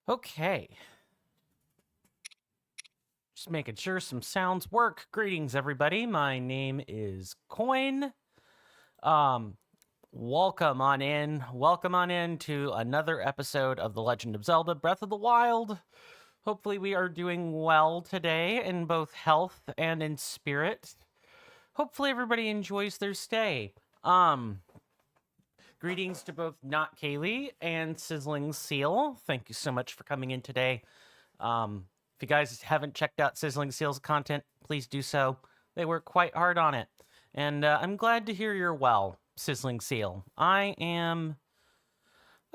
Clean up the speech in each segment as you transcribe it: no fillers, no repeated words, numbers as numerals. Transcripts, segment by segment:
Okay. Just making sure some sounds work. Greetings, everybody. My name is Coin. Um, welcome on in. Welcome on in to another episode of The Legend of Zelda Breath of the Wild. Hopefully, we are doing well today in both health and in spirit. Hopefully, everybody enjoys their stay. Greetings to both Not Kaylee and Sizzling Seal. Thank you so much for coming in today. If you guys haven't checked out Sizzling Seal's content, please do so. They work quite hard on it. And I'm glad to hear you're well, Sizzling Seal. I am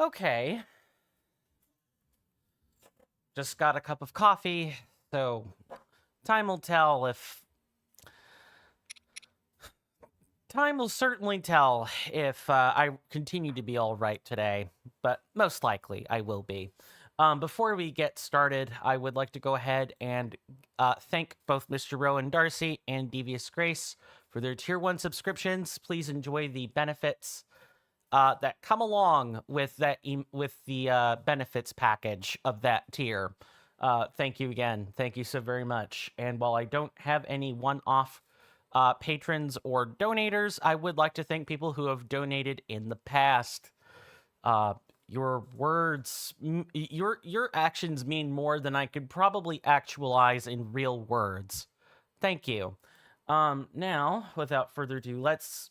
okay. Just got a cup of coffee, so time will tell if... Time will certainly tell if I continue to be all right today, but most likely I will be. Before we get started, I would like to go ahead and thank both Mr. Rowan Darcy and Devious Grace for their Tier 1 subscriptions. Please enjoy the benefits that come along with the benefits package of that tier. Thank you again. Thank you so very much. And while I don't have any one-off patrons or donators, I would like to thank people who have donated in the past. Your words, your actions mean more than I could probably actualize in real words. Thank you. Now, without further ado, let's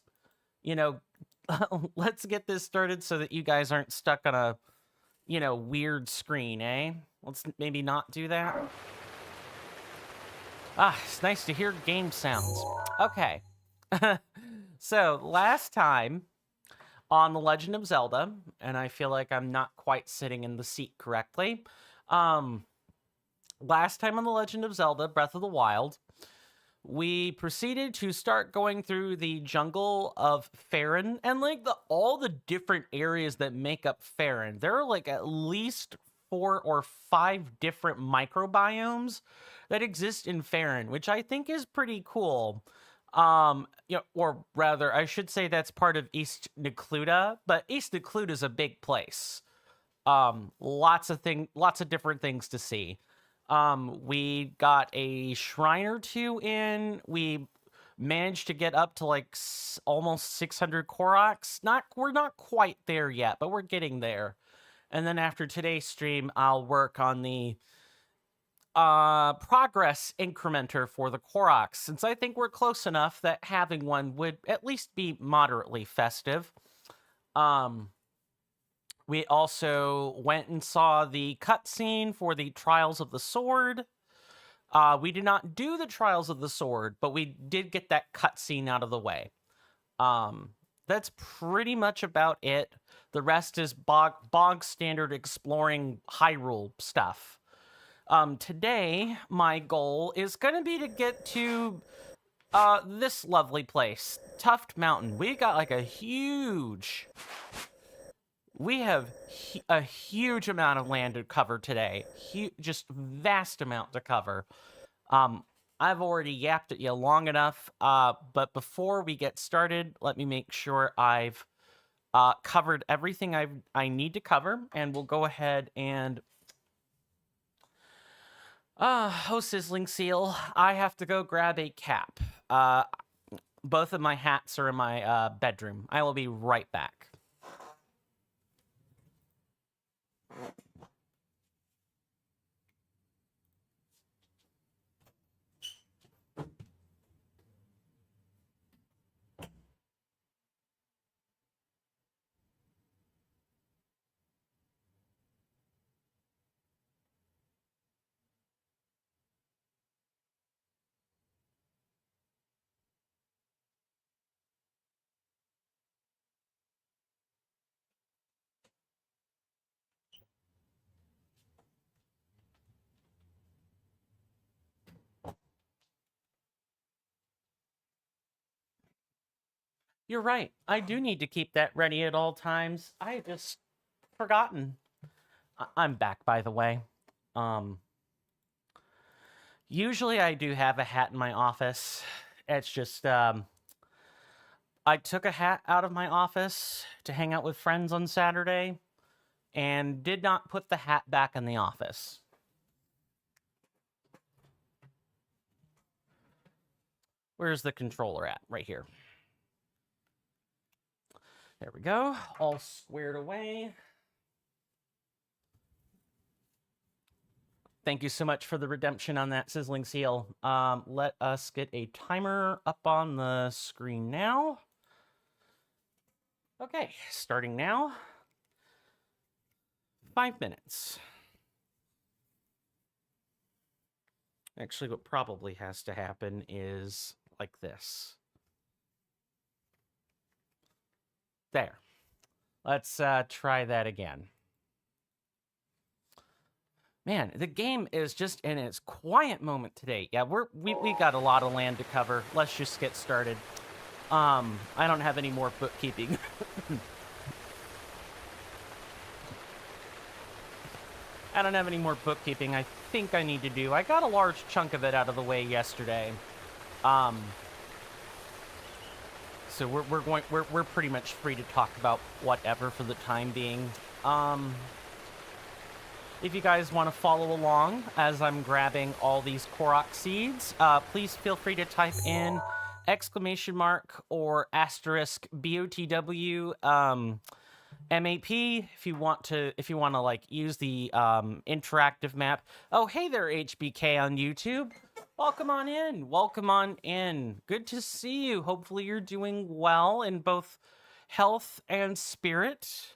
let's get this started so that you guys aren't stuck on a weird screen, eh? Let's maybe not do that. It's nice to hear game sounds. Okay. So, last time on The Legend of Zelda, and I feel like I'm not quite sitting in the seat correctly. Last time on The Legend of Zelda, Breath of the Wild, we proceeded to start going through the jungle of Faron and all the different areas that make up Faron. There are at least 4 or 5 different microbiomes that exist in Faron, which I think is pretty cool. Or rather, I should say that's part of East Necluda, but East Necluda is a big place. Lots of different things to see. We got a shrine or 2 in. We managed to get up to almost 600 Koroks. We're not quite there yet, but we're getting there. And then after today's stream, I'll work on the progress incrementer for the Koroks, since I think we're close enough that having one would at least be moderately festive. We also went and saw the cutscene for the Trials of the Sword. We did not do the Trials of the Sword, but we did get that cutscene out of the way. That's pretty much about it. The rest is bog standard exploring Hyrule stuff. Today, my goal is going to be to get to this lovely place, Tuft Mountain. We got a huge amount of land to cover today. Just vast amount to cover. I've already yapped at you long enough, but before we get started, let me make sure I've covered everything I need to cover, and we'll go ahead and... Sizzling Seal, I have to go grab a cap. Both of my hats are in my bedroom. I will be right back. You're right. I do need to keep that ready at all times. I had just forgotten. I'm back, by the way. Usually I do have a hat in my office. It's just, I took a hat out of my office to hang out with friends on Saturday, and did not put the hat back in the office. Where's the controller at? Right here. There we go. All squared away. Thank you so much for the redemption on that Sizzling Seal. Let us get a timer up on the screen now. Okay, starting now. 5 minutes. Actually, what probably has to happen is like this. There. Let's try that again. Man, the game is just in its quiet moment today. Yeah, we got a lot of land to cover. Let's just get started. I don't have any more bookkeeping. I don't have any more bookkeeping I think I need to do. I got a large chunk of it out of the way yesterday. So we're pretty much free to talk about whatever for the time being. If you guys want to follow along as I'm grabbing all these Korok seeds, please feel free to type in ! or asterisk BOTW MAP if you want to like use the interactive map. Oh, hey there, HBK on YouTube. Welcome on in. Welcome on in. Good to see you. Hopefully you're doing well in both health and spirit.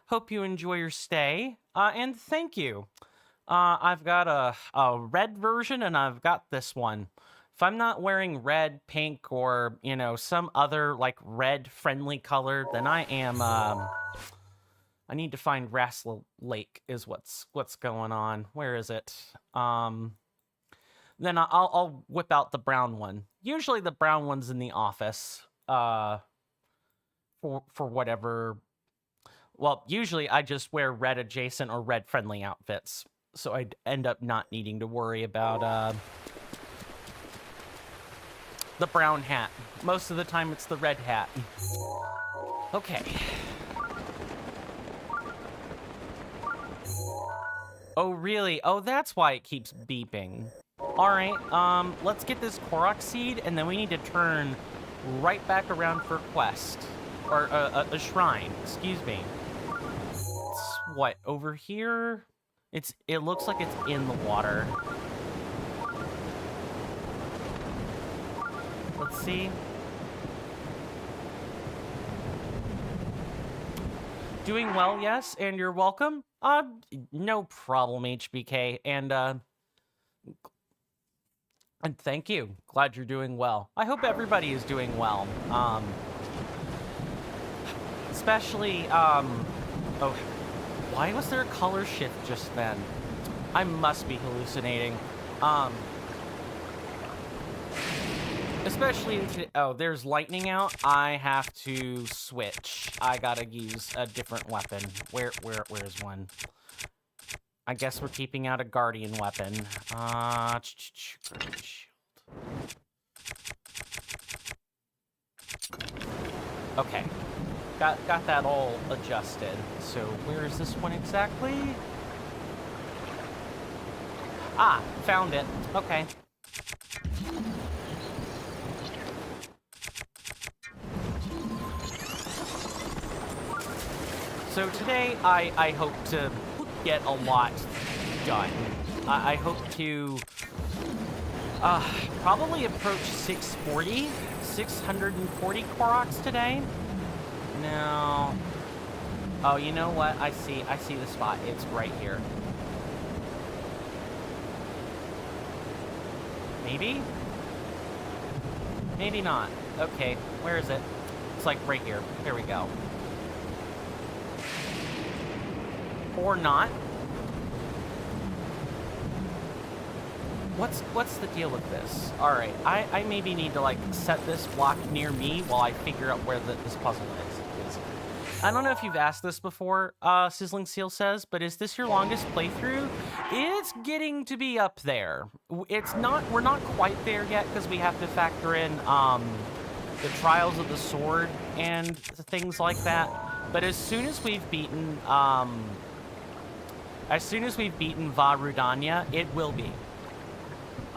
Hope you enjoy your stay. And thank you. I've got a red version and I've got this one. If I'm not wearing red, pink, or, you know, some other, like, red-friendly color, then I am, I need to find Wrastler Lake is what's going on. Where is it? Then I'll whip out the brown one. Usually the brown one's in the office, for whatever. Well, usually I just wear red adjacent or red friendly outfits. So I'd end up not needing to worry about the brown hat. Most of the time it's the red hat. Okay. Oh, really? Oh, that's why it keeps beeping. All right, let's get this Korok seed, and then we need to turn right back around for a quest. Or a shrine, excuse me. It's what, over here? It looks like it's in the water. Let's see. Doing well, yes, and you're welcome. No problem, HBK, and thank you. Glad you're doing well. I hope everybody is doing well. Especially, oh, why was there a color shift just then? I must be hallucinating. Especially oh, there's lightning out. I have to switch. I gotta use a different weapon. Where's one? I guess we're keeping out a guardian weapon. Okay. Got that all adjusted. So where is this one exactly? Ah, found it. Okay. So today, I hope to get a lot done. I hope to probably approach 640 Koroks today. No. Oh, you know what? I see the spot. It's right here. Maybe? Maybe not. Okay, where is it? It's like right here. There we go. Or not. What's the deal with this? Alright, I maybe need to, like, set this block near me while I figure out where this puzzle is. I don't know if you've asked this before, Sizzling Seal says, but is this your longest playthrough? It's getting to be up there. We're not quite there yet, because we have to factor in, the Trials of the Sword and things like that. But as soon as we've beaten, As soon as we've beaten Va Rudania, it will be.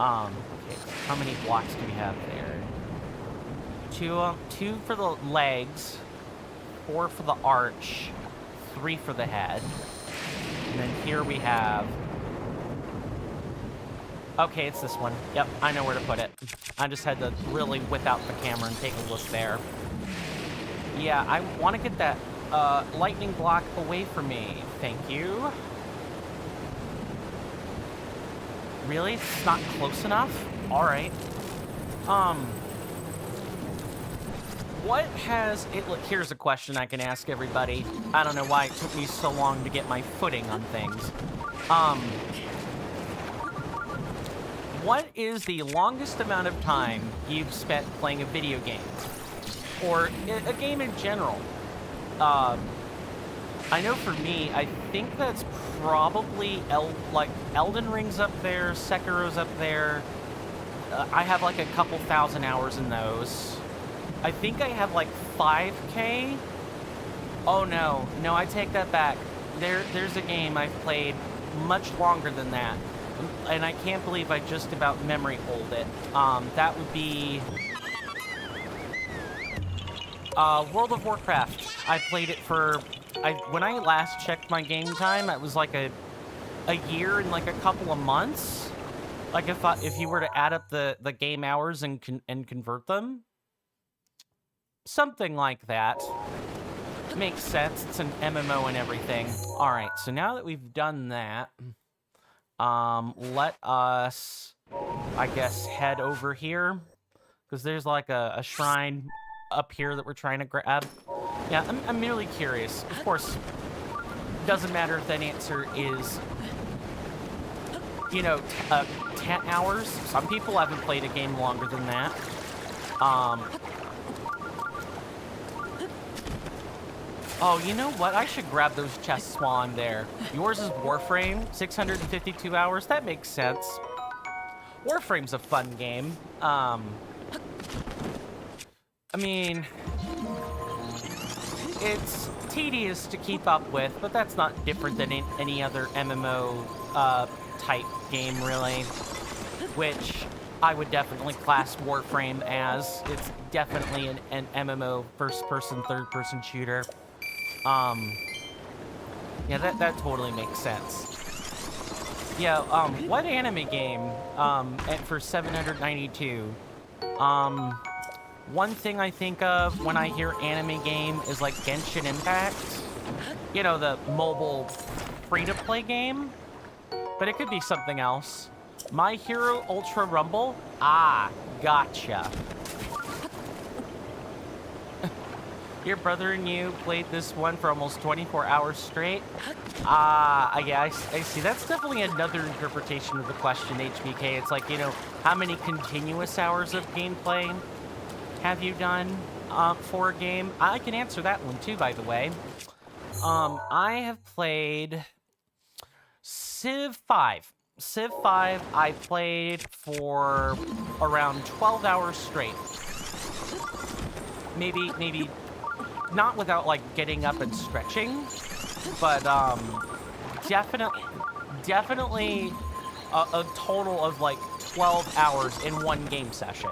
Okay, so how many blocks do we have there? Two for the legs, 4 for the arch, 3 for the head. And then here we have... Okay, it's this one. Yep, I know where to put it. I just had to really whip out the camera and take a look there. Yeah, I want to get that lightning block away from me. Thank you. Really? It's not close enough? Alright. What has it... Look, here's a question I can ask everybody. I don't know why it took me so long to get my footing on things. What is the longest amount of time you've spent playing a video game? Or a game in general? I know for me, I think that's probably Elden Ring's up there, Sekiro's up there. I have like a couple thousand hours in those. I think I have like 5K. Oh no, I take that back. There's a game I've played much longer than that, and I can't believe I just about memory holed it. That would be World of Warcraft. I played it for... when I last checked my game time, it was like a year and like a couple of months. Like if you were to add up the game hours and convert them, something like that. Makes sense. It's an MMO and everything. All right. So now that we've done that, let us, I guess, head over here because there's like a shrine up here that we're trying to grab. Yeah, I'm merely curious. Of course, doesn't matter if that answer is, 10 hours. Some people haven't played a game longer than that. Oh, you know what? I should grab those chests while I'm there. Yours is Warframe, 652 hours. That makes sense. Warframe's a fun game. I mean... It's tedious to keep up with, but that's not different than any other MMO type game, really. Which I would definitely class Warframe as. It's definitely an MMO first-person, third-person shooter. Yeah, that totally makes sense. Yeah, what anime game, for 792? One thing I think of when I hear anime game is like Genshin Impact. You know, the mobile free-to-play game. But it could be something else. My Hero Ultra Rumble? Ah, gotcha. Your brother and you played this one for almost 24 hours straight? Yeah, I see. That's definitely another interpretation of the question, HBK. It's like, how many continuous hours of gameplay have you done for a game? I can answer that one too, by the way. I have played Civ 5. Civ 5 I played for around 12 hours straight. Maybe not without like getting up and stretching, but definitely a total of like 12 hours in one game session.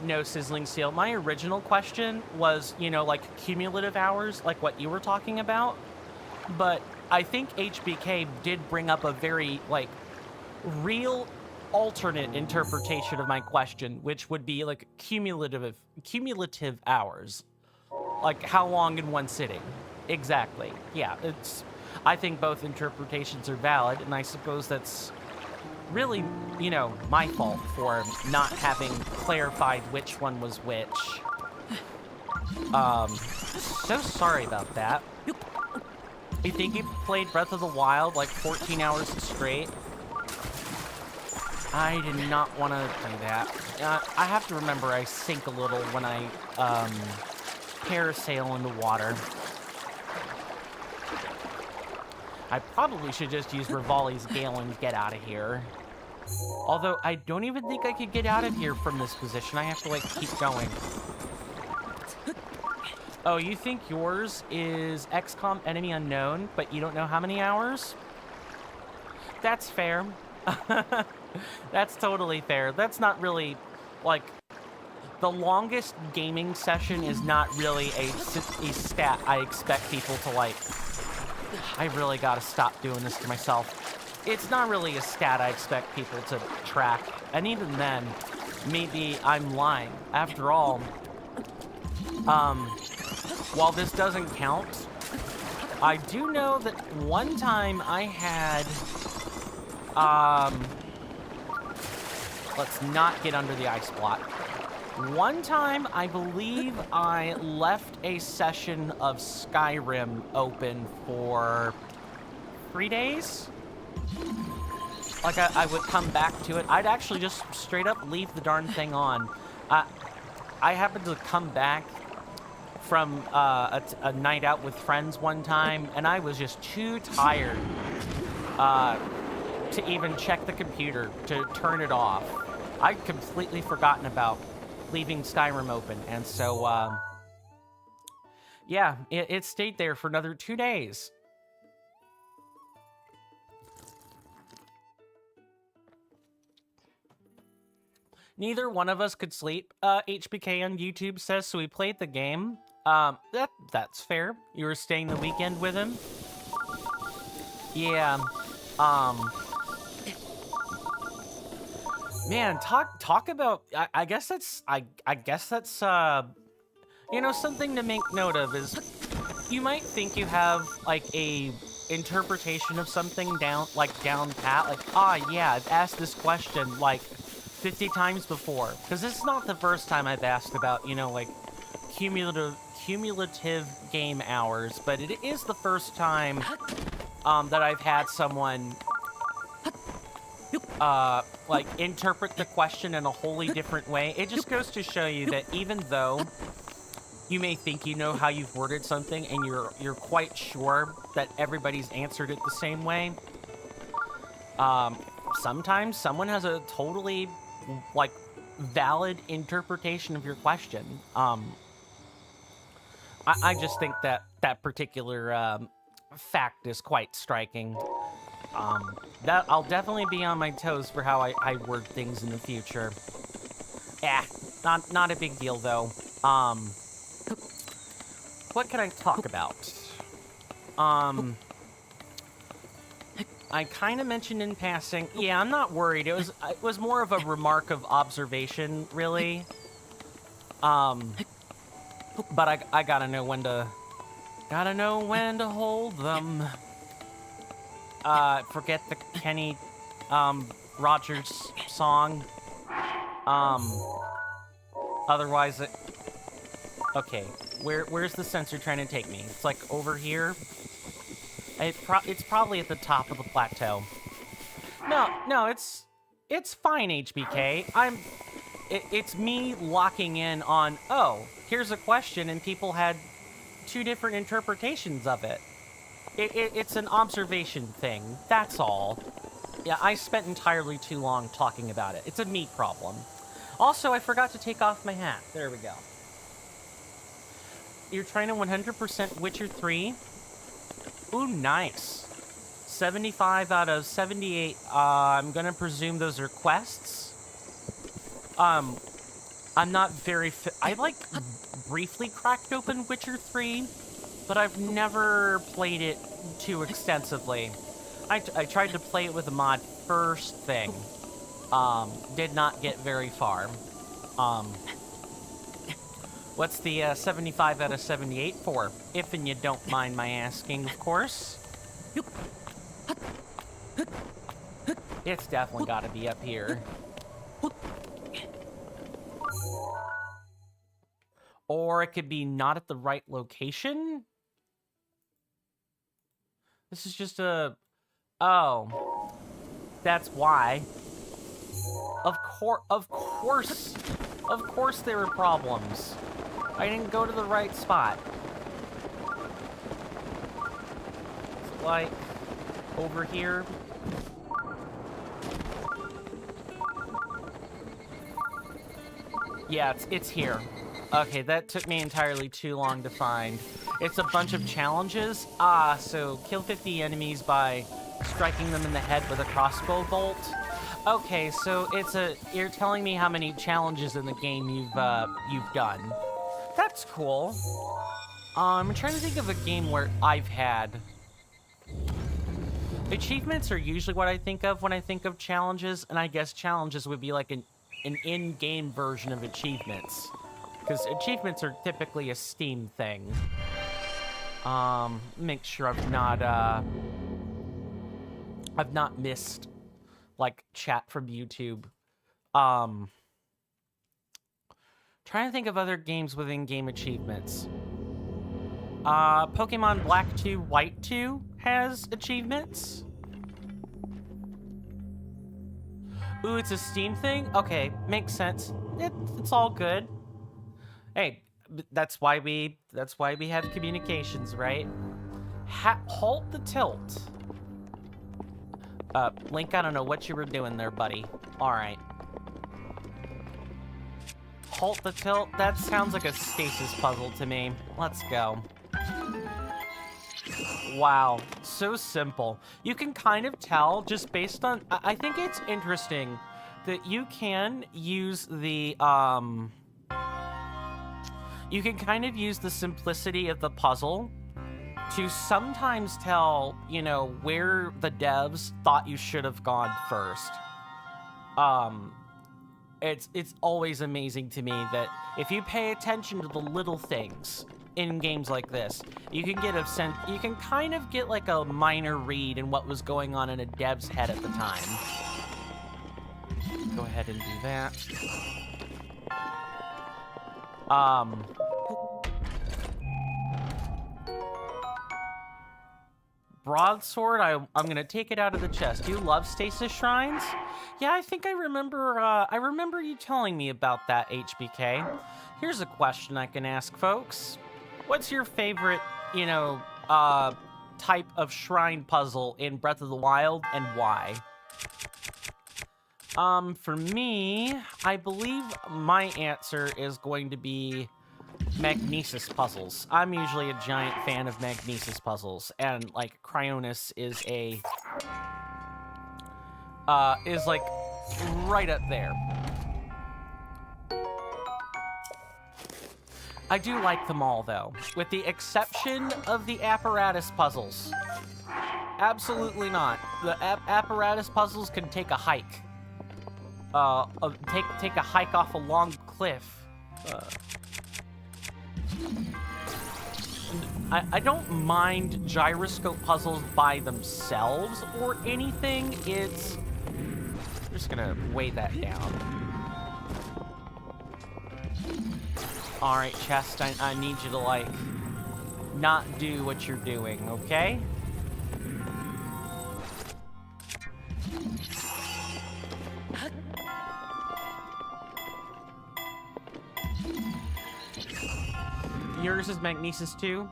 No, Sizzling Seal. My original question was, like cumulative hours, like what you were talking about. But I think HBK did bring up a very, like, real alternate interpretation of my question, which would be like cumulative hours. Like how long in one sitting. Exactly. Yeah, I think both interpretations are valid, and I suppose that's really, my fault for not having clarified which one was which. So sorry about that. You think you played Breath of the Wild like 14 hours straight? I did not want to play that. I have to remember I sink a little when I parasail in the water. I probably should just use Rivali's Gale and get out of here. Although, I don't even think I could get out of here from this position. I have to, like, keep going. Oh, you think yours is XCOM Enemy Unknown, but you don't know how many hours? That's fair. That's totally fair. That's not really, like, the longest gaming session is not really a stat I expect people to, like, I really gotta stop doing this to myself. It's not really a stat I expect people to track. And even then, maybe I'm lying. After all, while this doesn't count, I do know that one time I had, let's not get under the ice block. One time, I believe I left a session of Skyrim open for 3 days. Like, I would come back to it. I'd actually just straight up leave the darn thing on. I happened to come back from a night out with friends one time, and I was just too tired to even check the computer to turn it off. I'd completely forgotten about leaving Skyrim open, and so, yeah, it stayed there for another 2 days. Neither one of us could sleep, HBK on YouTube says, so we played the game. That's fair. You were staying the weekend with him? Yeah, man, talk about, I guess that's, I guess that's, you know, something to make note of is, you might think you have, like, a interpretation of something down pat, like, yeah, I've asked this question, like, 50 times before, because this is not the first time I've asked about, you know, like, cumulative game hours, but it is the first time, that I've had someone, like, interpret the question in a wholly different way. It just goes to show you that even though you may think you know how you've worded something and you're quite sure that everybody's answered it the same way, sometimes someone has a totally, like, valid interpretation of your question. I just think that particular, fact is quite striking. That I'll definitely be on my toes for how I word things in the future. Yeah, not a big deal though. What can I talk about? I kind of mentioned in passing. Yeah, I'm not worried. It was more of a remark of observation, really. But I gotta know when to hold them. Forget the Kenny Rogers song. Otherwise okay, where's the sensor trying to take me? It's like over here. It's probably at the top of the plateau. No, it's fine, HBK. It's me locking in on, oh, here's a question, and people had 2 different interpretations of it. It's an observation thing, that's all. Yeah, I spent entirely too long talking about it. It's a me problem. Also, I forgot to take off my hat. There we go. You're trying to 100% Witcher 3? Ooh, nice. 75 out of 78. I'm gonna presume those are quests. I'm not very I, like, briefly cracked open Witcher 3, but I've never played it too extensively. I tried to play it with a mod first thing. Did not get very far. What's the 75 out of 78 for? If and you don't mind my asking, of course. It's definitely gotta be up here. Or it could be not at the right location? This is just a... Oh. That's why. Of course there were problems. I didn't go to the right spot. It's like over here. Yeah, it's here. Okay, that took me entirely too long to find. It's a bunch of challenges. Ah, so kill 50 enemies by striking them in the head with a crossbow bolt. Okay, so you're telling me how many challenges in the game you've done. That's cool. I'm trying to think of a game where I've had. Achievements are usually what I think of when I think of challenges, and I guess challenges would be like an in-game version of achievements. Because achievements are typically a Steam thing. Make sure I've not missed, like, chat from YouTube. Trying to think of other games with in-game achievements. Pokemon Black 2, White 2 has achievements. Ooh, it's a Steam thing? Okay, makes sense. It's all good. Hey, that's why we have communications, right? Halt the tilt. Link, I don't know what you were doing there, buddy. All right. Halt the tilt? That sounds like a stasis puzzle to me. Let's go. Wow, so simple. You can kind of tell just based on... I think it's interesting that you can use the... You can kind of use the simplicity of the puzzle to sometimes tell, you know, where the devs thought you should have gone first. It's always amazing to me that if you pay attention to the little things in games like this, you can get a sense, you can kind of get like a minor read in what was going on in a dev's head at the time. Go ahead and do that. Broadsword, I'm gonna take it out of the chest. You love stasis shrines? Yeah, I think I remember you telling me about that, HBK. Here's a question I can ask folks. What's your favorite, you know, type of shrine puzzle in Breath of the Wild, and why? For me, I believe my answer is going to be magnesis puzzles. I'm usually a giant fan of magnesis puzzles, and like Cryonis is like right up there. I do like them all though, with the exception of the apparatus puzzles. Absolutely not. The apparatus puzzles can take a hike. Take a hike off a long cliff. I don't mind gyroscope puzzles by themselves or anything. It's... I'm just gonna weigh that down. Alright, Chest, I need you to, like, not do what you're doing, okay? Yours is magnesis too?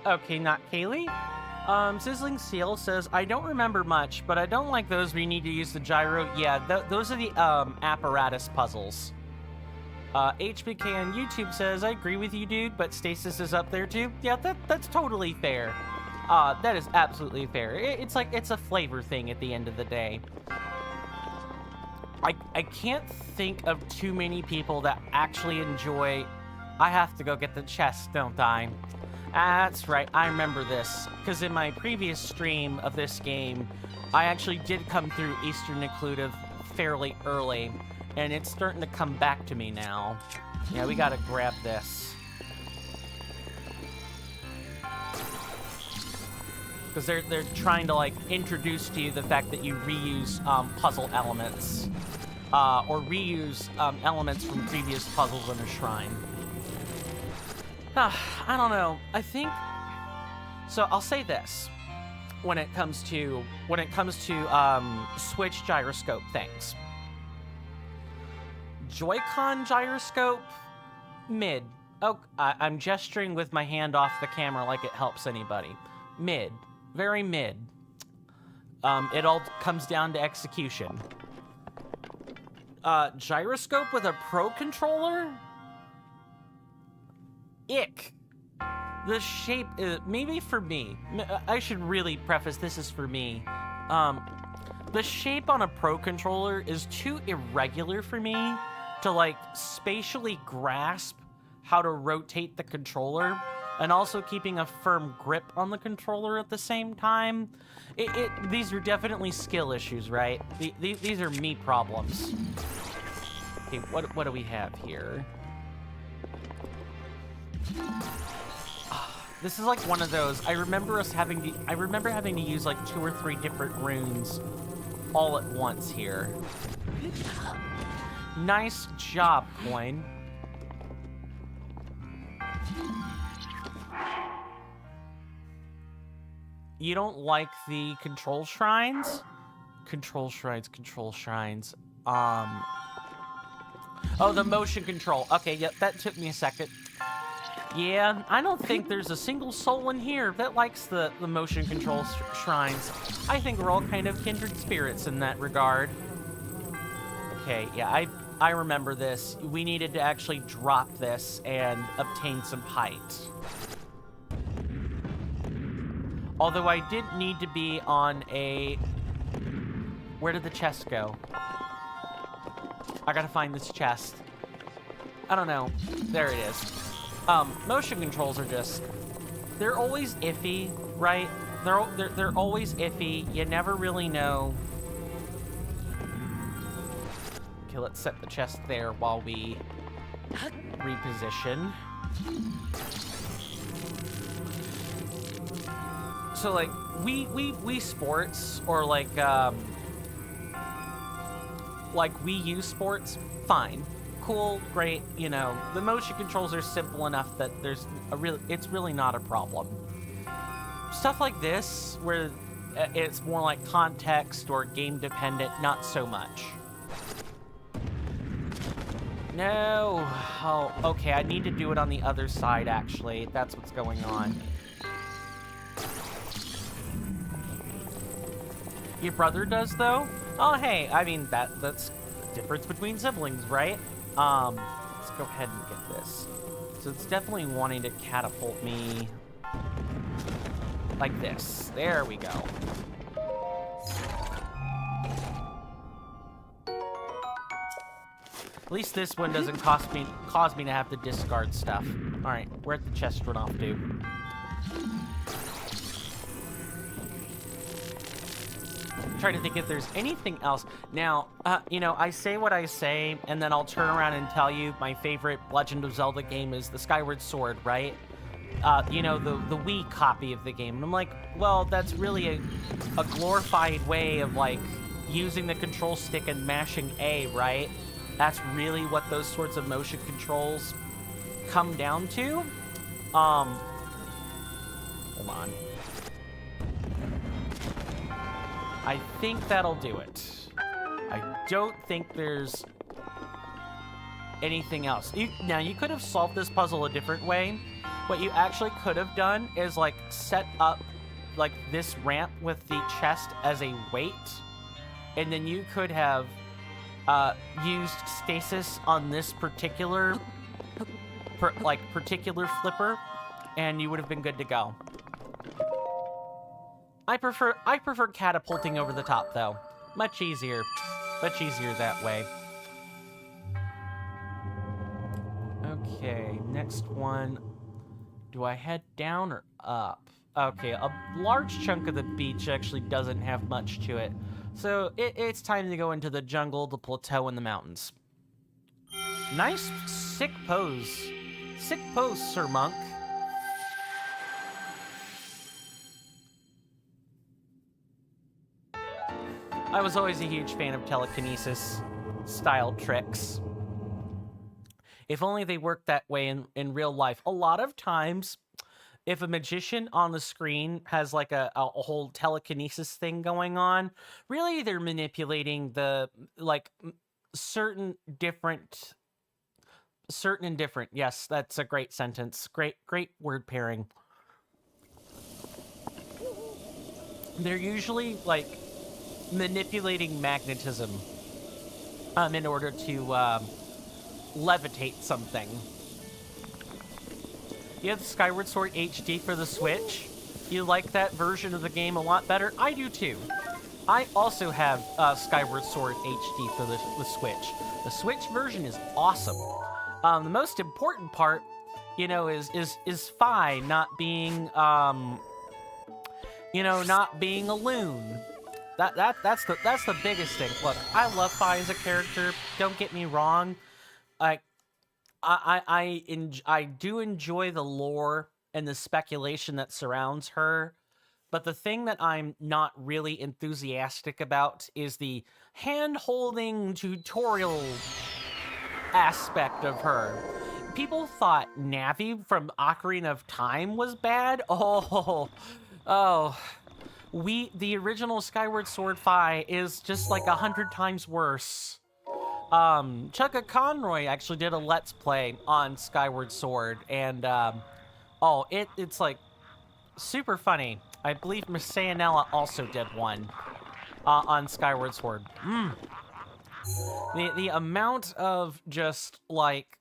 Okay, not Kaylee. Sizzling Seal says, I don't remember much, but I don't like those where you need to use the gyro. Yeah, those are the apparatus puzzles. HBK on YouTube says, I agree with you, dude, but stasis is up there too. Yeah, that's totally fair. That is absolutely fair. It's like, it's a flavor thing at the end of the day. I can't think of too many people that actually enjoy... I have to go get the chest, don't I? That's right, I remember this. Because in my previous stream of this game, I actually did come through Eastern Occlusive fairly early. And it's starting to come back to me now. Yeah, we gotta grab this. Because they're trying to, like, introduce to you the fact that you reuse puzzle elements. Or reuse elements from previous puzzles in a shrine. I don't know. I think... So, I'll say this. When it comes to Switch gyroscope things. Joy-Con gyroscope, mid. Oh, I'm gesturing with my hand off the camera like it helps anybody. Mid. Very mid. It all comes down to execution. gyroscope with a Pro controller? Ick. The shape is, maybe for me, I should really preface this is for me. The shape on a Pro controller is too irregular for me to like spatially grasp how to rotate the controller and also keeping a firm grip on the controller at the same time. These are definitely skill issues, right? These are me problems. Okay, what do we have here? This is like one of those. I remember having to use like 2 or 3 different runes all at once here. Nice job, Coin. You don't like the control shrines? Control shrines. Oh, the motion control. Okay, yep, that took me a second. Yeah, I don't think there's a single soul in here that likes the motion control shrines. I think we're all kind of kindred spirits in that regard. Okay, yeah, I remember this. We needed to actually drop this and obtain some height. Although I did need to be on a... Where did the chest go? I gotta find this chest. I don't know. There it is. Motion controls are just... They're always iffy, right? They're always iffy. You never really know. Okay, let's set the chest there while we reposition. So, like, Wii Sports, or like Wii U Sports, fine. Cool, great, you know, the motion controls are simple enough that it's really not a problem. Stuff like this, where it's more like context or game dependent, not so much. No. Oh, okay, I need to do it on the other side, actually. That's what's going on. Your brother does, though? Oh, hey, I mean, that's the difference between siblings, right? Let's go ahead and get this. So it's definitely wanting to catapult me like this. There we go. At least this one doesn't cause me to have to discard stuff. All right, where'd the chest run off to? Trying to think if there's anything else. Now, you know, I say what I say, and then I'll turn around and tell you my favorite Legend of Zelda game is the Skyward Sword, right? You know, the Wii copy of the game. And I'm like, well, that's really a glorified way of, like, using the control stick and mashing A, right? That's really what those sorts of motion controls come down to. Hold on. I think that'll do it. I don't think there's anything else. Now, you could have solved this puzzle a different way. What you actually could have done is, like, set up, like, this ramp with the chest as a weight, and then you could have used stasis on this particular, particular flipper, and you would have been good to go. I prefer catapulting over the top, though. Much easier that way. Okay, next one. Do I head down or up? Okay, a large chunk of the beach actually doesn't have much to it. So it's time to go into the jungle, the plateau, and the mountains. Nice, sick pose. Sick pose, Sir Monk. I was always a huge fan of telekinesis-style tricks. If only they worked that way in real life. A lot of times, if a magician on the screen has like a whole telekinesis thing going on, really they're manipulating the, like, certain and different. Yes, that's a great sentence. Great word pairing. They're usually, like, manipulating magnetism in order to levitate something. You have Skyward Sword HD for the Switch. You like that version of the game a lot better? I do too. I also have Skyward Sword HD for the Switch. The Switch version is awesome. The most important part, you know, is Fi not being, you know, not being a loon. That's the biggest thing. Look, I love Fi as a character. Don't get me wrong. I do enjoy the lore and the speculation that surrounds her, but the thing that I'm not really enthusiastic about is the hand-holding tutorial aspect of her. People thought Navi from Ocarina of Time was bad. The original Skyward Sword Fi is just like 100 times worse. Chugga Conroy actually did a Let's Play on Skyward Sword, and, it's, like, super funny. I believe Miss Sayanella also did one, on Skyward Sword. The amount of just, like,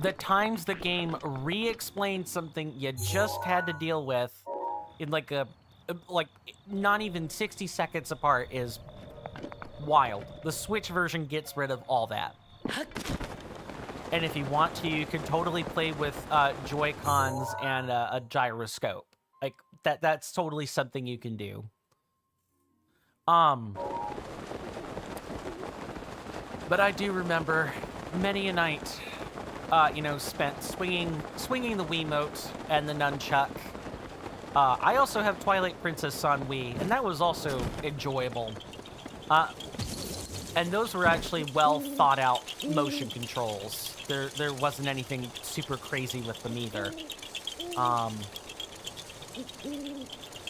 the times the game re-explained something you just had to deal with in, like, not even 60 seconds apart is wild. The Switch version gets rid of all that. And if you want to, you can totally play with Joy-Cons and a gyroscope. Like, that's totally something you can do. But I do remember many a night, spent swinging the Wiimote and the nunchuck. I also have Twilight Princess on Wii, and that was also enjoyable. And those were actually well thought out motion controls. There wasn't anything super crazy with them either.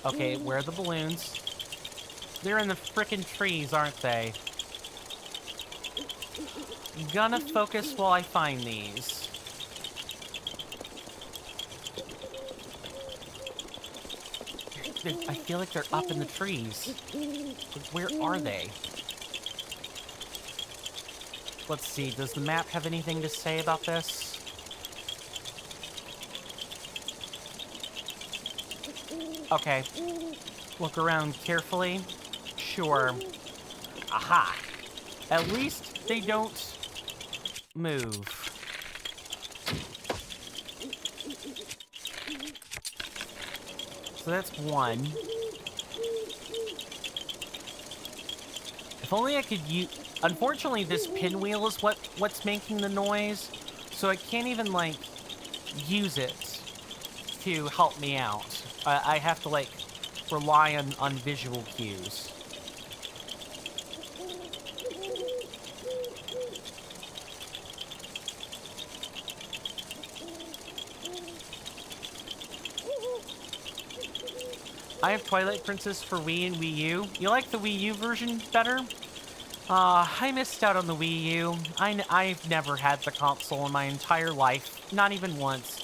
Okay, where are the balloons? They're in the frickin' trees, aren't they? Gonna focus while I find these. I feel like they're up in the trees. Where are they? Let's see, does the map have anything to say about this? Okay. Look around carefully. Sure. Aha! At least they don't move. So that's one. If only I could use... Unfortunately, this pinwheel is what's making the noise, so I can't even, like, use it to help me out. I have to, like, rely on visual cues. I have Twilight Princess for Wii and Wii U. You like the Wii U version better? I missed out on the Wii U. I've never had the console in my entire life. Not even once.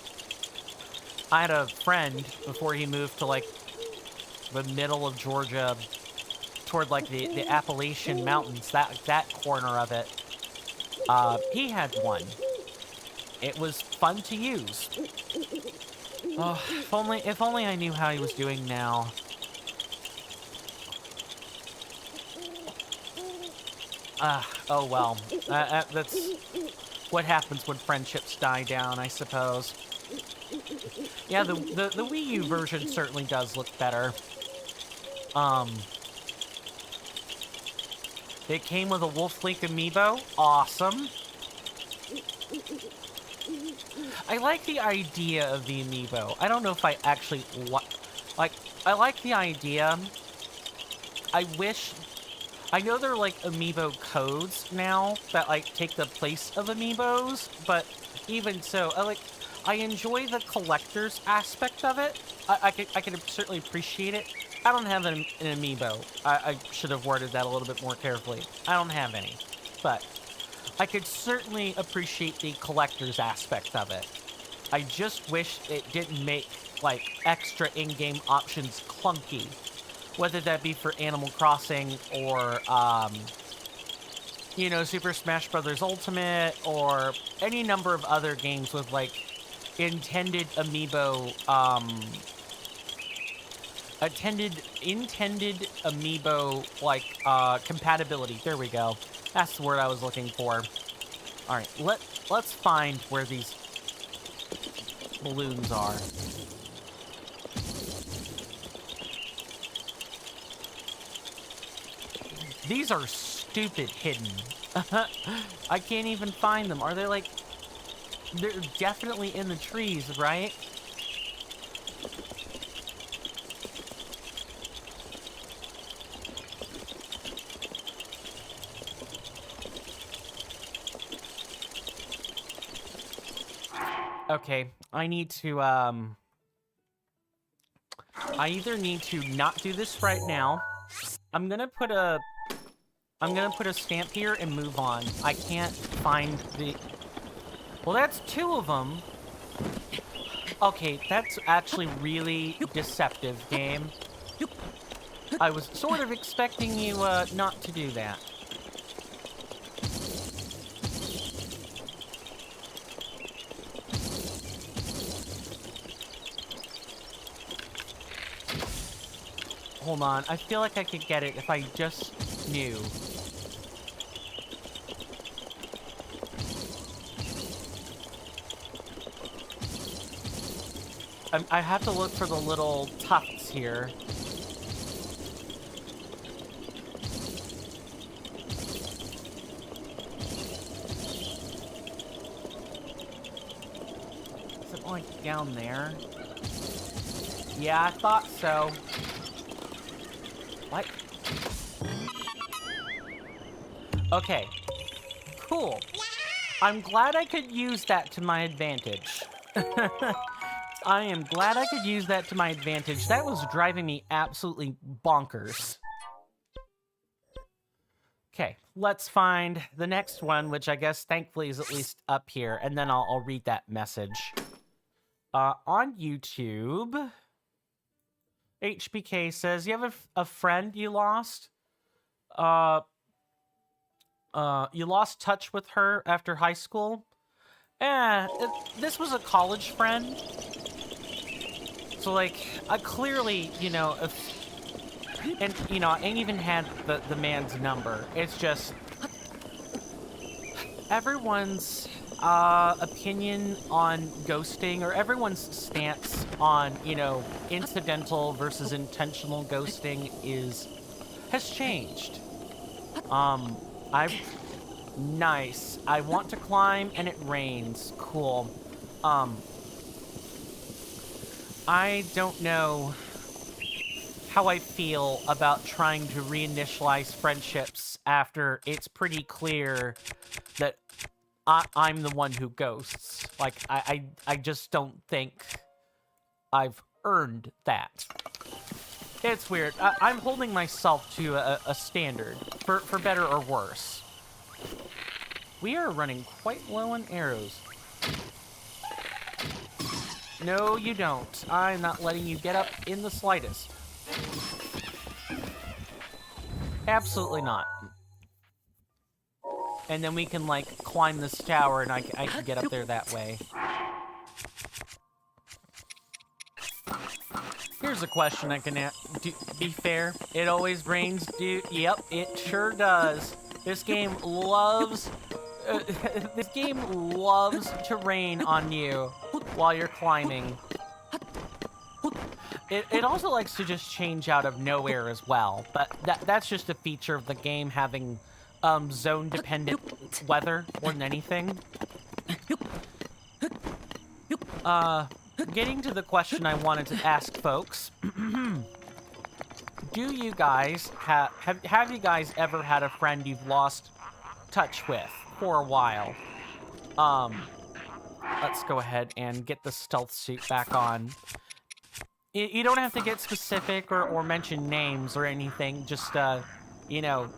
I had a friend before he moved to, like, the middle of Georgia, toward, like, the Appalachian Mountains, that corner of it. He had one. It was fun to use. Oh, if only I knew how he was doing now. Oh well. That's what happens when friendships die down, I suppose. Yeah, the Wii U version certainly does look better. It came with a Wolf Link amiibo. Awesome. I like the idea of the amiibo. I don't know if I actually like. I like the idea. I wish. I know they're like amiibo codes now that like take the place of amiibos, but even so, I enjoy the collector's aspect of it. I can certainly appreciate it. I don't have an amiibo. I should have worded that a little bit more carefully. I don't have any, but I could certainly appreciate the collector's aspect of it. I just wish it didn't make, like, extra in-game options clunky. Whether that be for Animal Crossing or, you know, Super Smash Bros. Ultimate or any number of other games with, like, intended amiibo, intended amiibo, like, compatibility. There we go. That's the word I was looking for. All right, let's find where these balloons are. These are stupid hidden. I can't even find them. Are they like... They're definitely in the trees, right? Okay, I need to, I either need to not do this right now. I'm gonna put a stamp here and move on. I can't find the... Well, that's 2 of them. Okay, that's actually really deceptive, game. I was sort of expecting you, not to do that. Hold on, I feel like I could get it if I just knew. I have to look for the little tufts here. Is it like down there? Yeah, I thought so. What? Okay. Cool. I'm glad I could use that to my advantage. I am glad I could use that to my advantage. That was driving me absolutely bonkers. Okay, let's find the next one, which I guess thankfully is at least up here, and then I'll read that message. On YouTube, HBK says, you have a friend you lost? You lost touch with her after high school? This was a college friend. So, like, clearly, you know, and, you know, I ain't even had the man's number. It's just... everyone's opinion on ghosting, or everyone's stance on, you know, incidental versus intentional ghosting has changed. Nice. I want to climb and it rains. Cool. I don't know how I feel about trying to reinitialize friendships after it's pretty clear that I'm the one who ghosts. Like, I just don't think I've earned that. It's weird. I'm holding myself to a standard, for better or worse. We are running quite low on arrows. No, you don't. I'm not letting you get up in the slightest. Absolutely not. And then we can, like, climb this tower, and I can get up there that way. Here's a question I can be fair. It always rains, dude. Yep, it sure does. This game loves... this game loves to rain on you while you're climbing. It also likes to just change out of nowhere as well, but that's just a feature of the game having zone-dependent weather more than anything. Getting to the question I wanted to ask folks. Do you guys have you guys ever had a friend you've lost touch with for a while? Let's go ahead and get the stealth suit back on. You don't have to get specific or mention names or anything. Just, you know,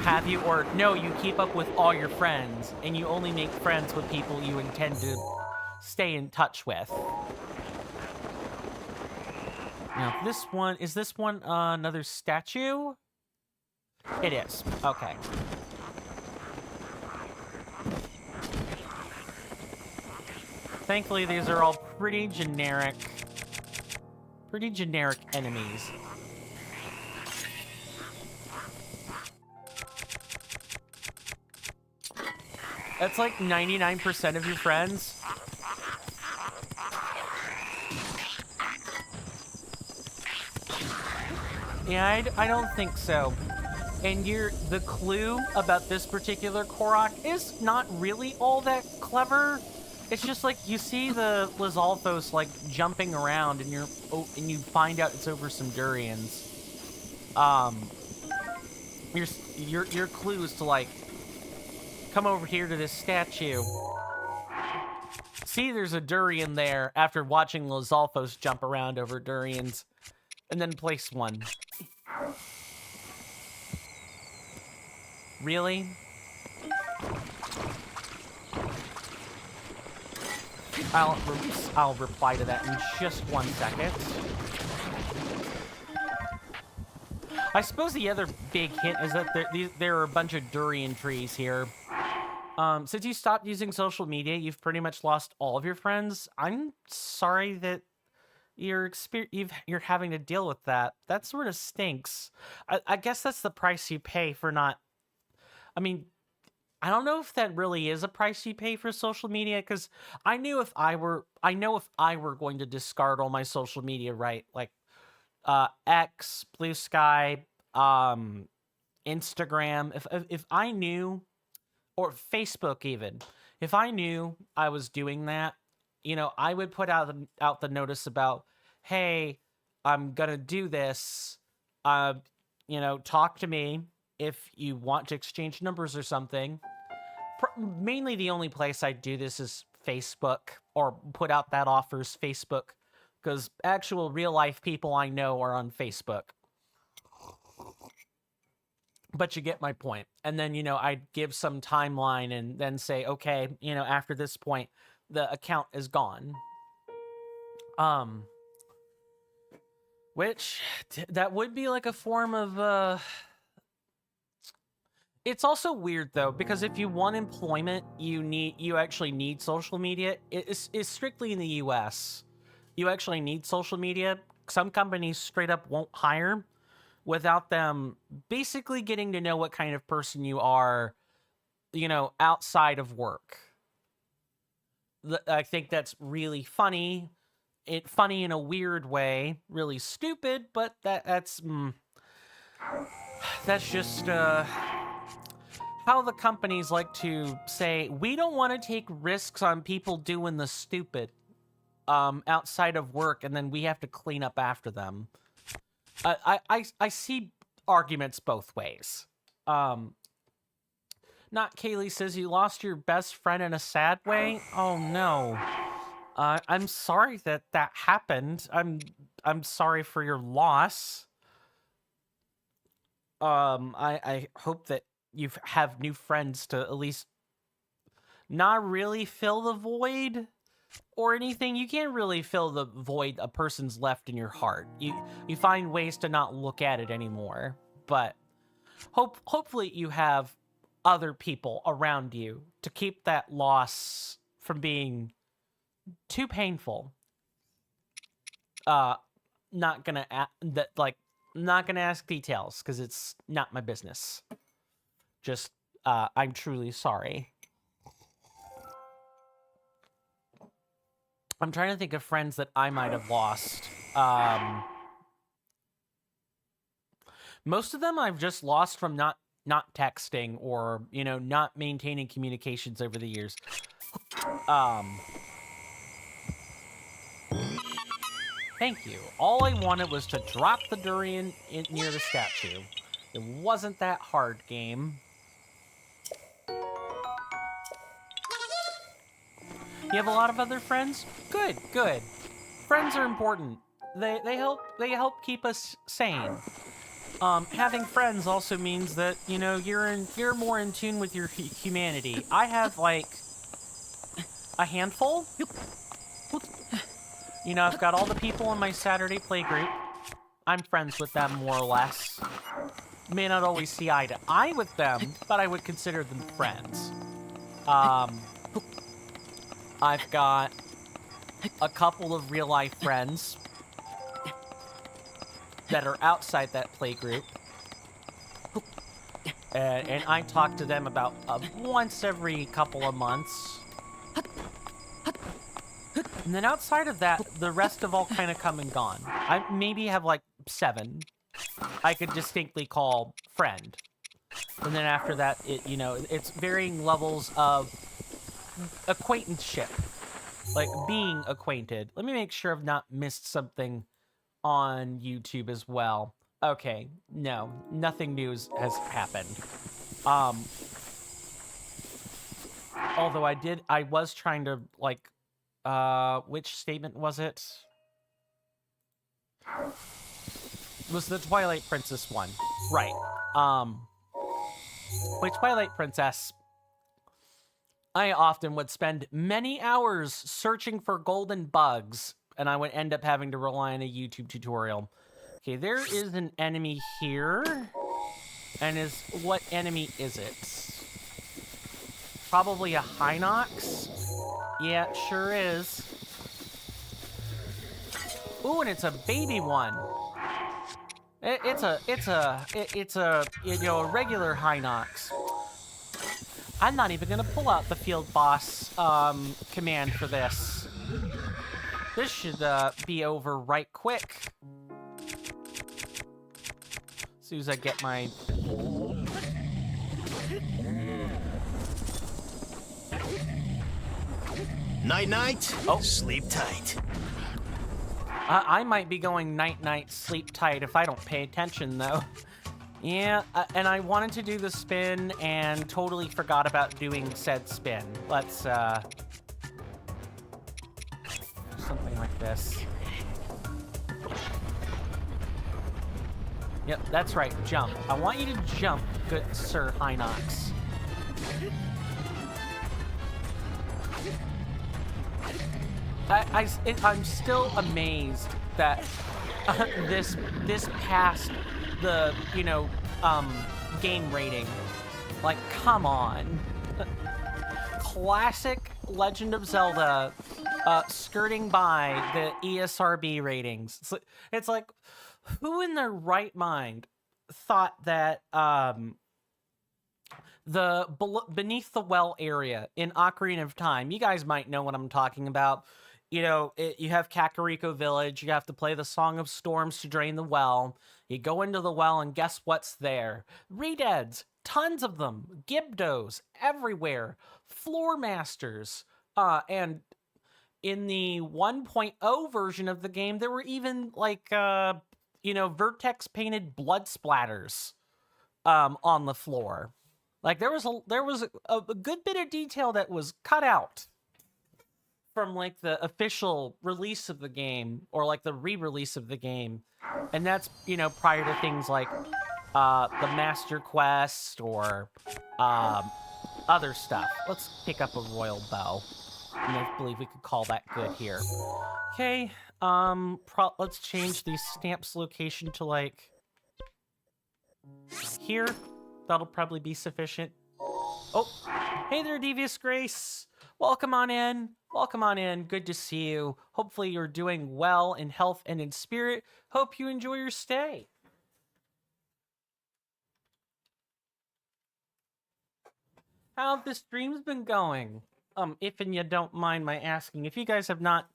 have you, or no, you keep up with all your friends, and you only make friends with people you intend to stay in touch with. Now, is this one another statue? It is. Okay. Thankfully, these are all pretty generic enemies. That's like 99% of your friends. Yeah, I don't think so. And the clue about this particular Korok is not really all that clever. It's just like you see the Lizalfos like jumping around, and you find out it's over some durians. Your clue is to like come over here to this statue. See, there's a durian there after watching Lizalfos jump around over durians, and then place one. Really? I'll reply to that in just 1 second. I suppose the other big hint is that there are a bunch of durian trees here. Since you stopped using social media, you've pretty much lost all of your friends. I'm sorry that you're having to deal with that. That sort of stinks. I guess that's the price you pay for not... I mean, I don't know if that really is a price you pay for social media, because I know if I were going to discard all my social media, right? Like X, Blue Sky, Instagram, if I knew, or Facebook even, if I knew I was doing that, you know, I would put out the notice about, hey, I'm gonna do this. You know, talk to me if you want to exchange numbers or something. Mainly the only place I do this is Facebook, or put out that offers Facebook, because actual real life people I know are on Facebook. But you get my point. And then, you know, I'd give some timeline and then say, okay, you know, after this point, the account is gone. Which, that would be like a form of, It's also weird though, because if you want employment, you actually need social media. It's strictly in the US. You actually need social media. Some companies straight up won't hire without them basically getting to know what kind of person you are, you know, outside of work. I think that's really funny. Funny in a weird way, really stupid, but that's just how the companies like to say, we don't want to take risks on people doing the stupid outside of work, and then we have to clean up after them. I see arguments both ways. Not Kaylee says, you lost your best friend in a sad way? Oh no. I'm sorry that happened. I'm sorry for your loss. I hope that you have new friends to at least not really fill the void or anything. You can't really fill the void a person's left in your heart. You find ways to not look at it anymore. But hopefully you have other people around you to keep that loss from being too painful. Not gonna ask details because it's not my business. Just I'm truly sorry. I'm trying to think of friends that I might have lost. Most of them I've just lost from not texting or, you know, not maintaining communications over the years. Thank you. All I wanted was to drop the durian near the statue. It wasn't that hard, game. You have a lot of other friends? Good, good. Friends are important. They help keep us sane. Having friends also means that, you know, you're more in tune with your humanity. I have like a handful. You know, I've got all the people in my Saturday playgroup. I'm friends with them more or less. may not always see eye to eye with them, but I would consider them friends. I've got a couple of real-life friends that are outside that playgroup. And I talk to them about once every couple of months. And then outside of that, the rest have all kind of come and gone. I maybe have like 7 I could distinctly call friend. And then after that, it's varying levels of acquaintanceship. Like being acquainted. Let me make sure I've not missed something on YouTube as well. Okay, no, nothing new has happened. Although I was trying to, like, which statement was it? It was the Twilight Princess one. Right. With Twilight Princess, I often would spend many hours searching for golden bugs, and I would end up having to rely on a YouTube tutorial. Okay, there is an enemy here. And what enemy is it? Probably a Hinox? Yeah, it sure is. Ooh, and it's a baby one. It's a regular Hinox. I'm not even gonna pull out the field boss command for this. This should be over right quick. As soon as I get my... Night-night, oh. Sleep tight. I might be going night-night, sleep tight if I don't pay attention, though. Yeah, and I wanted to do the spin and totally forgot about doing said spin. Let's, something like this. Yep, that's right, jump. I want you to jump, good Sir Hinox. I'm still amazed that this passed the, game rating. Like, come on. Classic Legend of Zelda skirting by the ESRB ratings. It's like, who in their right mind thought that the Beneath the Well area in Ocarina of Time, you guys might know what I'm talking about. You have Kakariko Village, you have to play the Song of Storms to drain the well. You go into the well and guess what's there? Redeads, tons of them, Gibdos everywhere, Floor Masters, and in the 1.0 version of the game, there were even like, vertex painted blood splatters on the floor. Like there was a good bit of detail that was cut out from like the official release of the game or like the re-release of the game. And that's, prior to things like the Master Quest or other stuff. Let's pick up a Royal Bow. I believe we could call that good here. Okay, let's change the stamps location to like here. That'll probably be sufficient. Oh, hey there, Devious Grace. Welcome on in. Welcome on in. Good to see you. Hopefully you're doing well in health and in spirit. Hope you enjoy your stay. How have the streams been going? If and you don't mind my asking, if you guys have not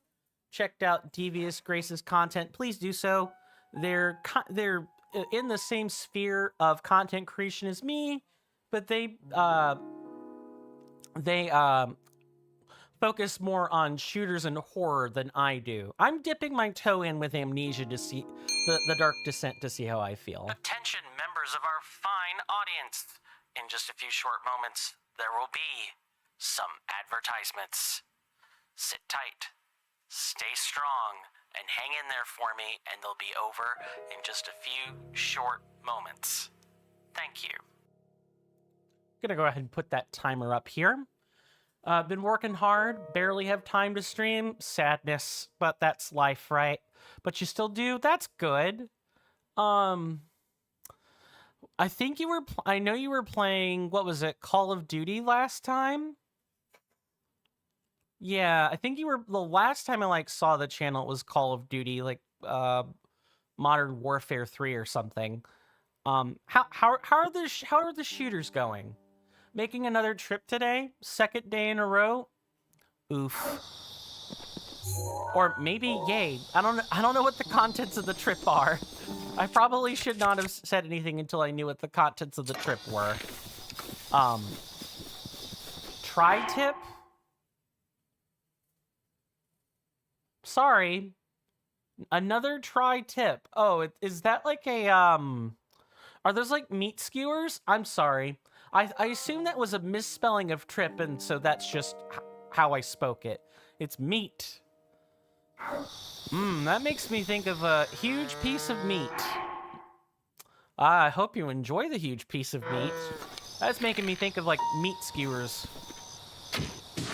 checked out Devious Grace's content, please do so. They're in the same sphere of content creation as me, but they focus more on shooters and horror than I do. I'm dipping my toe in with Amnesia to see the Dark Descent to see how I feel. Attention, members of our fine audience. In just a few short moments, there will be some advertisements. Sit tight, stay strong, and hang in there for me, and they'll be over in just a few short moments. Thank you. Gonna go ahead and put that timer up here. Been working hard, barely have time to stream. Sadness, but that's life, right? But you still do? That's good. I I think you were. I know you were playing. What was it? Call of Duty last time. Yeah, I think you were. The last time I saw the channel, it was Call of Duty, Modern Warfare 3 or something. How are the shooters going? Making another trip today, second day in a row. Oof. Or maybe yay. I don't know what the contents of the trip are. I probably should not have said anything until I knew what the contents of the trip were. Tri-tip? Sorry. Another tri-tip. Oh, is that like a, are those like meat skewers? I'm sorry. I assume that was a misspelling of trip, and so that's just how I spoke it. It's meat. That makes me think of a huge piece of meat. I hope you enjoy the huge piece of meat. That's making me think of like meat skewers.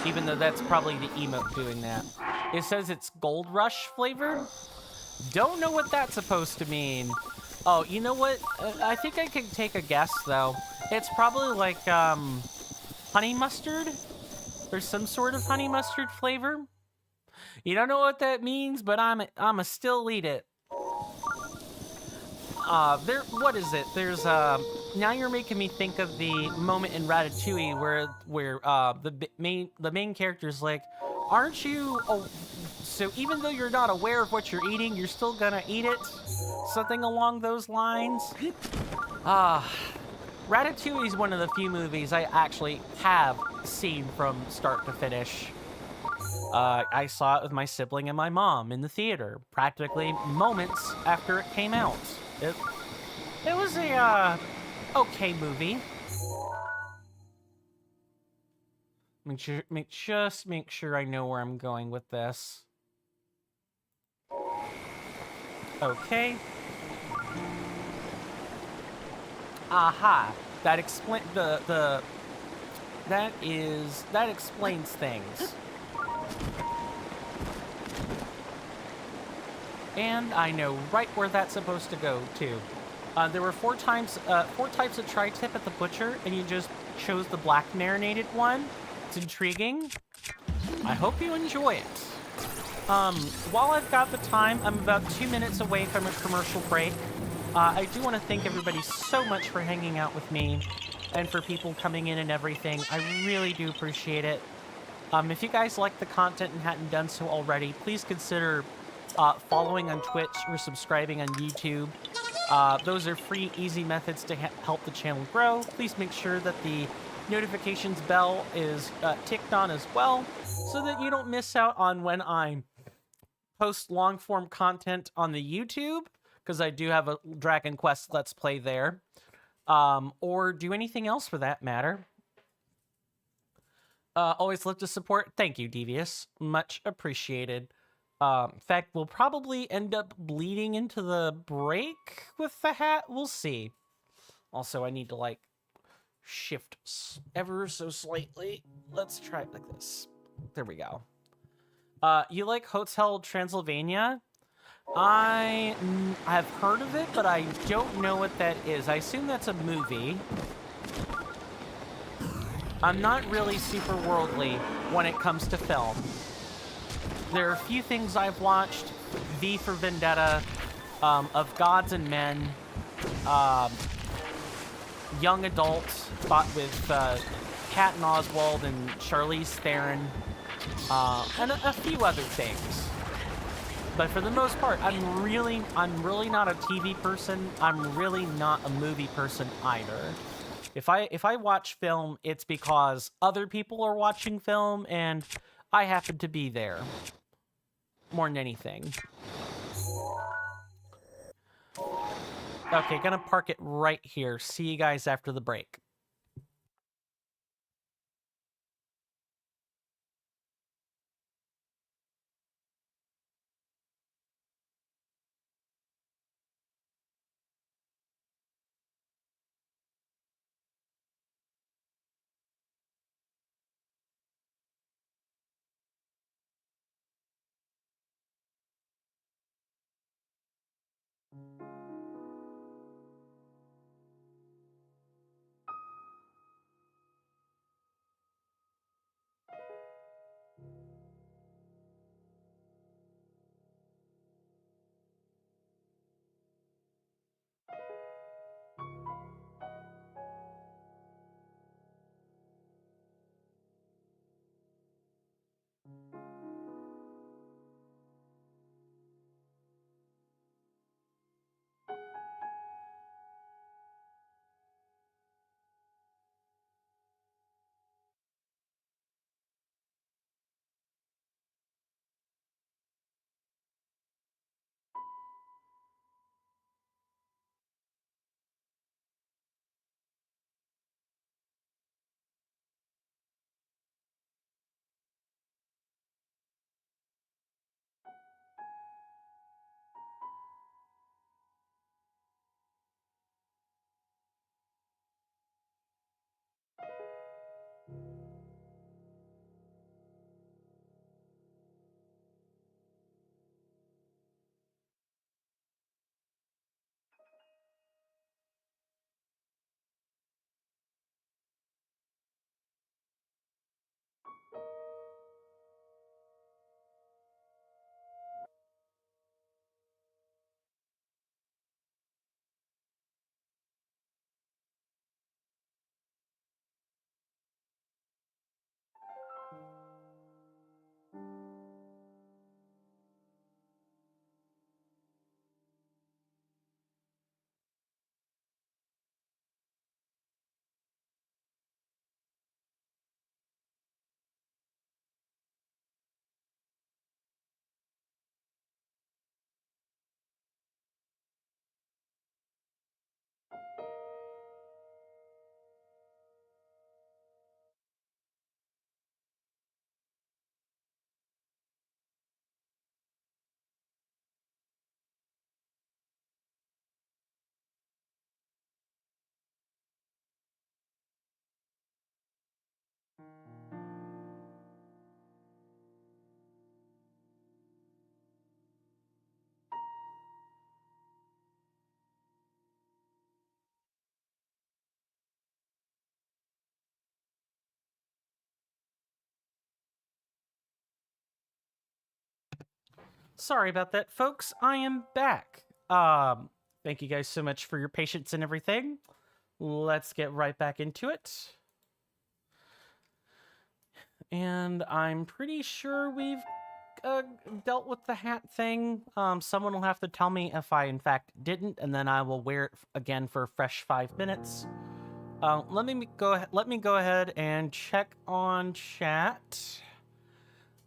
Even though that's probably the emote doing that. It says it's Gold Rush flavored. Don't know what that's supposed to mean. Oh, you know what? I think I could take a guess though. It's probably like honey mustard. There's some sort of honey mustard flavor. You don't know what that means, but I'ma still eat it. What is it? There's now you're making me think of the moment in Ratatouille where the main character's like, aren't you? Oh, so even though you're not aware of what you're eating, you're still gonna eat it. Something along those lines. Ratatouille is one of the few movies I actually have seen from start to finish. I saw it with my sibling and my mom in the theater, practically moments after it came out. It was a, okay movie. Make sure I know where I'm going with this. Okay. Aha. That explains things. And I know right where that's supposed to go to. There were four types of tri-tip at the butcher, and you just chose the black marinated one. It's intriguing. I hope you enjoy it. While I've got the time, I'm about 2 minutes away from a commercial break. I do want to thank everybody so much for hanging out with me and for people coming in and everything. I really do appreciate it. If you guys like the content and hadn't done so already, please consider following on Twitch or subscribing on YouTube. Those are free, easy methods to help the channel grow. Please make sure that the notifications bell is ticked on as well, so that you don't miss out on when I post long-form content on the YouTube, because I do have a Dragon Quest Let's Play there, or do anything else for that matter. Always love to support. Thank you, Devious. Much appreciated. In fact, we'll probably end up bleeding into the break with the hat. We'll see. Also, I need to, shift ever so slightly. Let's try it like this. There we go. You like Hotel Transylvania? I've heard of it, but I don't know what that is. I assume that's a movie. I'm not really super worldly when it comes to film. There are a few things I've watched. V for Vendetta, Of Gods and Men, Young Adult, fought with Patton Oswalt and Charlize Theron, and a few other things. But for the most part, I'm really not a TV person. I'm really not a movie person either. If I watch film, it's because other people are watching film and I happen to be there. More than anything. Okay, gonna park it right here. See you guys after the break. Sorry about that, folks. I am back. Thank you guys so much for your patience and everything. Let's get right back into it. And I'm pretty sure we've dealt with the hat thing. Someone will have to tell me if I in fact didn't, and then I will wear it again for a fresh 5 minutes. Let me go ahead and check on chat.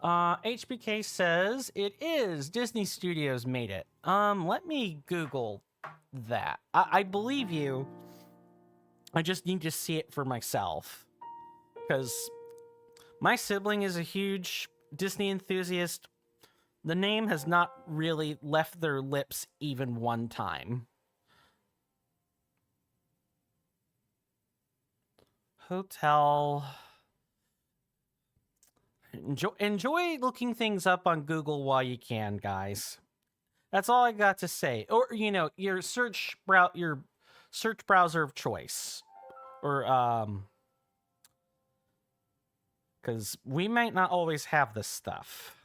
HBK says it is Disney Studios made it. Let me Google that. I believe you. I just need to see it for myself, because my sibling is a huge Disney enthusiast. The name has not really left their lips even one time. Hotel. Enjoy looking things up on Google while you can, guys. That's all I got to say. Or, you know, your search browser of choice. Or, because we might not always have this stuff.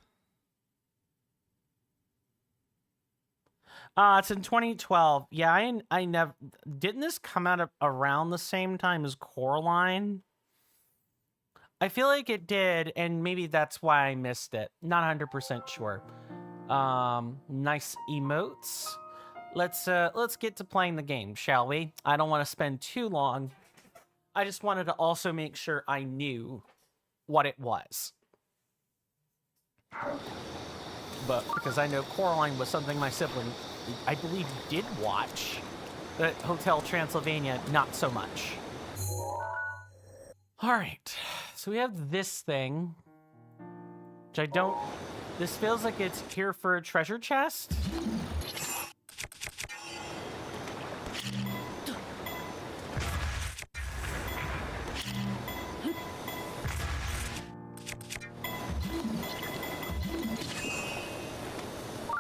It's in 2012. Yeah, I never... Didn't this come out around the same time as Coraline? I feel like it did, and maybe that's why I missed it. Not 100% sure. Nice emotes. Let's get to playing the game, shall we? I don't want to spend too long. I just wanted to also make sure I knew what it was. But because I know Coraline was something my sibling, I believe, did watch. But Hotel Transylvania, not so much. All right, so we have this thing, which I don't... This feels like it's here for a treasure chest.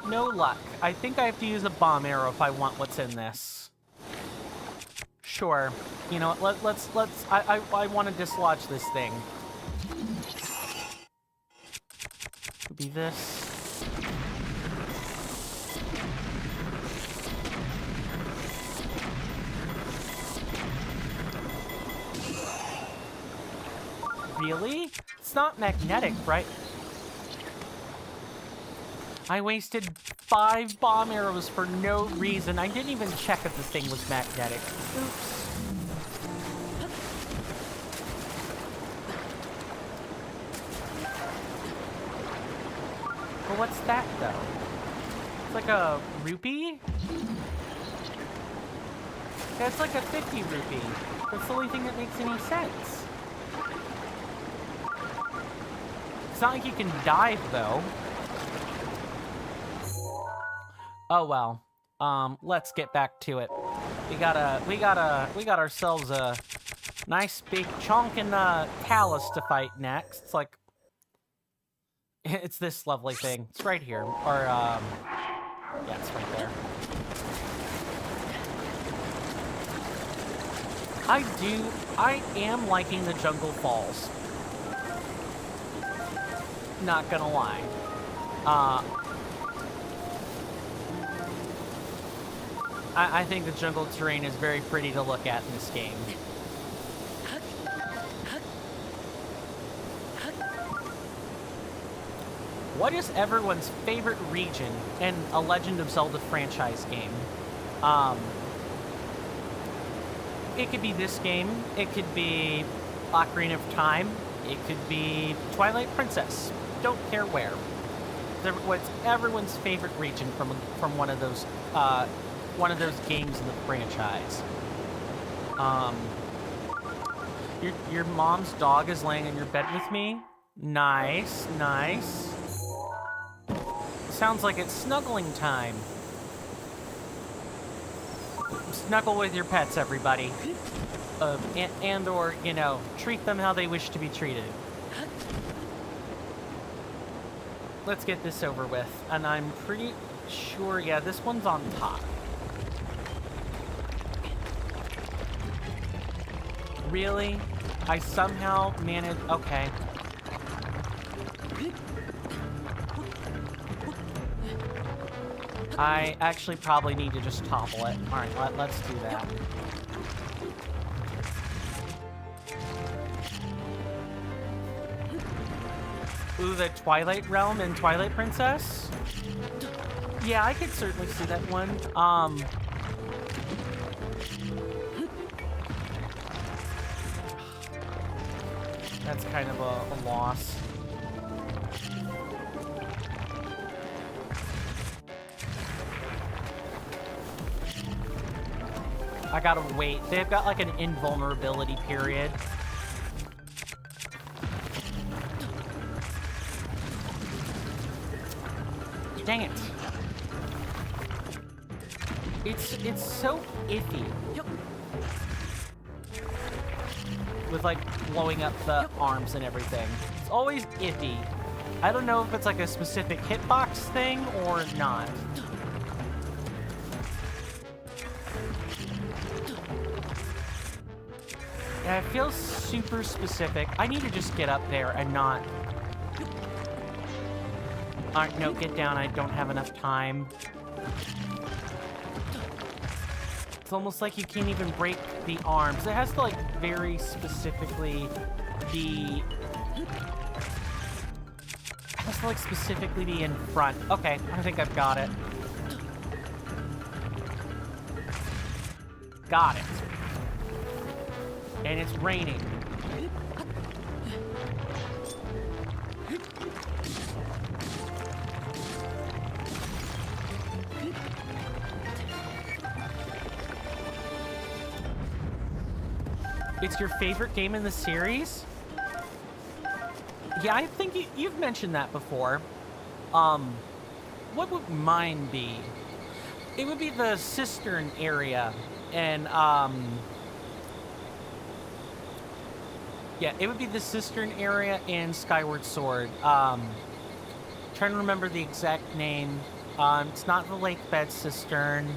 No luck. I think I have to use a bomb arrow if I want what's in this. Sure. You know what, let's I want to dislodge this thing. Could be this. Really? It's not magnetic, right? I wasted 5 bomb arrows for no reason. I didn't even check if the thing was magnetic. Oops. Well, what's that, though? It's like a rupee? Yeah, it's like a 50 rupee. That's the only thing that makes any sense. It's not like you can dive, though. Oh well. Let's get back to it. We got ourselves a nice big chonkin' talus to fight next. It's like, it's this lovely thing. It's right here. Or yeah, it's right there. I am liking the Jungle Falls. Not gonna lie. I think the jungle terrain is very pretty to look at in this game. What is everyone's favorite region in a Legend of Zelda franchise game? It could be this game. It could be Ocarina of Time. It could be Twilight Princess. Don't care where. What's everyone's favorite region from one of those games in the franchise? Your mom's dog is laying in your bed with me. Nice, nice. Sounds like it's snuggling time. Snuggle with your pets, everybody. Or, you know, treat them how they wish to be treated. Let's get this over with. And I'm pretty sure, yeah, this one's on top. Really? I somehow managed... Okay. I actually probably need to just topple it. All right, let's do that. Ooh, the Twilight Realm and Twilight Princess? Yeah, I could certainly see that one. That's kind of a loss. I gotta wait. They've got like an invulnerability period. Dang it. It's so iffy. With like blowing up the arms and everything. It's always iffy. I don't know if it's like a specific hitbox thing or not. Yeah, it feels super specific. I need to just get up there and not... Alright, no, get down. I don't have enough time. It's almost like you can't even break the arms. It has to, like, very specifically be... It has to, like, specifically be in front. Okay, I think I've got it. Got it. And it's raining. It's your favorite game in the series? Yeah, I think you've mentioned that before. What would mine be? It would be the cistern area, and yeah, it would be the cistern area in Skyward Sword. Trying to remember the exact name. It's not the lake bed cistern.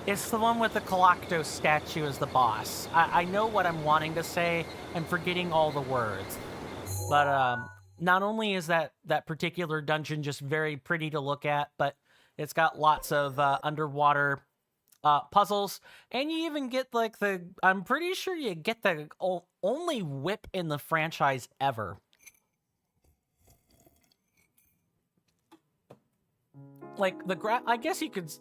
It's the one with the Galactos statue as the boss. I know what I'm wanting to say. I'm forgetting all the words. But not only is that particular dungeon just very pretty to look at, but it's got lots of underwater puzzles. And you even get like I'm pretty sure you get the only whip in the franchise ever. Like I guess you could...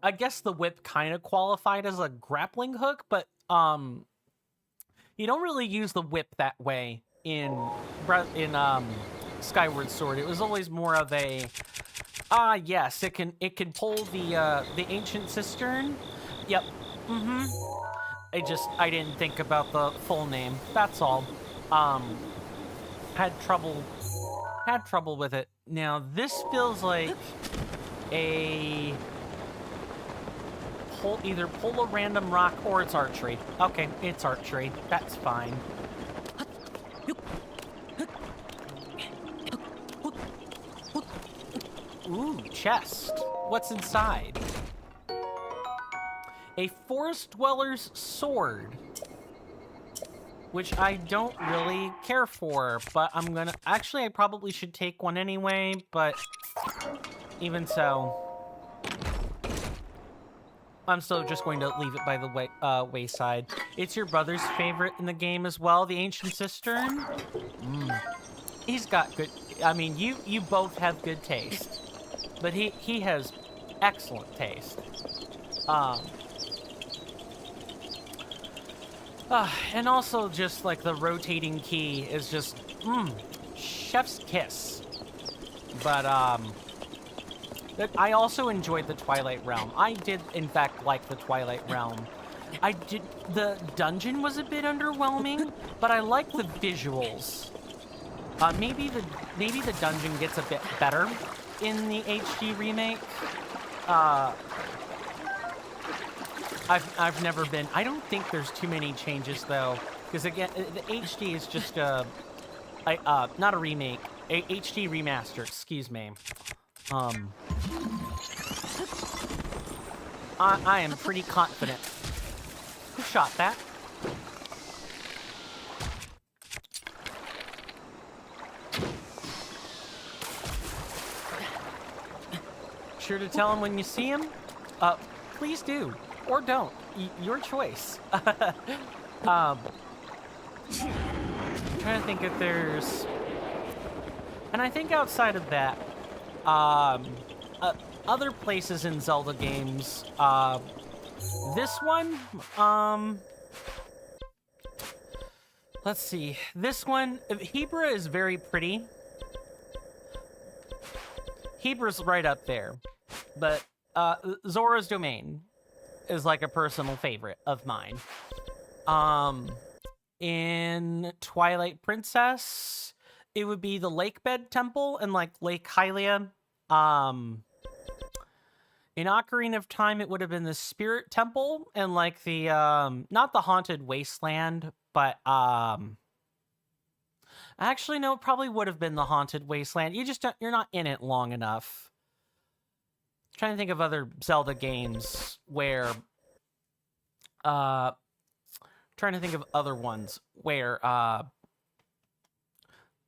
I guess the whip kind of qualified as a grappling hook, but you don't really use the whip that way in Skyward Sword. It was always more of a yes, it can pull the ancient cistern. Yep. I didn't think about the full name. That's all. Had trouble with it. Now this feels like a either pull a random rock or it's archery. Okay, it's archery. That's fine. Ooh, chest. What's inside? A forest dweller's sword. Which I don't really care for, but I'm gonna... Actually, I probably should take one anyway, but even so... I'm still just going to leave it by the wayside. It's your brother's favorite in the game as well, the Ancient Cistern? He's got good... I mean, you both have good taste. But he has excellent taste. And also just, like, the rotating key is just... chef's kiss. But, I also enjoyed the Twilight Realm. I did, in fact, like the Twilight Realm. The dungeon was a bit underwhelming, but I like the visuals. Maybe the dungeon gets a bit better in the HD remake. I've never been... I don't think there's too many changes, though. Because, again, the HD is just not a remake. A HD remaster, excuse me. I am pretty confident. Who shot that? sure to tell him when you see him. Please do, or don't. Your choice. I'm trying to think if there's, and I think outside of that, other places in Zelda games. This one, let's see. This one, Hebra is very pretty. Hebra's right up there, but Zora's Domain is like a personal favorite of mine. In Twilight Princess, it would be the Lakebed Temple and like Lake Hylia. In Ocarina of Time, it would have been the Spirit Temple and like the not the Haunted Wasteland, but actually no, it probably would have been the Haunted Wasteland. You're not in it long enough. I'm trying to think of other Zelda games where trying to think of other ones where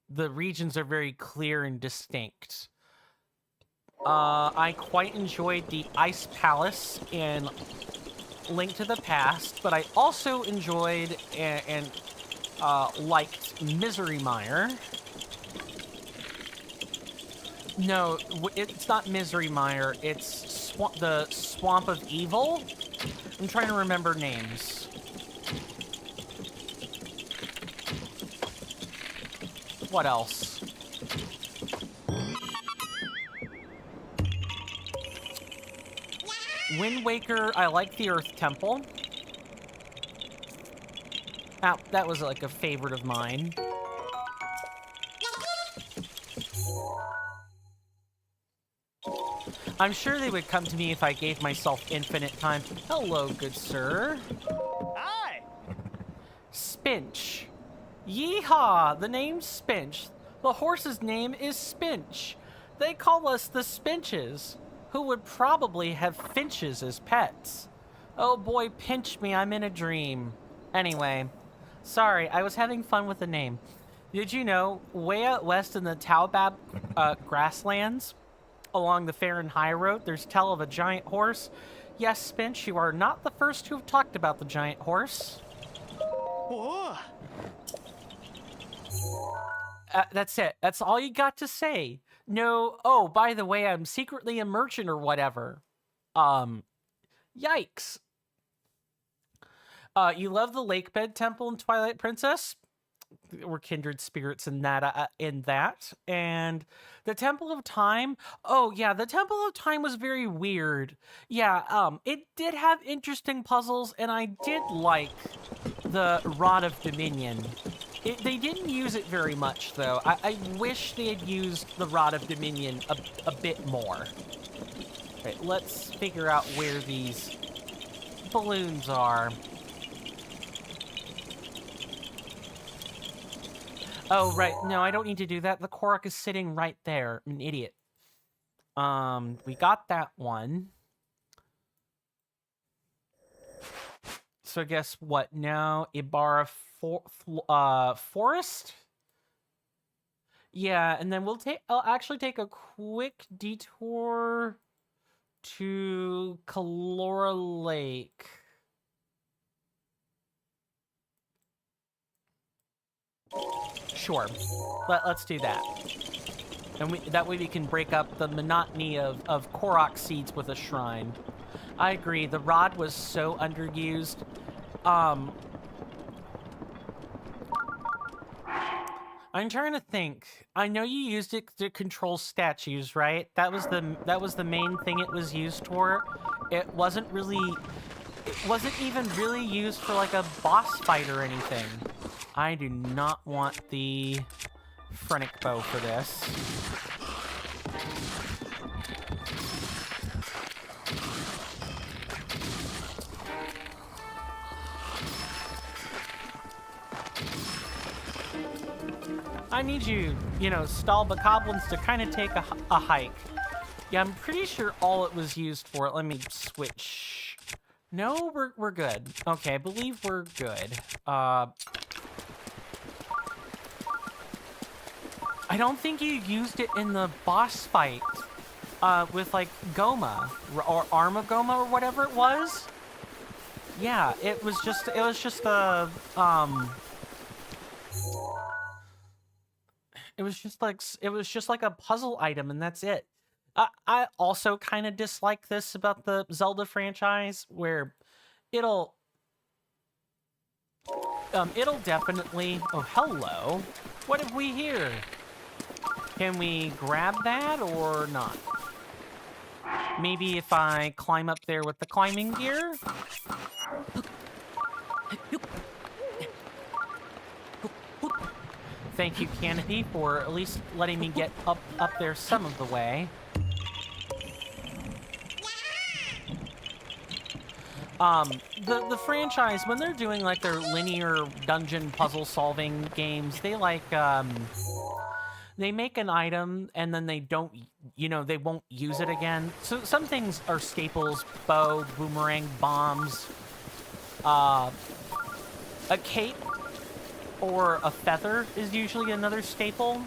the regions are very clear and distinct. I quite enjoyed the Ice Palace in Link to the Past, but I also enjoyed and liked Misery Mire. No, it's not Misery Mire. It's the Swamp of Evil. I'm trying to remember names. What else? Wind Waker, I like the Earth Temple. That was like a favorite of mine. I'm sure they would come to me if I gave myself infinite time. Hello, good sir. Hi! Spinch. Yeehaw! The name's Spinch. The horse's name is Spinch. They call us the Spinches, who would probably have finches as pets. Oh boy, pinch me, I'm in a dream. Anyway, sorry, I was having fun with the name. Did you know, way out west in the Taobab grasslands, along the Fair and High Road, there's tell of a giant horse? Yes, Spinch, you are not the first to have talked about the giant horse. Whoa. That's it. That's all you got to say. No, oh, by the way, I'm secretly a merchant or whatever. Yikes. You love the Lakebed Temple in Twilight Princess? We're kindred spirits in that, and the Temple of Time. Oh yeah, the Temple of Time was very weird. Yeah, it did have interesting puzzles, and I did like the Rod of Dominion. They didn't use it very much, though. I wish they had used the Rod of Dominion a bit more. Right, let's figure out where these balloons are. Oh, right. No, I don't need to do that. The Korok is sitting right there. I'm an idiot. We got that one. So guess what? Now, Ibarra Forest? Yeah, and then I'll actually take a quick detour to Calora Lake. Sure, let's do that. And that way we can break up the monotony of Korok seeds with a shrine. I agree, the rod was so underused. I'm trying to think. I know you used it to control statues, right? That was the main thing it was used for. It wasn't even really used for like a boss fight or anything. I do not want the Phrenic Bow for this. I need you, stall bokoblins to kind of take a hike. Yeah, I'm pretty sure all it was used for. Let me switch. No, we're good. Okay, I believe we're good. I don't think you used it in the boss fight. with like Goma or Armagoma or whatever it was. Yeah, it was just a it was just like a puzzle item, and that's it. I also kind of dislike this about the Zelda franchise, where it'll it'll definitely. Oh, hello. What have we here? Can we grab that or not? Maybe if I climb up there with the climbing gear? Thank you, Canopy, for at least letting me get up there some of the way. The franchise, when they're doing like their linear dungeon puzzle solving games, they like they make an item and then they don't, they won't use it again. So some things are staples: bow, boomerang, bombs, a cape or a feather is usually another staple.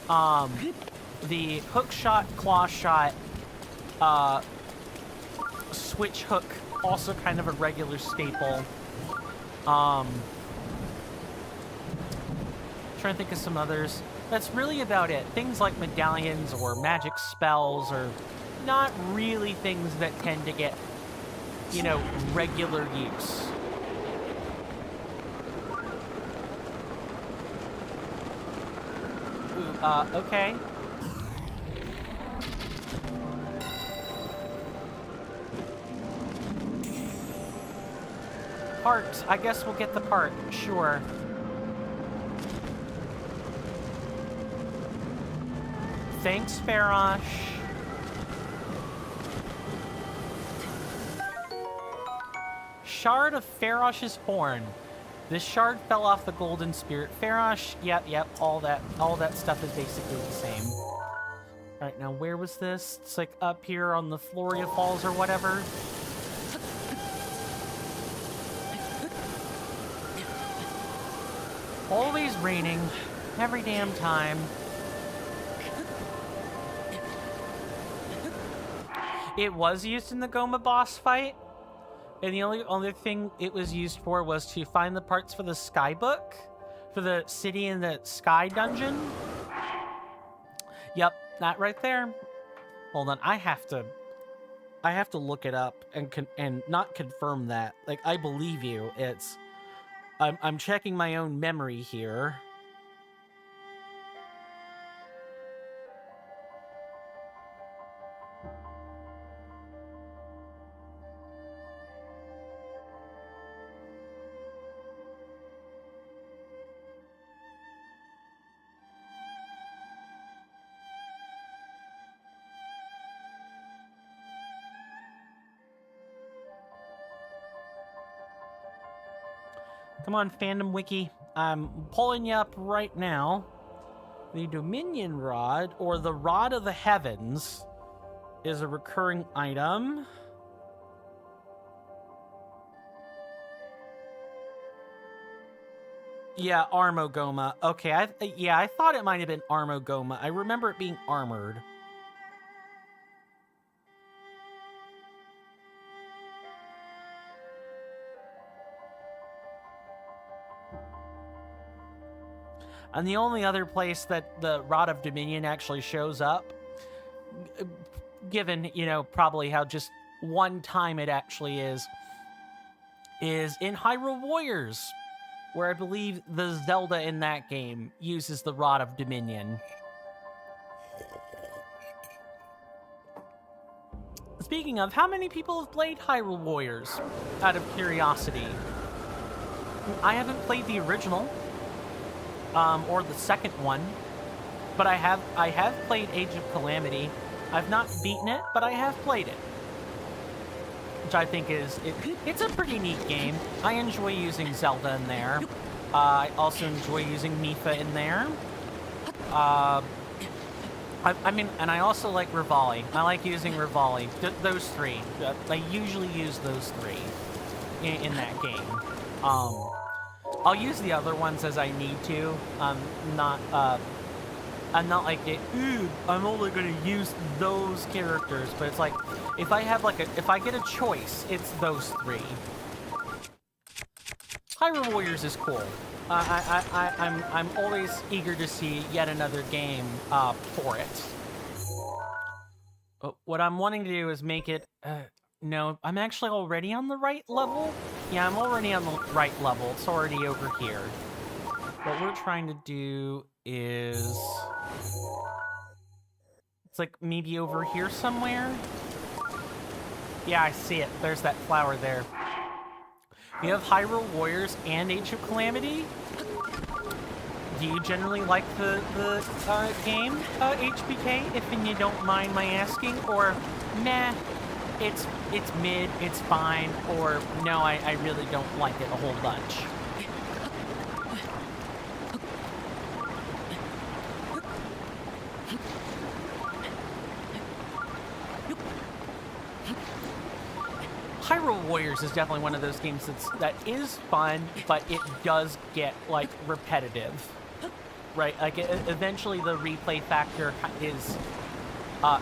The hook shot, claw shot, switch hook, also kind of a regular staple. Trying to think of some others. That's really about it. Things like medallions or magic spells are not really things that tend to get, regular use. Ooh, okay. Part. I guess we'll get the part. Sure. Thanks, Farosh. Shard of Farosh's horn. This shard fell off the golden spirit Farosh. Yep. All that stuff is basically the same. All right, now where was this? It's like up here on the Floria Falls or whatever. Always raining, every damn time. It was used in the Goma boss fight, and the only other thing it was used for was to find the parts for the Sky Book, for the city in the Sky Dungeon. Yep, that right there. Hold on, I have to look it up and not confirm that. Like, I believe you. I'm checking my own memory here. Come on, Fandom Wiki. I'm pulling you up right now. The Dominion Rod, or the Rod of the Heavens, is a recurring item. Yeah, Armogoma. Okay, I thought it might have been Armogoma. I remember it being armored. And the only other place that the Rod of Dominion actually shows up, given, probably how just one time it actually is in Hyrule Warriors, where I believe the Zelda in that game uses the Rod of Dominion. Speaking of, how many people have played Hyrule Warriors, out of curiosity? I haven't played the original. Or the second one, but I have played Age of Calamity. I've not beaten it, but I have played it, which I think it's a pretty neat game. I enjoy using Zelda in there. I also enjoy using Mipha in there. I mean, and I also like Rivali. I like using Rivali. Those three. I usually use those three in that game. I'll use the other ones as I need to. I'm not like, ooh, I'm only gonna use those characters, but it's like, if I have if I get a choice, it's those three. Hyrule Warriors is cool. I'm always eager to see yet another game for it. What I'm wanting to do is make it. No, I'm actually already on the right level. Yeah, I'm already on the right level. It's already over here. What we're trying to do is, it's like maybe over here somewhere. Yeah, I see it. There's that flower there. We have Hyrule Warriors and Age of Calamity. Do you generally like the game, HBK, if you don't mind my asking? Or, meh, it's mid, it's fine, or no, I really don't like it a whole bunch? Hyrule Warriors is definitely one of those games that is fun, but it does get, like, repetitive. Right, like, eventually the replay factor is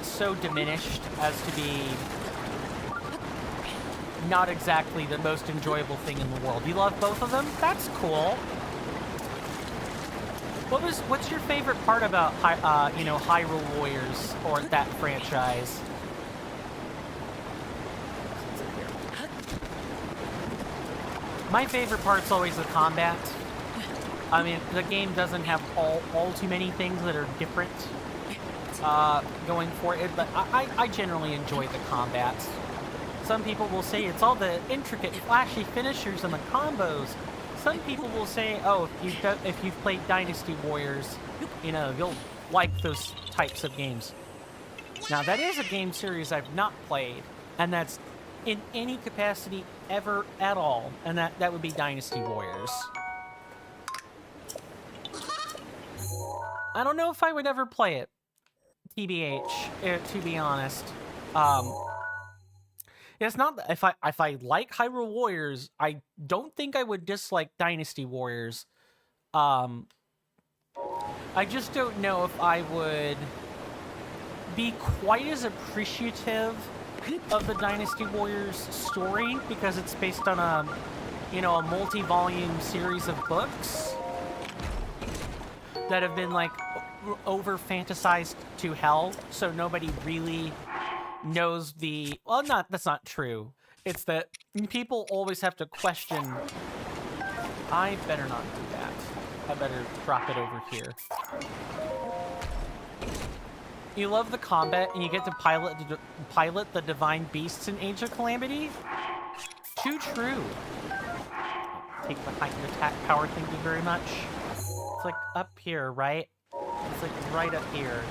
so diminished as to be not exactly the most enjoyable thing in the world. You love both of them? That's cool. What's your favorite part about Hyrule Warriors or that franchise? My favorite part's always the combat. I mean, the game doesn't have all too many things that are different going for it, but I generally enjoy the combat. Some people will say it's all the intricate, flashy finishers and the combos. Some people will say, oh, if you've played Dynasty Warriors, you know, you'll like those types of games. Now, that is a game series I've not played, and that's in any capacity ever at all, and that would be Dynasty Warriors. I don't know if I would ever play it, TBH, to be honest. It's not if I like Hyrule Warriors, I don't think I would dislike Dynasty Warriors. I just don't know if I would be quite as appreciative of the Dynasty Warriors story, because it's based on a multi-volume series of books that have been, like, over-fantasized to hell, so nobody really knows that's not true. It's that people always have to question, I better not do that. I better drop it over here. You love the combat, and you get to pilot the divine beasts in Age of Calamity? Too true. Take the heightened attack power, thank you very much. It's like up here, right? It's like right up here.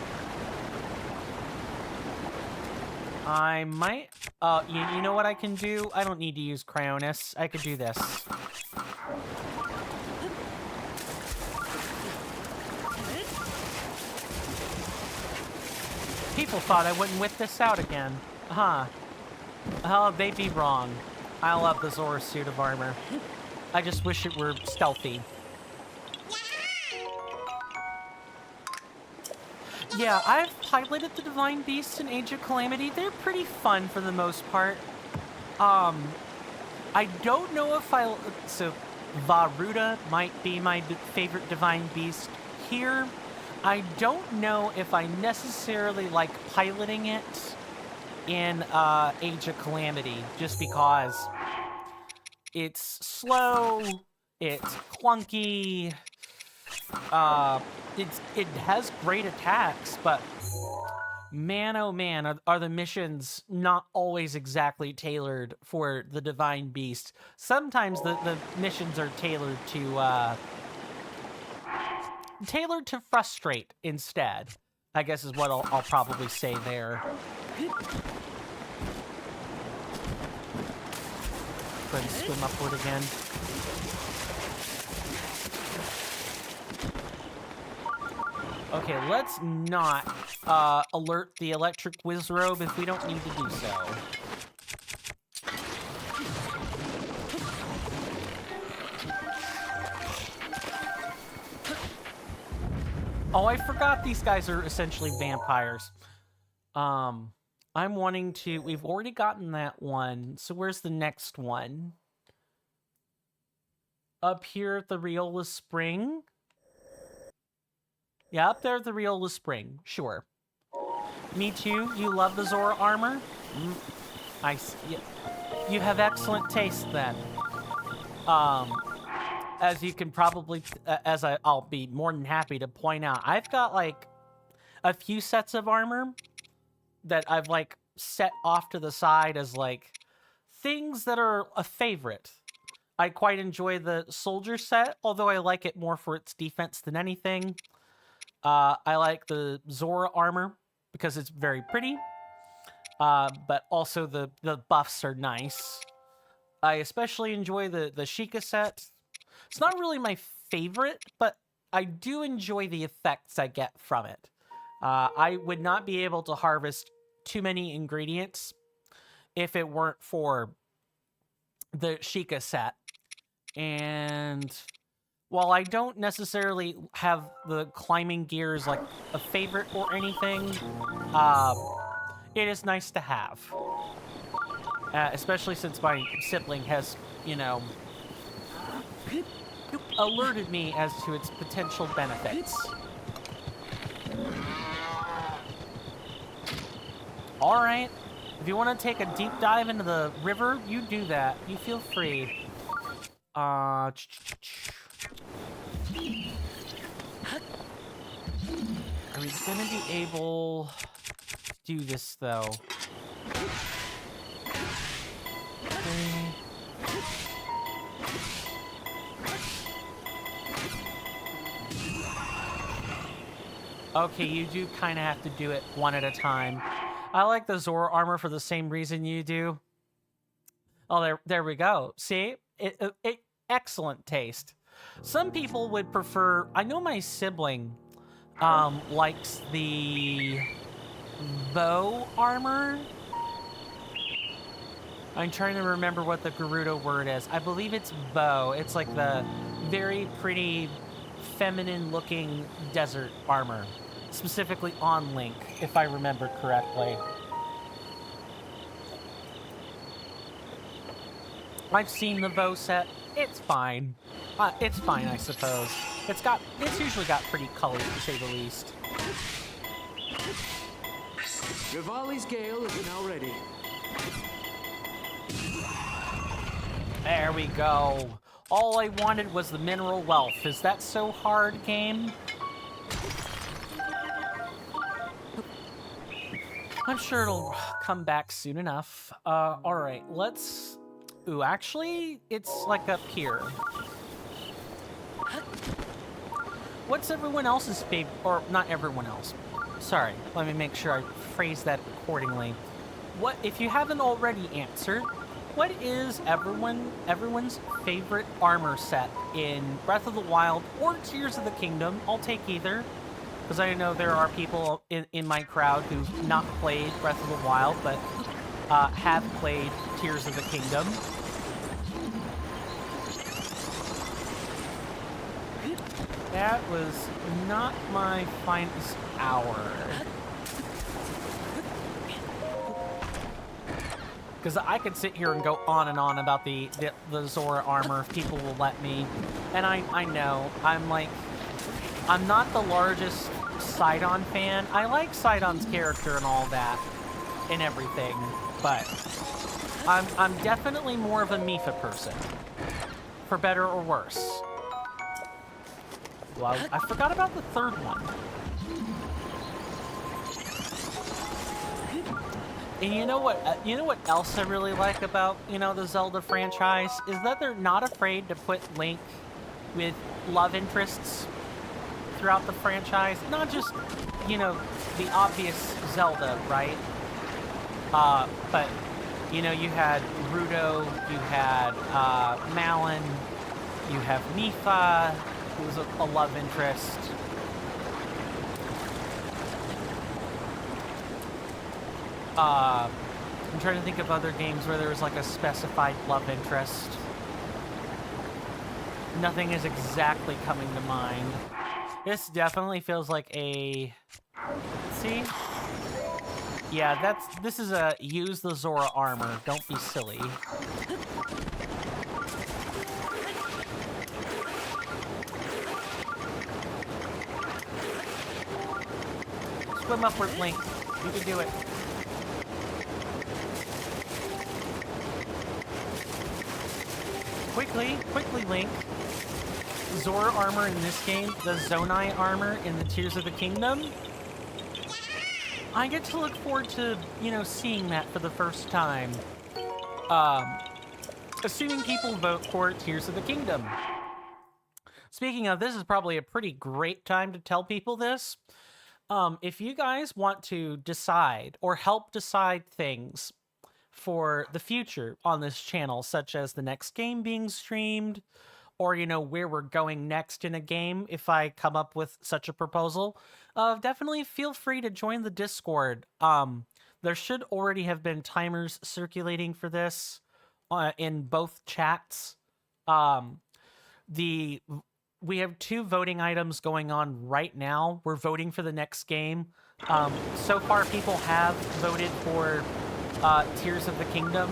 I might... you know what I can do? I don't need to use Cryonis. I could do this. People thought I wouldn't whip this out again. Huh. Oh, they'd be wrong. I love the Zora suit of armor. I just wish it were stealthy. Yeah, I've piloted the Divine Beasts in Age of Calamity. They're pretty fun for the most part. I don't know if so Varuda might be my favorite Divine Beast here. I don't know if I necessarily like piloting it in Age of Calamity, just because it's slow, it's clunky, it has great attacks, but man, oh man, are the missions not always exactly tailored for the Divine Beast. Sometimes the missions are tailored to frustrate instead, I guess is what I'll probably say there. Go ahead and swim upward again. Okay, let's not alert the electric Wizrobe if we don't need to do so. Oh, I forgot these guys are essentially vampires. I'm wanting to... We've already gotten that one. So where's the next one? Up here at the Riola Spring? Yeah, up there at the Riola Spring. Sure. Me too. You love the Zora armor? I see. You have excellent taste then. As you can probably... I'll be more than happy to point out, I've got, like, a few sets of armor that I've, like, set off to the side as, like, things that are a favorite. I quite enjoy the soldier set, although I like it more for its defense than anything. I like the Zora armor because it's very pretty, but also the buffs are nice. I especially enjoy the Sheikah set. It's not really my favorite, but I do enjoy the effects I get from it. I would not be able to harvest too many ingredients if it weren't for the Sheikah set. And while I don't necessarily have the climbing gear as like a favorite or anything, it is nice to have. Especially since my sibling has, you know, alerted me as to its potential benefits. Alright, if you want to take a deep dive into the river, you do that. You feel free. Are we gonna be able to do this, though? Okay, you do kind of have to do it one at a time. I like the Zora armor for the same reason you do. Oh, there we go. See? Excellent taste. Some people would prefer... I know my sibling likes the bow armor. I'm trying to remember what the Gerudo word is. I believe it's bow. It's like the very pretty, feminine-looking desert armor. Specifically on Link, if I remember correctly. I've seen the bow set. It's fine. It's fine, I suppose. It's usually got pretty colors, to say the least. Rivali's Gale is now ready. There we go. All I wanted was the mineral wealth. Is that so hard, game? I'm sure it'll come back soon enough. Alright, let's... Ooh, actually, it's like up here. What's everyone else's favorite... Or, not everyone else. Sorry, let me make sure I phrase that accordingly. What, if you haven't already answered, what is everyone's favorite armor set in Breath of the Wild or Tears of the Kingdom? I'll take either. Because I know there are people in my crowd who've not played Breath of the Wild, but have played Tears of the Kingdom. That was not my finest hour. Because I could sit here and go on and on about the Zora armor if people will let me. And I know, I'm not the largest Sidon fan. I like Sidon's character and all that and everything, but I'm definitely more of a Mipha person, for better or worse. Well, I forgot about the third one. And you know what else I really like about, the Zelda franchise is that they're not afraid to put Link with love interests throughout the franchise. Not just, the obvious Zelda, right? But, you had Rudo, you had Malon, you have Mipha, who's a love interest. I'm trying to think of other games where there was like a specified love interest. Nothing is exactly coming to mind. This definitely feels like a... See? Yeah, this is a use the Zora armor. Don't be silly. Swim upward, Link. You can do it. Quickly, Link. Zora armor in this game, the Zonai armor in the Tears of the Kingdom. I get to look forward to, seeing that for the first time. Assuming people vote for Tears of the Kingdom. Speaking of, this is probably a pretty great time to tell people this. If you guys want to decide or help decide things for the future on this channel, such as the next game being streamed, or, where we're going next in a game, if I come up with such a proposal, definitely feel free to join the Discord. There should already have been timers circulating for this in both chats. We have 2 voting items going on right now. We're voting for the next game. So far, people have voted for Tears of the Kingdom.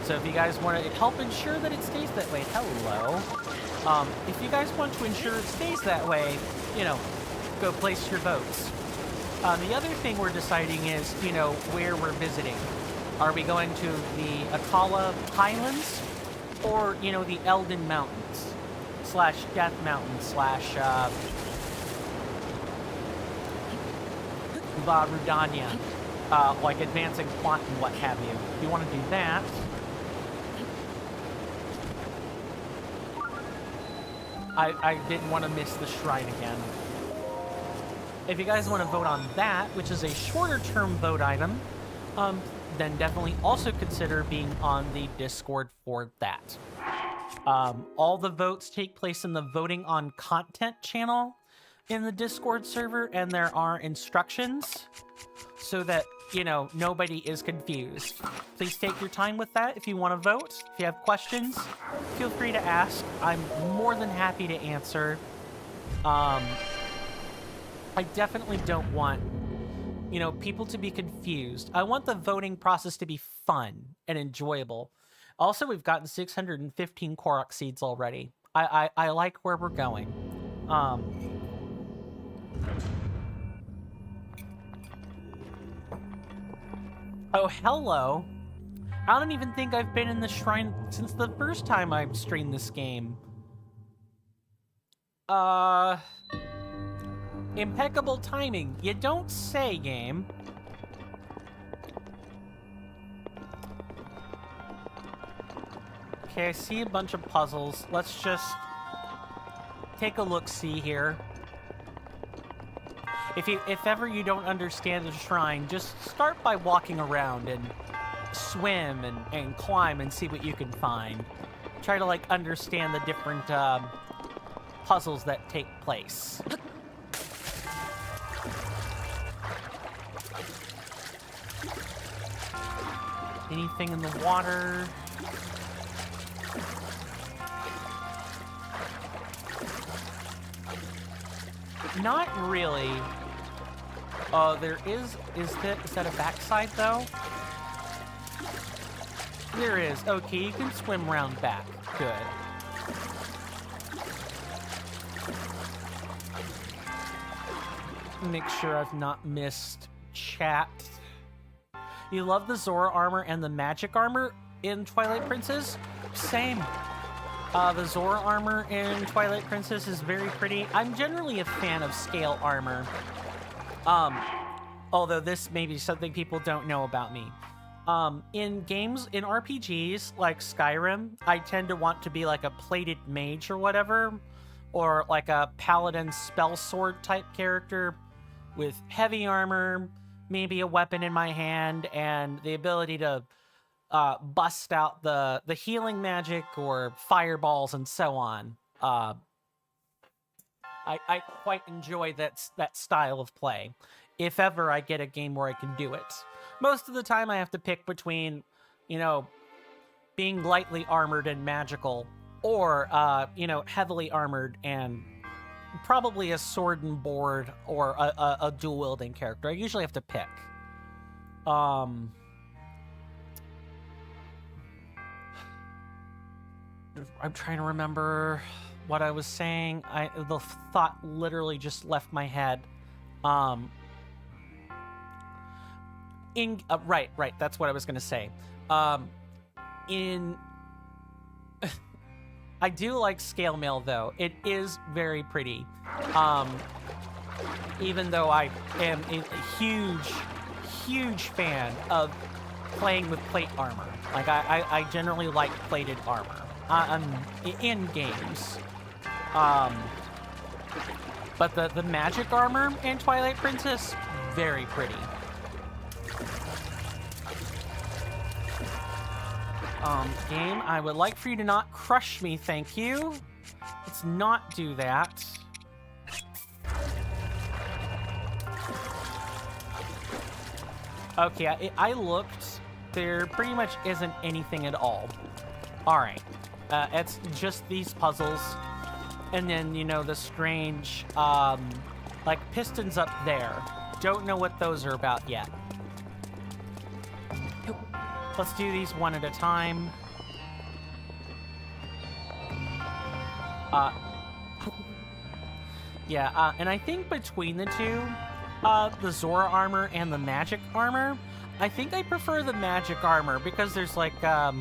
So if you guys want to help ensure that it stays that way, hello. If you guys want to ensure it stays that way, go place your votes. The other thing we're deciding is, where we're visiting. Are we going to the Akala Highlands or, the Elden Mountains / Death Mountain / Rudania, like advancing plot and what have you. If you want to do that, I didn't want to miss the shrine again. If you guys want to vote on that, which is a shorter term vote item, then definitely also consider being on the Discord for that. All the votes take place in the voting on content channel in the Discord server, and there are instructions so that, nobody is confused. Please take your time with that. If you want to vote, if you have questions, feel free to ask. I'm more than happy to answer. I definitely don't want, people to be confused. I want the voting process to be fun and enjoyable. Also, we've gotten 615 Korok seeds already. I like where we're going. Oh, hello. I don't even think I've been in the shrine since the first time I streamed this game. Impeccable timing. You don't say, game. Okay, I see a bunch of puzzles. Let's just take a look-see here. If ever you don't understand a shrine, just start by walking around and swim and climb and see what you can find. Try to, understand the different puzzles that take place. Anything in the water? Not really. Oh, there is that a backside though? There is. Okay, you can swim round back. Good. Make sure I've not missed chat. You love the Zora armor and the magic armor in Twilight Princess? Same. The Zora armor in Twilight Princess is very pretty. I'm generally a fan of scale armor. Although this may be something people don't know about me. In games, in RPGs like Skyrim, I tend to want to be like a plated mage or whatever, or like a paladin spell sword type character with heavy armor, maybe a weapon in my hand, and the ability to bust out the healing magic or fireballs and so on. I quite enjoy that style of play. If ever I get a game where I can do it. Most of the time I have to pick between, being lightly armored and magical, or, heavily armored and probably a sword and board or a dual wielding character. I usually have to pick. I'm trying to remember what I was saying. The thought literally just left my head. Right, that's what I was gonna say. I do like scale mail though. It is very pretty. Even though I am a huge fan of playing with plate armor. Like I generally like plated armor in games. But the magic armor in Twilight Princess, very pretty. Game, I would like for you to not crush me, thank you. Let's not do that. Okay, I looked. There pretty much isn't anything at all. Alright. It's just these puzzles. And then, you know, the strange, like, pistons up there. Don't know what those are about yet. Let's do these one at a time. Yeah, and I think between the two, the Zora armor and the magic armor, I think I prefer the magic armor because there's like, I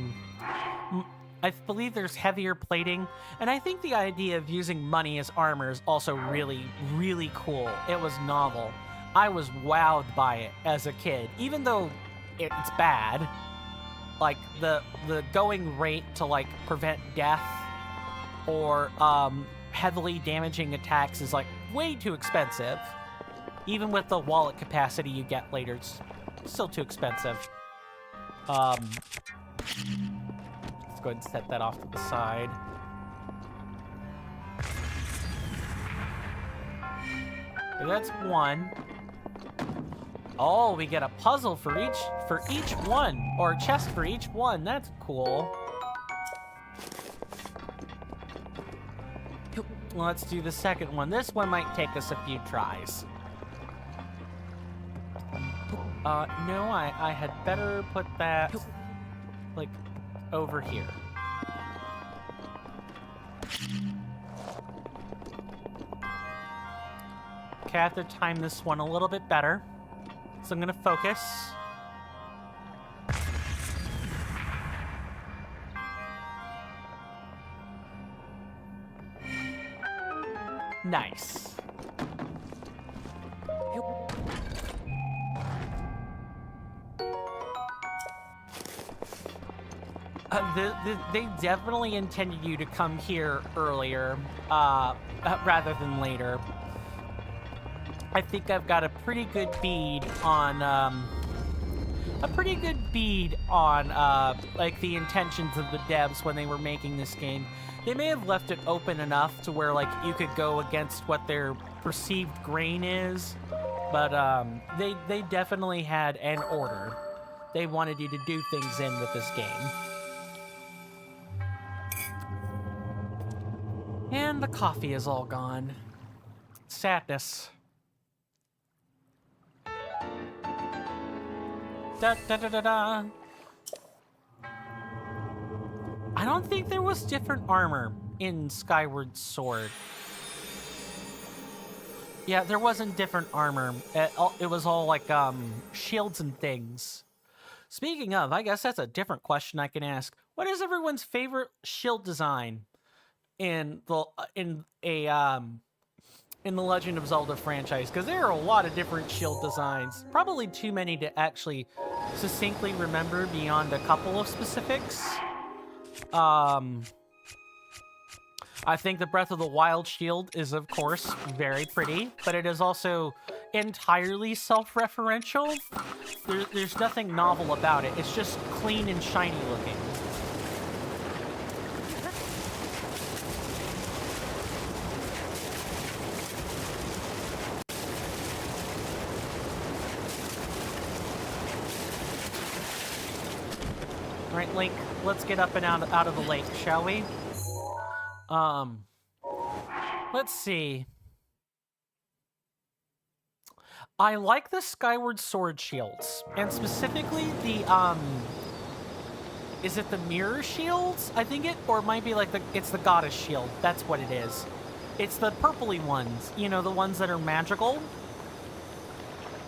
believe there's heavier plating, and I think the idea of using money as armor is also really, really cool. It was novel. I was wowed by it as a kid, even though it's bad. Like, the going rate to, like, prevent death or heavily damaging attacks is, like, way too expensive. Even with the wallet capacity you get later, it's still too expensive. Let's go ahead and set that off to the side. Okay, that's one. Oh, we get a puzzle for each one, or a chest for each one. That's cool. Let's do the second one. This one might take us a few tries. No, I had better put that, like, over here. Okay, I have to time this one a little bit better. So I'm gonna focus. Nice. They definitely intended you to come here earlier, rather than later. I think I've got a pretty good bead on, like, the intentions of the devs when they were making this game. They may have left it open enough to where, like, you could go against what their perceived grain is, but, they definitely had an order. They wanted you to do things in with this game. And the coffee is all gone. Sadness. Da, da, da, da, da. I don't think there was different armor in Skyward Sword. Yeah, there wasn't different armor. It was all like shields and things. Speaking of, I guess that's a different question I can ask. What is everyone's favorite shield design in the Legend of Zelda franchise? Because there are a lot of different shield designs. Probably too many to actually succinctly remember beyond a couple of specifics. I think the Breath of the Wild shield is, of course, very pretty, but it is also entirely self-referential. There's nothing novel about it. It's just clean and shiny looking. All right, Link, let's get up and out of the lake, shall we? Let's see. I like the Skyward Sword shields, and specifically the is it the mirror shields? I think it, or it might be like it's the goddess shield. That's what it is. It's the purpley ones, you know, the ones that are magical.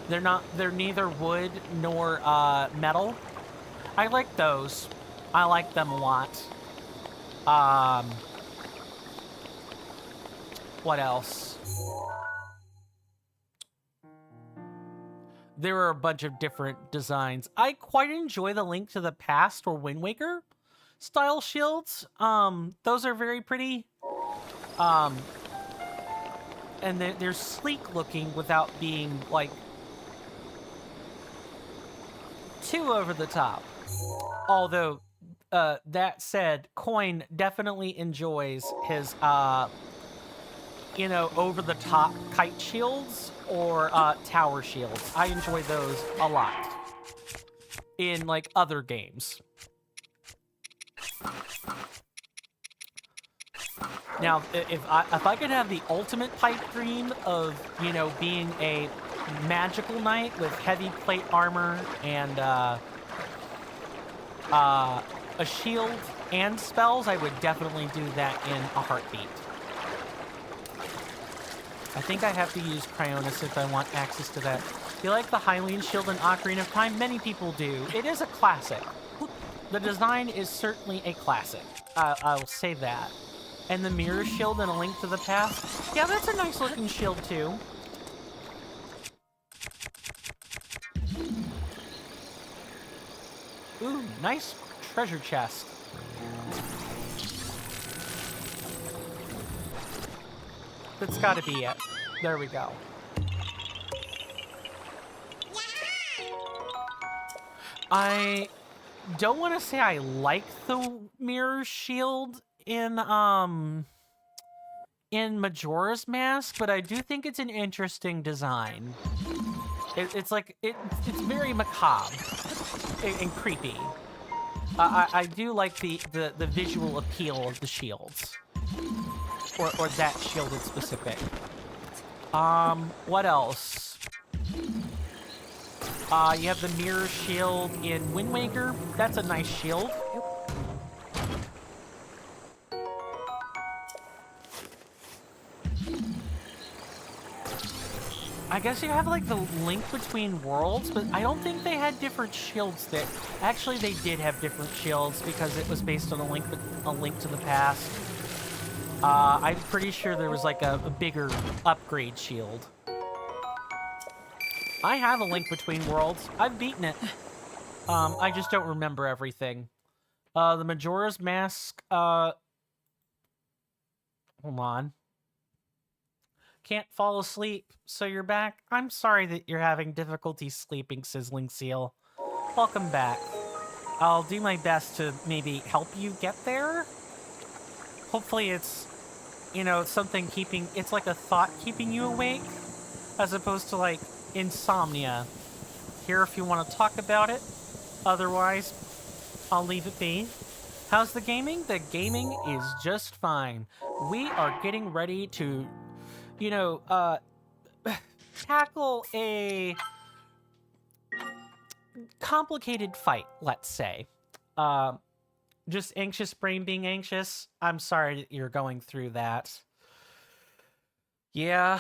They're neither wood nor metal. I like those. I like them a lot. What else? There are a bunch of different designs. I quite enjoy the Link to the Past or Wind Waker style shields. Those are very pretty. And they're sleek looking without being like too over the top. Although, that said, Coin definitely enjoys his, you know, over the top kite shields or tower shields. I enjoy those a lot in like other games. Now, if I could have the ultimate pipe dream of, you know, being a magical knight with heavy plate armor and a shield and spells, I would definitely do that in a heartbeat. I think I have to use Cryonis if I want access to that. You like the Hylian shield in Ocarina of Time? Many people do. It is a classic. The design is certainly a classic. I'll say that. And the mirror shield in A Link to the Past? Yeah, that's a nice looking shield too. Ooh, nice treasure chest. That's gotta be it. There we go. I don't want to say I like the mirror shield in Majora's Mask, but I do think it's an interesting design. It's like it's very macabre and creepy. I do like the visual appeal of the shields, or that shield in specific. What else? You have the mirror shield in Wind Waker. That's a nice shield. I guess you have like the Link Between Worlds, but I don't think they had different shields there. Actually, they did have different shields because it was based on a Link to the Past. I'm pretty sure there was like a bigger upgrade shield. I have a Link Between Worlds. I've beaten it. I just don't remember everything. The Majora's Mask, hold on. Can't fall asleep, so you're back? I'm sorry that you're having difficulty sleeping, Sizzling Seal. Welcome back. I'll do my best to maybe help you get there. Hopefully it's, you know, something it's like a thought keeping you awake, as opposed to like insomnia. Here if you want to talk about it. Otherwise, I'll leave it be. How's the gaming? The gaming is just fine. We are getting ready to, you know, tackle a complicated fight, let's say. Just anxious brain being anxious. I'm sorry that you're going through that. Yeah.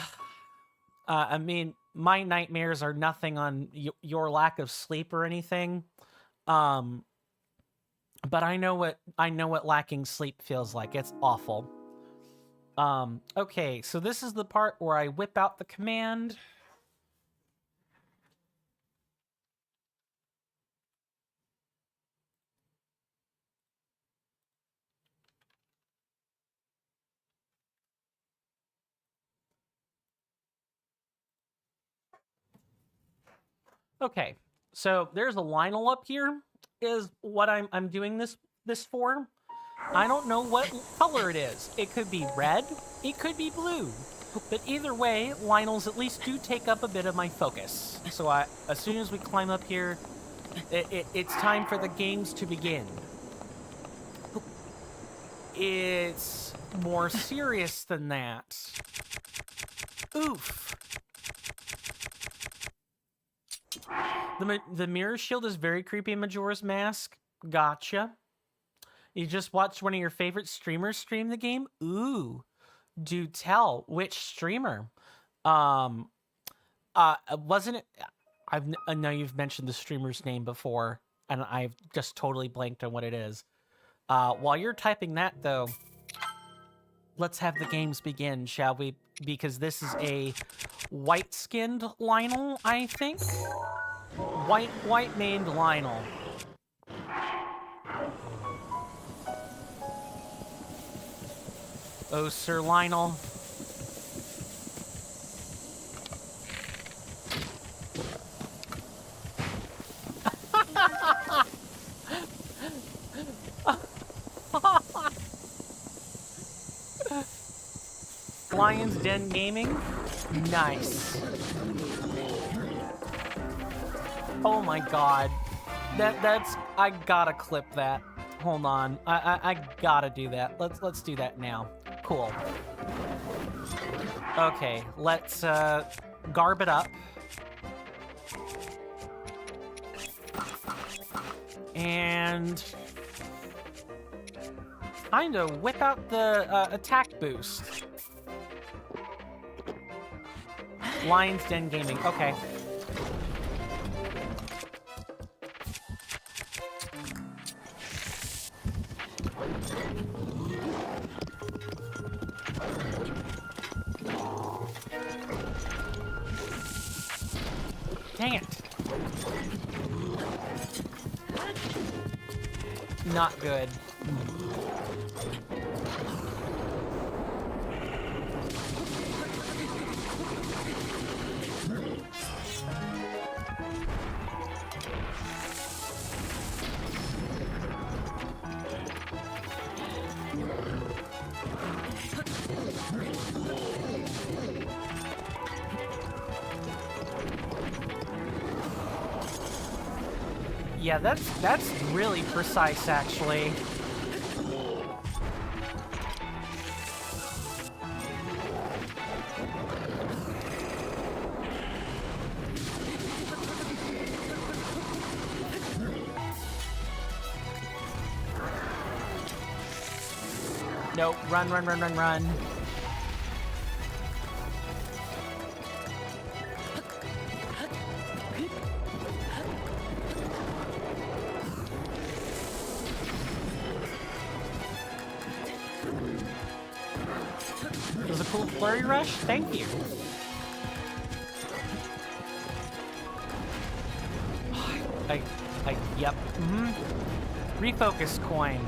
I mean, my nightmares are nothing on your lack of sleep or anything. But I know what lacking sleep feels like. It's awful. Okay, so this is the part where I whip out the command. Okay, so there's a Lionel up here, is what I'm doing this for. I don't know what color it is. It could be red, it could be blue. But either way, Lionels at least do take up a bit of my focus. So as soon as we climb up here, it's time for the games to begin. It's more serious than that. Oof. The mirror shield is very creepy in Majora's Mask. Gotcha. You just watched one of your favorite streamers stream the game? Ooh. Do tell. Which streamer? Wasn't it... I know you've mentioned the streamer's name before, and I've just totally blanked on what it is. While you're typing that, though, let's have the games begin, shall we? Because this is a white-skinned Lionel, I think? White-maned Lionel. Oh, Sir Lionel. Lion's Den Gaming? Nice. Oh my god. That's... I gotta clip that. Hold on. I gotta do that. Let's do that now. Cool. Okay, let's garb it up. And kind of whip out the attack boost. Lion's Den Gaming. Okay. Dang it. Not good. Yeah, that's really precise, actually. Nope, run, run, run, run, run. It was a cool flurry rush? Thank you. Yep. Refocus coin.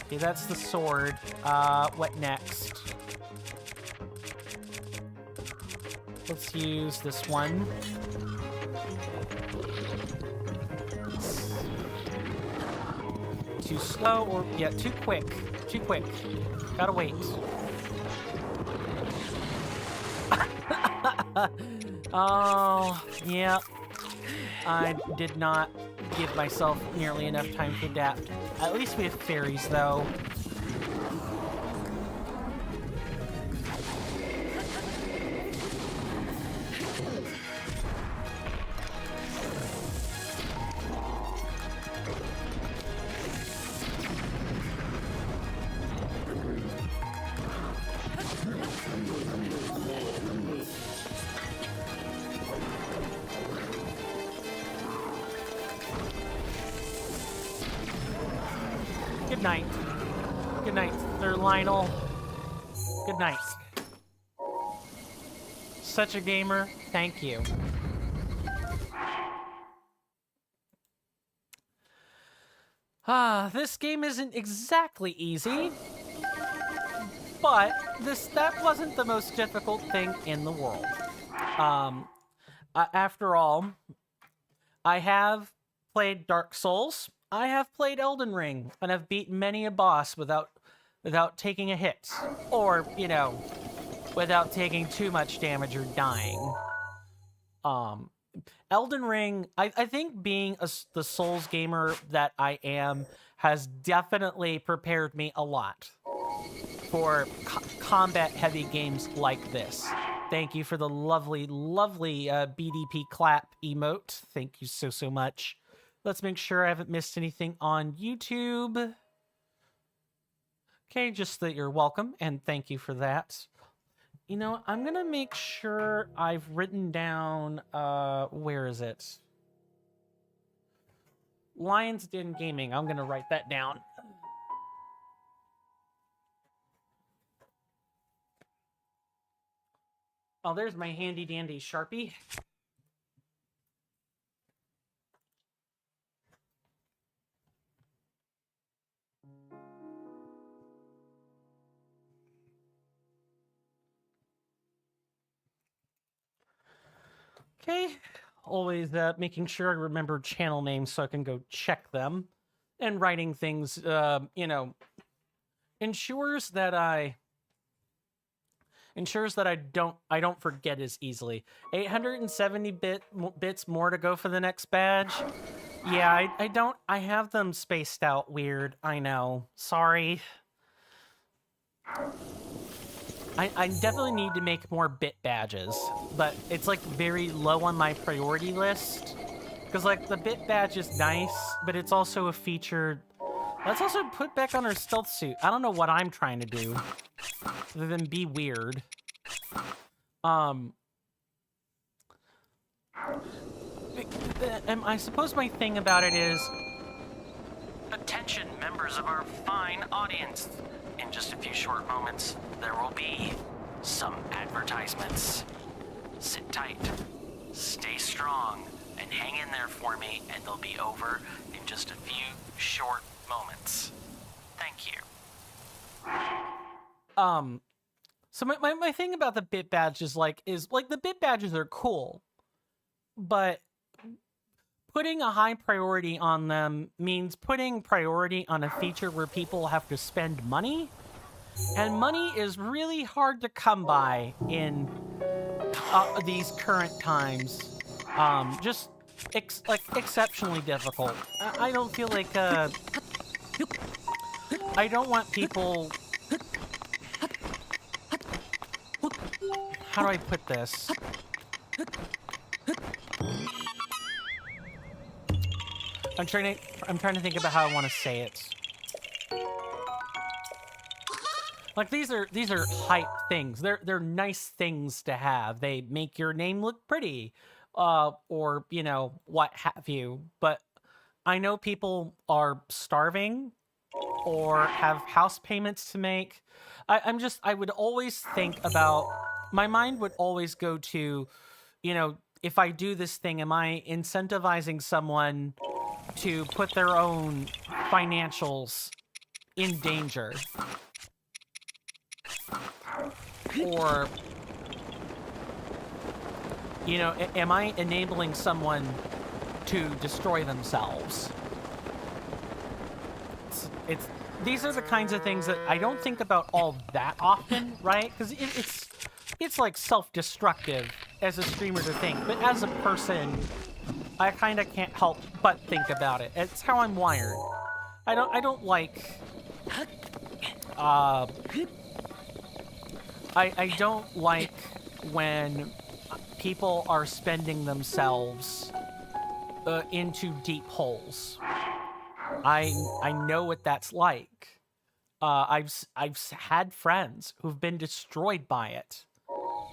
Okay, that's the sword. What next? Let's use this one. Too slow or, yeah, too quick. Too quick. Gotta wait. Oh, yeah. I did not give myself nearly enough time to adapt. At least we have fairies, though. Good night. Good night, Sir Lionel. Good night. Such a gamer. Thank you. This game isn't exactly easy, but that wasn't the most difficult thing in the world. After all, I have played Dark Souls. I have played Elden Ring, and I've beaten many a boss without taking a hit, or, you know, without taking too much damage or dying. Um, Elden Ring, I think being the Souls gamer that I am has definitely prepared me a lot for combat-heavy games like this. Thank you for the lovely, lovely BDP clap emote. Thank you so, so much. Let's make sure I haven't missed anything on YouTube. Okay, just that you're welcome, and thank you for that. You know, I'm going to make sure I've written down, where is it? Lions Den Gaming. I'm going to write that down. Oh, there's my handy dandy Sharpie. Okay, always making sure I remember channel names so I can go check them, and writing things, you know, ensures that I don't forget as easily. 870 bits more to go for the next badge. Yeah, I have them spaced out weird. I know. Sorry. I definitely need to make more bit badges, but it's like very low on my priority list. Because like the bit badge is nice, but it's also a feature. Let's also put back on her stealth suit. I don't know what I'm trying to do, other than be weird. I suppose my thing about it is, attention, members of our fine audience. In just a few short moments, there will be some advertisements. Sit tight, stay strong, and hang in there for me, and they'll be over in just a few short moments. Thank you. So my thing about the bit badge is the bit badges are cool, but putting a high priority on them means putting priority on a feature where people have to spend money, and money is really hard to come by in these current times. Just exceptionally difficult. I don't feel like I don't want people. How do I put this? I'm trying to think about how I want to say it. Like these are hype things. They're nice things to have. They make your name look pretty, or you know what have you. But I know people are starving or have house payments to make. I would always think about. My mind would always go to, you know, if I do this thing, am I incentivizing someone to put their own financials in danger? Or, you know, am I enabling someone to destroy themselves? These are the kinds of things that I don't think about all that often, right? Because it's like self-destructive as a streamer to think, but as a person, I kind of can't help but think about it. It's how I'm wired. I don't like. I don't like when people are spending themselves into deep holes. I know what that's like. I've had friends who've been destroyed by it.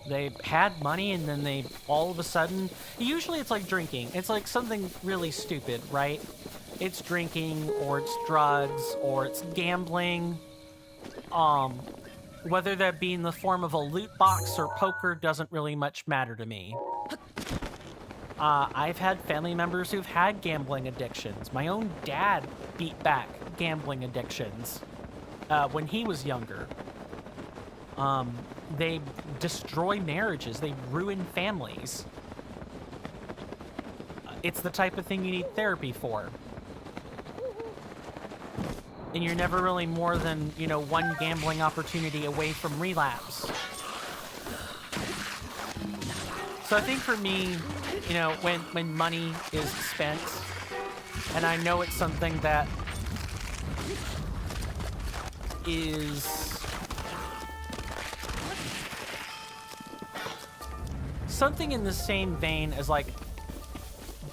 They had money and then they all of a sudden, usually it's like drinking. It's like something really stupid, right? It's drinking or it's drugs or it's gambling. Whether that be in the form of a loot box or poker doesn't really much matter to me. I've had family members who've had gambling addictions. My own dad beat back gambling addictions when he was younger. They destroy marriages. They ruin families. It's the type of thing you need therapy for. And you're never really more than, you know, one gambling opportunity away from relapse. So I think for me, you know, when money is spent, and I know it's something that is something in the same vein as like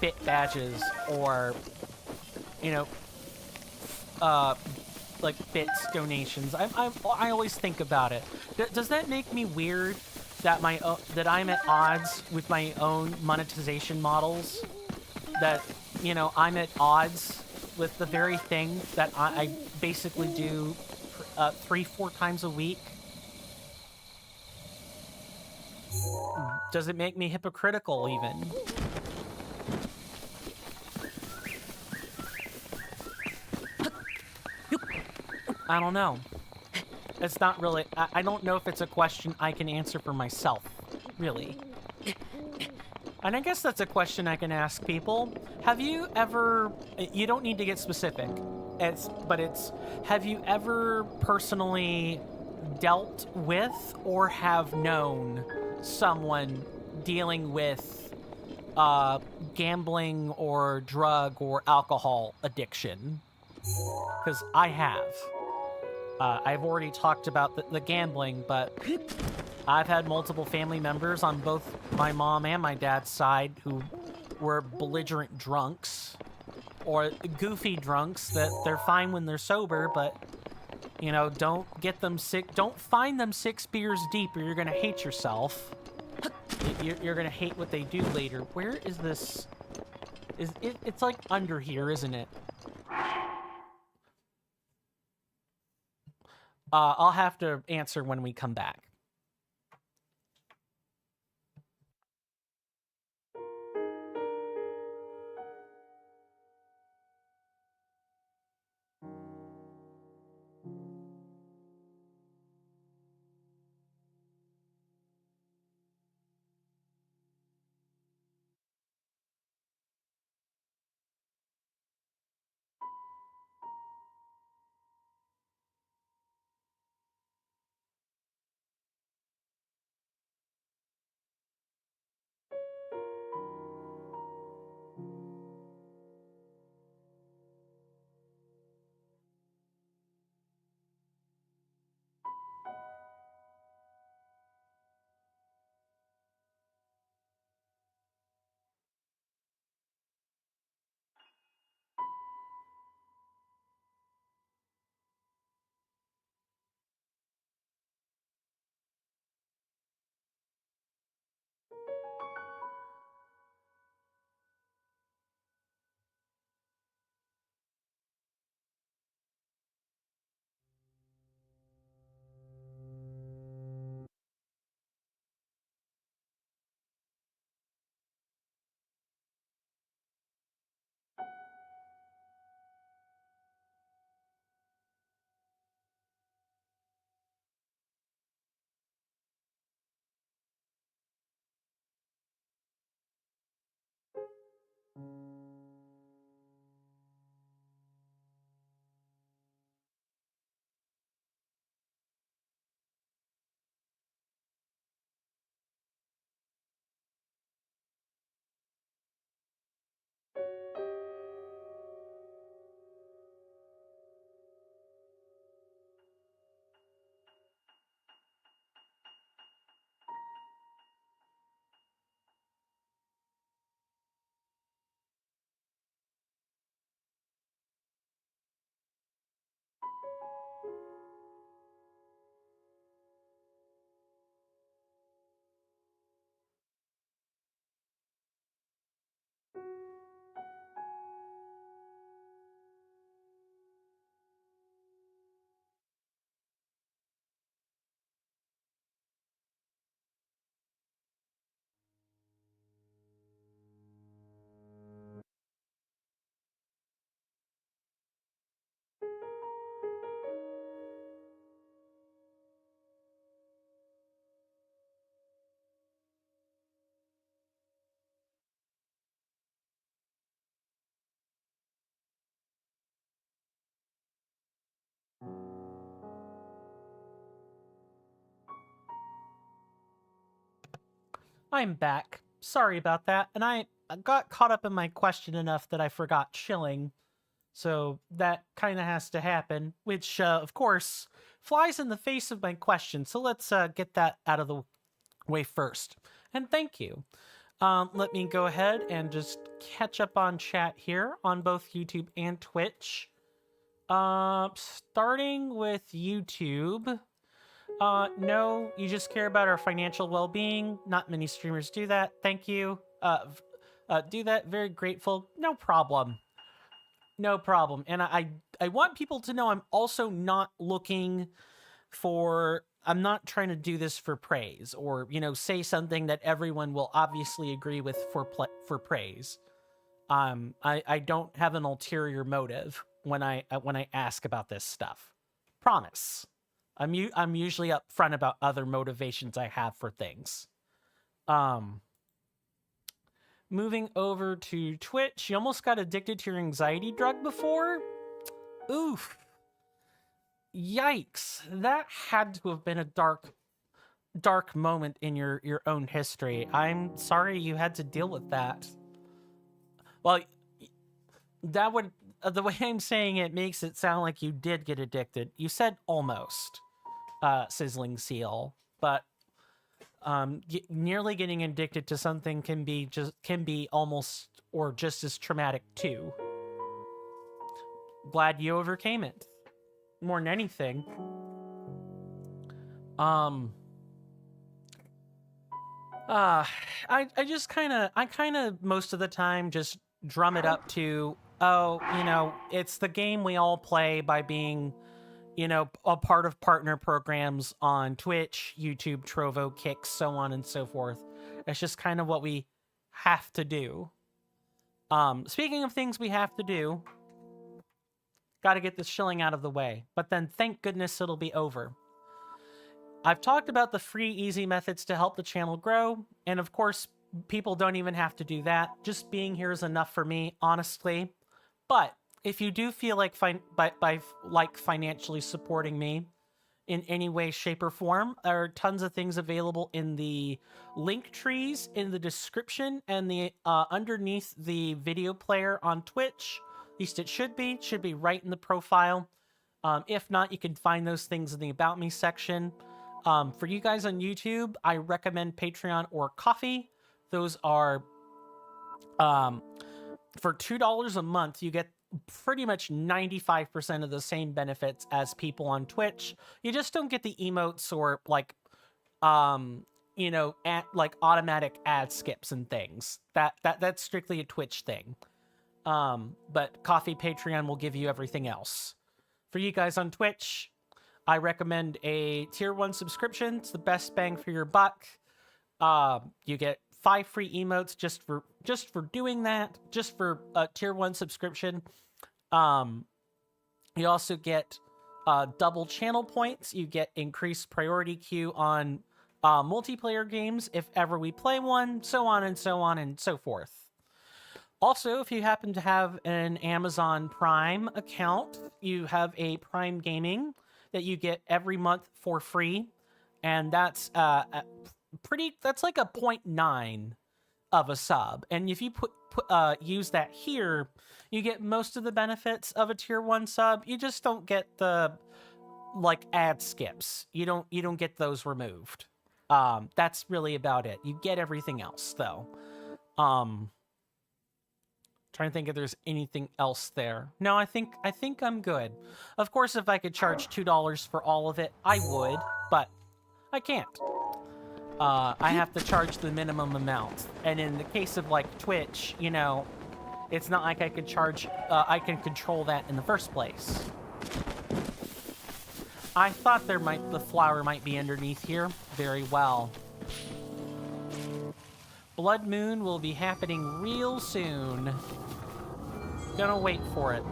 bit badges or, you know, like bits donations. I always think about it. Does that make me weird that that I'm at odds with my own monetization models? That, you know, I'm at odds with the very thing that I basically do 3-4 times a week? Does it make me hypocritical even? I don't know. It's not really, I don't know if it's a question I can answer for myself, really. And I guess that's a question I can ask people. Have you ever, you don't need to get specific, have you ever personally dealt with or have known someone dealing with gambling or drug or alcohol addiction? Because I have. I've already talked about the gambling, but I've had multiple family members on both my mom and my dad's side who were belligerent drunks or goofy drunks that they're fine when they're sober, but, you know, don't get them sick. Don't find them 6 beers deep or you're going to hate yourself. You're going to hate what they do later. Where is this? It's like under here, isn't it? I'll have to answer when we come back. I'm back. sorry about that. And I got caught up in my question enough that I forgot shilling. So that kind of has to happen, which, of course, flies in the face of my question. So let's get that out of the way first. And thank you. Let me go ahead and just catch up on chat here on both YouTube and Twitch. Starting with YouTube. No, you just care about our financial well-being. Not many streamers do that. Thank you. Do that. Very grateful. No problem. No problem. And I want people to know I'm also not looking for, I'm not trying to do this for praise or, say something that everyone will obviously agree with for praise. I don't have an ulterior motive when I ask about this stuff. Promise. I'm usually upfront about other motivations I have for things. Moving over to Twitch, you almost got addicted to your anxiety drug before? Oof. Yikes. That had to have been a dark moment in your own history. I'm sorry you had to deal with that. Well, that would, the way I'm saying it makes it sound like you did get addicted. You said almost, Sizzling Seal, but nearly getting addicted to something can be almost or just as traumatic too. Glad you overcame it. More than anything. I kind of most of the time just drum it up to, it's the game we all play by being, a part of partner programs on Twitch, YouTube, Trovo, Kick, so on and so forth. It's just kind of what we have to do. Speaking of things we have to do, got to get this shilling out of the way. But then thank goodness it'll be over. I've talked about the free, easy methods to help the channel grow. And of course, people don't even have to do that. Just being here is enough for me, honestly. But if you do feel like financially supporting me in any way, shape, or form, there are tons of things available in the link trees in the description and the underneath the video player on Twitch. At least it should be right in the profile. If not, you can find those things in the About Me section. For you guys on YouTube, I recommend Patreon or Coffee. Those are, for $2 a month, you get pretty much 95% of the same benefits as people on Twitch. You just don't get the emotes or automatic ad skips and things. That's strictly a Twitch thing. But Coffee, Patreon will give you everything else. For you guys on Twitch, I recommend a tier 1 subscription. It's the best bang for your buck. You get 5 free emotes just for doing that, just for a tier 1 subscription. You also get double channel points. You get increased priority queue on multiplayer games if ever we play one, so on and so on and so forth. Also, if you happen to have an Amazon Prime account, you have a Prime Gaming that you get every month for free, and that's that's like a 0.9 of a sub. And if you use that here, you get most of the benefits of a tier 1 sub. You just don't get the ad skips. You don't get those removed. That's really about it. You get everything else though. Trying to think if there's anything else there. No, I think I'm good. Of course, if I could charge $2 for all of it, I would, but I can't. I have to charge the minimum amount. And in the case of Twitch, it's not like I could charge, I can control that in the first place. I thought the flower might be underneath here. Very well. Blood Moon will be happening real soon. Gonna wait for it.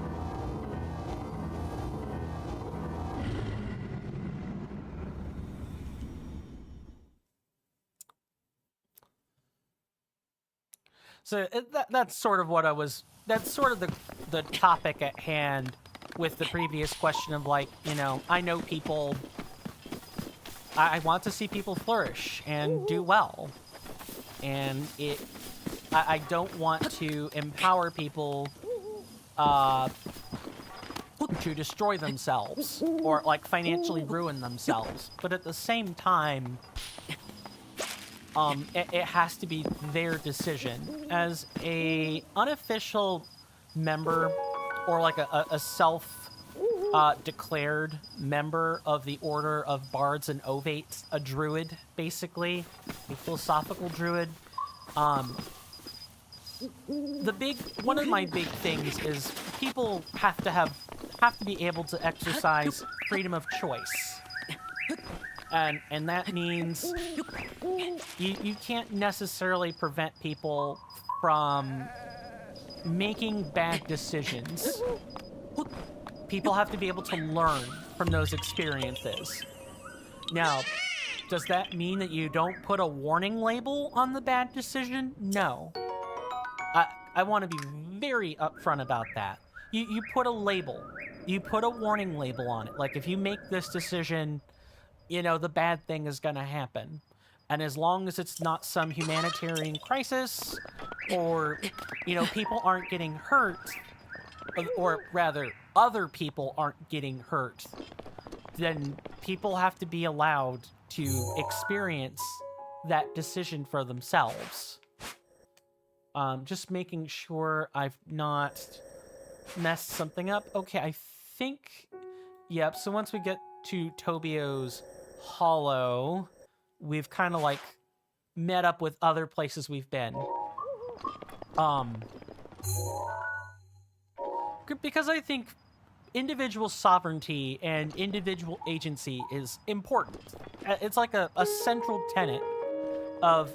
So that's sort of what I was, that's sort of the topic at hand with the previous question of I know people, I want to see people flourish and do well. and I don't want to empower people to destroy themselves or like financially ruin themselves. But at the same time, it has to be their decision as a unofficial member or like a self declared member of the Order of Bards and Ovates, a druid, basically, a philosophical druid. One of my big things is people have to be able to exercise freedom of choice. And that means you can't necessarily prevent people from making bad decisions. People have to be able to learn from those experiences. Now, does that mean that you don't put a warning label on the bad decision? No. I want to be very upfront about that. You put a label. You put a warning label on it. Like, if you make this decision, you know, the bad thing is going to happen. And as long as it's not some humanitarian crisis or, you know, people aren't getting hurt, or rather, other people aren't getting hurt, then people have to be allowed to experience that decision for themselves. Just making sure I've not messed something up. Okay, I think... Yep, so once we get to Tobio's Hollow, we've kind of, like, met up with other places we've been. Because I think individual sovereignty and individual agency is important. It's like a central tenet of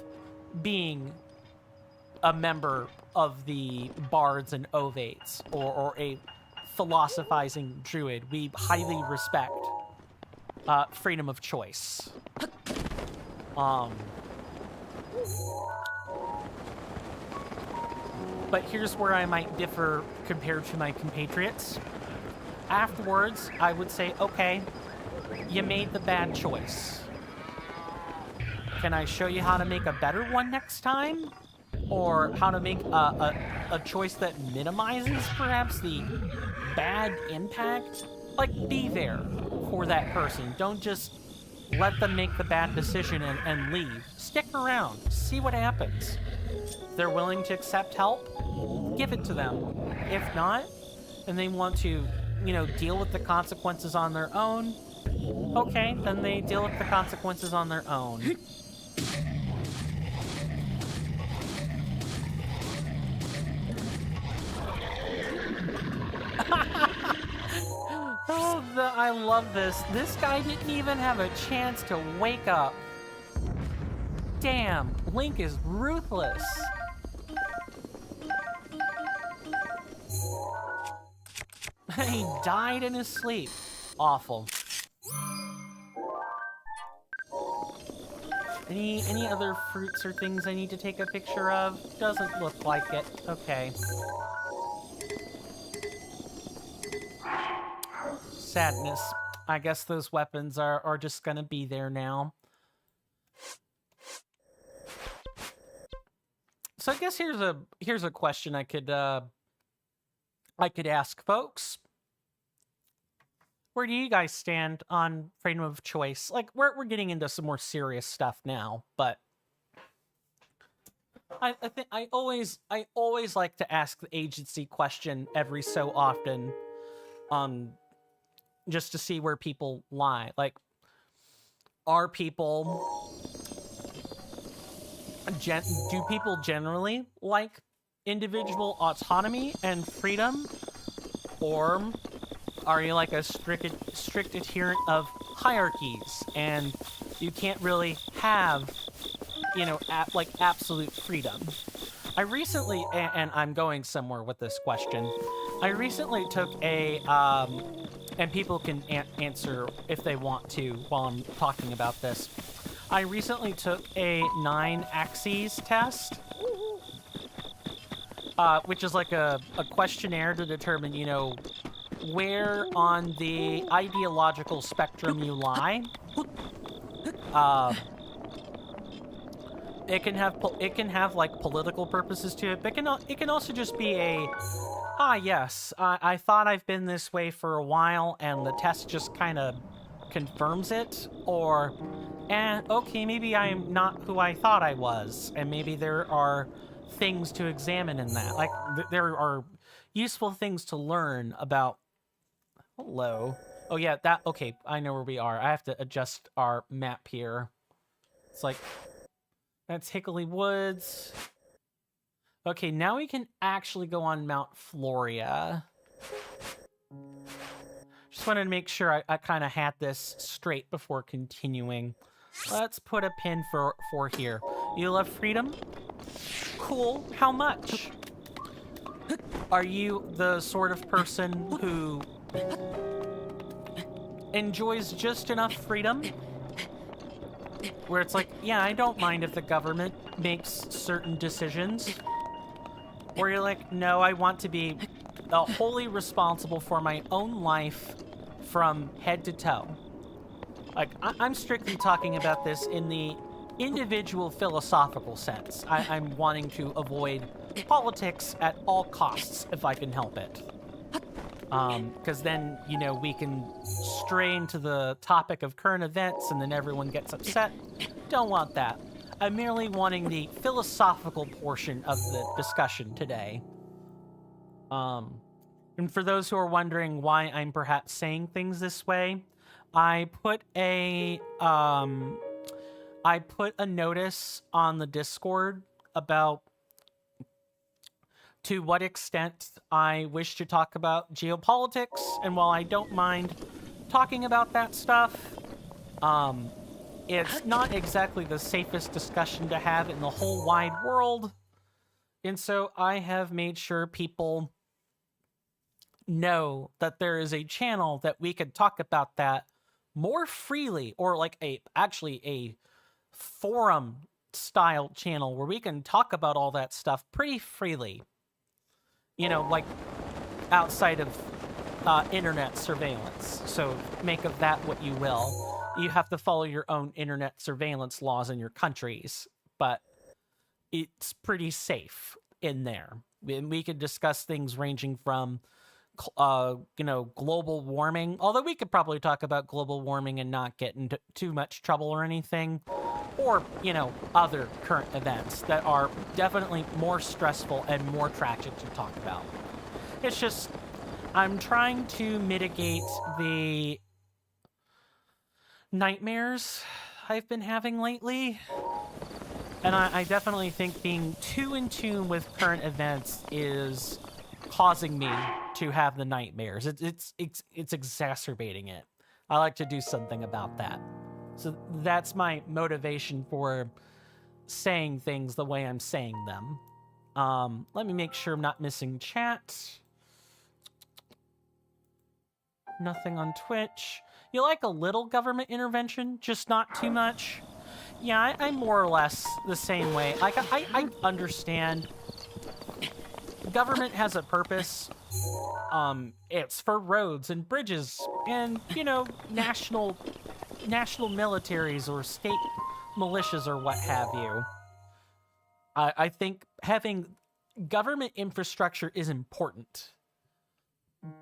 being a member of the Bards and Ovates, or a philosophizing druid. We highly respect freedom of choice. But here's where I might differ compared to my compatriots. Afterwards, I would say, okay, you made the bad choice. Can I show you how to make a better one next time? Or how to make a choice that minimizes, perhaps, the bad impact? Like, be there for that person. Don't just let them make the bad decision and leave. Stick around. See what happens. If they're willing to accept help, give it to them. If not, and they want to, you know, deal with the consequences on their own, okay, then they deal with the consequences on their own. Oh, I love this. This guy didn't even have a chance to wake up. Damn, Link is ruthless. He died in his sleep. Awful. Any other fruits or things I need to take a picture of? Doesn't look like it. Okay. Sadness. I guess those weapons are just gonna be there now. So I guess here's a question I could ask folks. Where do you guys stand on freedom of choice? Like, we're getting into some more serious stuff now, but I think I always like to ask the agency question every so often, just to see where people lie. Like, are people do people generally like individual autonomy and freedom, or are you like a strict adherent of hierarchies and you can't really have, you know, like absolute freedom? I recently, and I'm going somewhere with this question, I recently took a and people can answer if they want to while I'm talking about this. I recently took a 9 axes test, which is like a questionnaire to determine, you know, where on the ideological spectrum you lie. it can have like political purposes to it, but it can also just be a yes, I thought I've been this way for a while and the test just kind of confirms it, or okay, maybe I'm not who I thought I was, and maybe there are things to examine in that. Like there are useful things to learn about. Hello. Oh yeah, okay, I know where we are. I have to adjust our map here. It's like that's Hickory Woods. Okay, now we can actually go on Mount Floria. Just wanted to make sure I kind of had this straight before continuing. Let's put a pin for here. You love freedom? Cool. How much? Are you the sort of person who enjoys just enough freedom where it's like, yeah, I don't mind if the government makes certain decisions? Or you're like, no, I want to be wholly responsible for my own life from head to toe. Like, I'm strictly talking about this in the individual philosophical sense. I'm wanting to avoid politics at all costs if I can help it. Because then, you know, we can stray into the topic of current events and then everyone gets upset. Don't want that. I'm merely wanting the philosophical portion of the discussion today. And for those who are wondering why I'm perhaps saying things this way, I put a notice on the Discord about to what extent I wish to talk about geopolitics, and while I don't mind talking about that stuff, it's not exactly the safest discussion to have in the whole wide world, and so I have made sure people know that there is a channel that we could talk about that more freely, or like actually a forum style channel where we can talk about all that stuff pretty freely. You know, like outside of internet surveillance. So make of that what you will. You have to follow your own internet surveillance laws in your countries, but it's pretty safe in there. And we could discuss things ranging from, you know, global warming, although we could probably talk about global warming and not get into too much trouble or anything, or, you know, other current events that are definitely more stressful and more tragic to talk about. It's just, I'm trying to mitigate the nightmares I've been having lately. And I definitely think being too in tune with current events is causing me to have the nightmares. It's exacerbating it. I like to do something about that. So that's my motivation for saying things the way I'm saying them. Let me make sure I'm not missing chat. Nothing on Twitch. You like a little government intervention, just not too much? Yeah, I'm more or less the same way. Like, I understand government has a purpose. It's for roads and bridges and, you know, national militaries or state militias or what have you. I think having government infrastructure is important,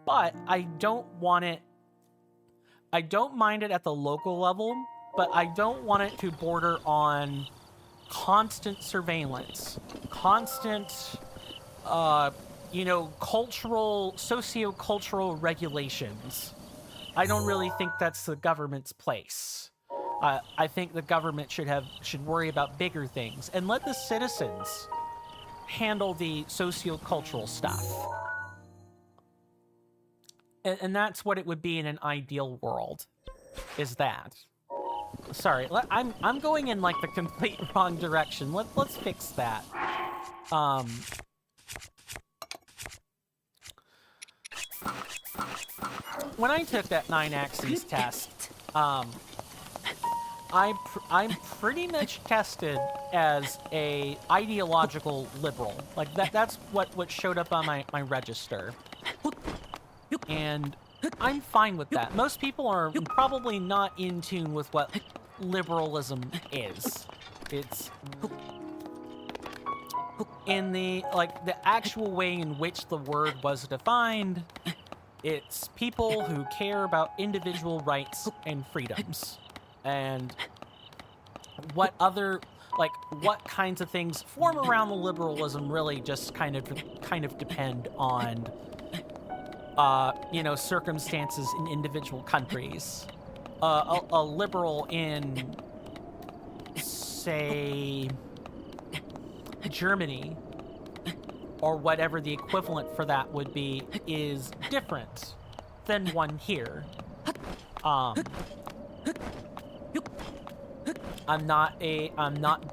but I don't mind it at the local level, but I don't want it to border on constant surveillance, constant, you know, socio-cultural regulations. I don't really think that's the government's place. I think the government should worry about bigger things and let the citizens handle the socio-cultural stuff. And that's what it would be in an ideal world, is that. Sorry, I'm going in like the complete wrong direction. Let's fix that. When I took that 9-axis test, I'm pretty much tested as a ideological liberal. Like that's what showed up on my register. And I'm fine with that. Most people are probably not in tune with what liberalism is. It's in the actual way in which the word was defined, it's people who care about individual rights and freedoms. And what kinds of things form around the liberalism really just kind of depend on circumstances in individual countries. A liberal in, say, Germany, or whatever the equivalent for that would be, is different than one here. I'm not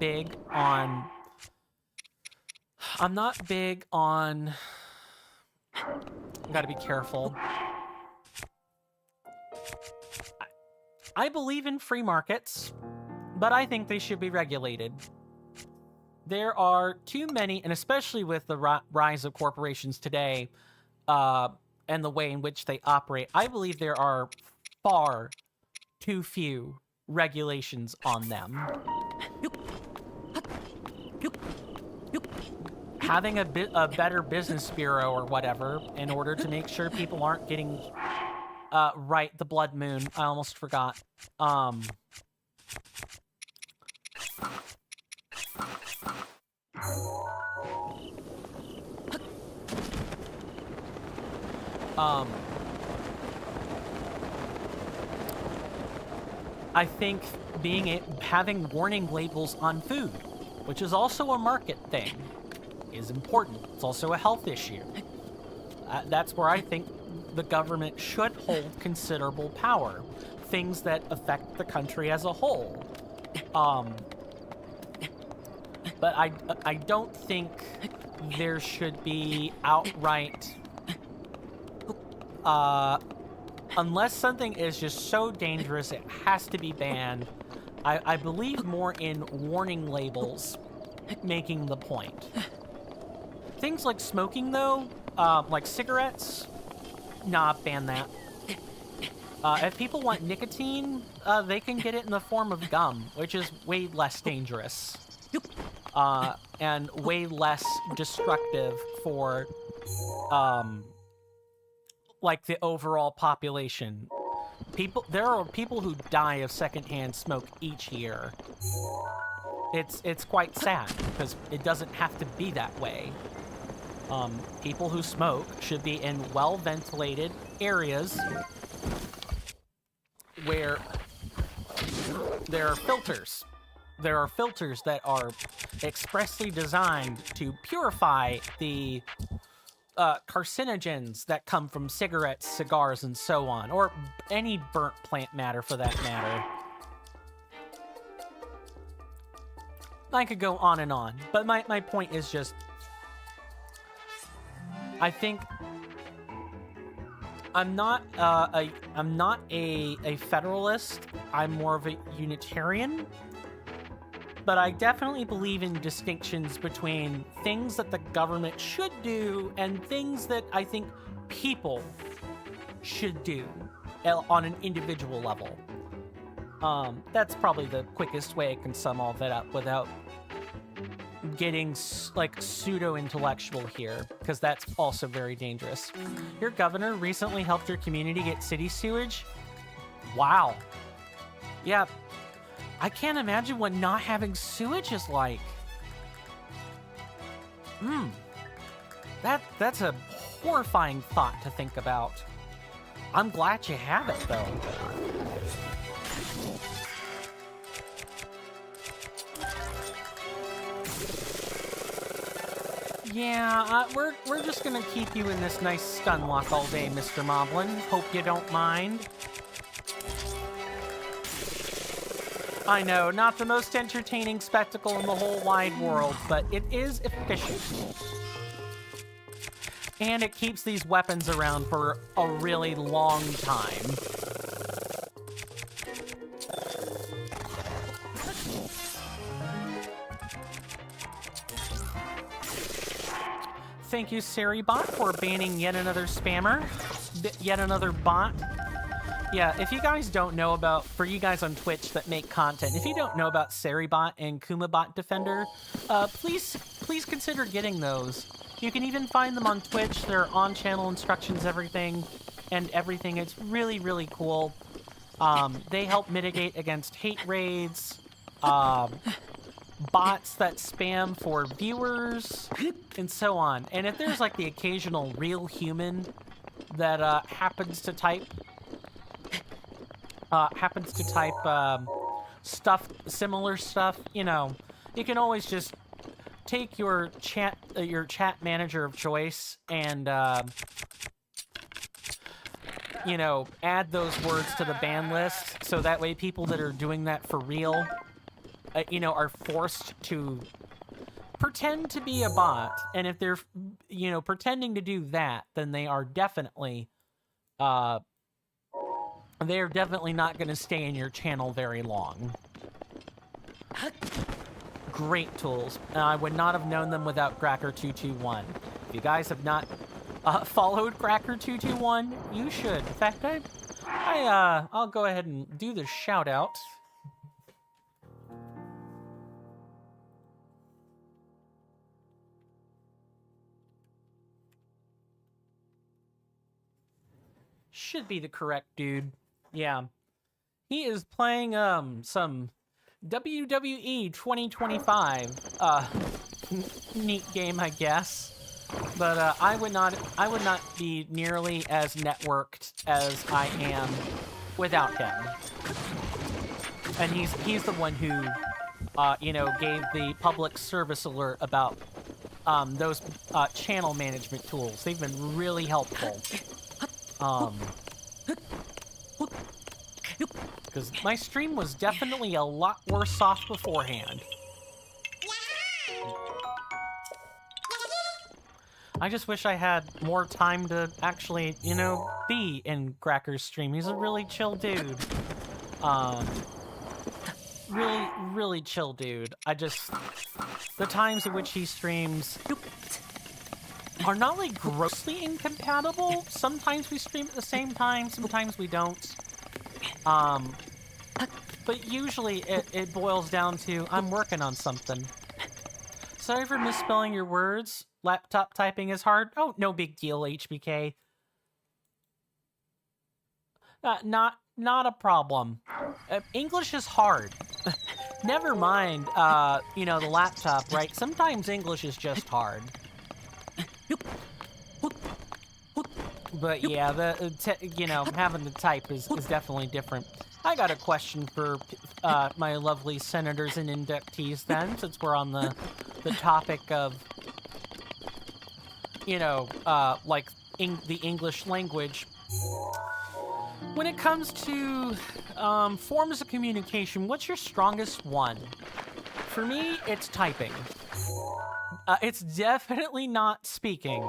big on gotta be careful. I believe in free markets, but I think they should be regulated. There are too many, and especially with the rise of corporations today, and the way in which they operate, I believe there are far too few regulations on them. Having a better business bureau or whatever in order to make sure people aren't getting the blood moon. I almost forgot. I think having warning labels on food, which is also a market thing, is important. It's also a health issue. That's where I think the government should hold considerable power. Things that affect the country as a whole. But I don't think there should be outright... unless something is just so dangerous it has to be banned, I believe more in warning labels making the point. Things like smoking, though, like cigarettes, nah, ban that. If people want nicotine, they can get it in the form of gum, which is way less dangerous. And way less destructive for, the overall population. There are people who die of secondhand smoke each year. It's quite sad, because it doesn't have to be that way. People who smoke should be in well-ventilated areas where there are filters. There are filters that are expressly designed to purify the carcinogens that come from cigarettes, cigars, and so on, or any burnt plant matter for that matter. I could go on and on, but my point is just, I think I'm not a federalist. I'm more of a Unitarian. But I definitely believe in distinctions between things that the government should do and things that I think people should do on an individual level. That's probably the quickest way I can sum all that up without getting pseudo-intellectual here, because that's also very dangerous. Your governor recently helped your community get city sewage? Wow. Yeah. I can't imagine what not having sewage is like. That's a horrifying thought to think about. I'm glad you have it, though. Yeah, we're just gonna keep you in this nice stun lock all day, Mr. Moblin. Hope you don't mind. I know, not the most entertaining spectacle in the whole wide world, but it is efficient. And it keeps these weapons around for a really long time. Thank you, Saribot, for banning yet another spammer. Yet another bot. Yeah, if you guys don't know about, for you guys on Twitch that make content, if you don't know about Saribot and Kumabot Defender, please please consider getting those. You can even find them on Twitch. They're on-channel instructions, everything. It's really, really cool. They help mitigate against hate raids, bots that spam for viewers, and so on. And if there's like the occasional real human that happens to type similar stuff, you know, you can always just take your chat manager of choice and you know, add those words to the ban list, so that way people that are doing that for real, you know, are forced to pretend to be a bot. And if they're, you know, pretending to do that, then they are definitely not going to stay in your channel very long. Great tools. I would not have known them without Cracker221. If you guys have not followed Cracker221, you should. In fact, I'll go ahead and do the shout out. Should be the correct dude. Yeah. He is playing some WWE 2025 neat game, I guess. But I would not be nearly as networked as I am without him. And he's the one who you know, gave the public service alert about those channel management tools. They've been really helpful. Because my stream was definitely a lot worse off beforehand. I just wish I had more time to actually, you know, be in Cracker's stream. He's a really chill dude. Really, really chill dude. The times in which he streams are not like grossly incompatible. Sometimes we stream at the same time, sometimes we don't. But usually it boils down to, I'm working on something. Sorry for misspelling your words. Laptop typing is hard. Oh, no big deal, HBK. Not a problem. English is hard. Never mind, you know, the laptop, right? Sometimes English is just hard. But yeah, you know, having to type is definitely different. I got a question for my lovely senators and inductees then, since we're on the topic of, you know, like the English language. When it comes to forms of communication, what's your strongest one? For me, it's typing. It's definitely not speaking.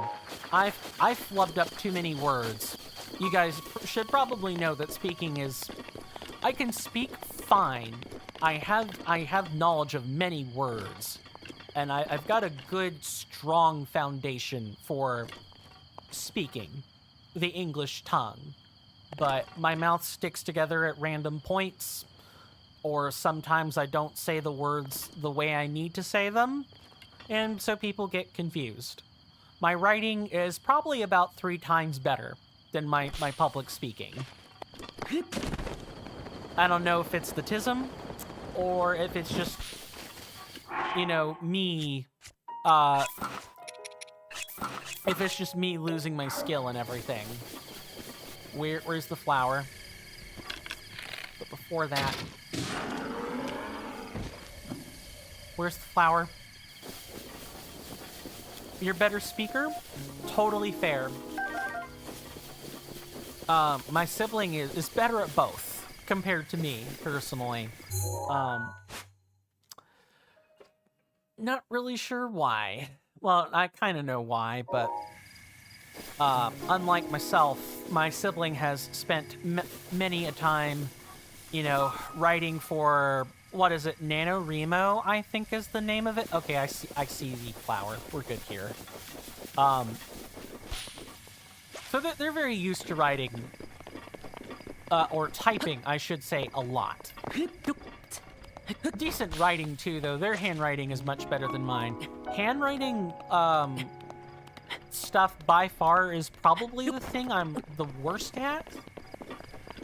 I've flubbed up too many words. You guys should probably know that speaking is... I can speak fine. I have knowledge of many words. And I've got a good, strong foundation for speaking the English tongue. But my mouth sticks together at random points, or sometimes I don't say the words the way I need to say them, and so people get confused. My writing is probably about 3 times better than my public speaking. I don't know if it's the tism, or if it's just, you know, me, if it's just me losing my skill and everything. Where's the flower? But before that... Where's the flower? You're a better speaker? Totally fair. My sibling is better at both, compared to me, personally. Not really sure why. Well, I kind of know why, but... unlike myself, my sibling has spent many a time, you know, writing for, what is it, NaNoWriMo, I think is the name of it? Okay, I see the flower. We're good here. So they're very used to writing, or typing, I should say, a lot. decent writing too, though. Their handwriting is much better than mine. Handwriting, stuff by far is probably the thing I'm the worst at.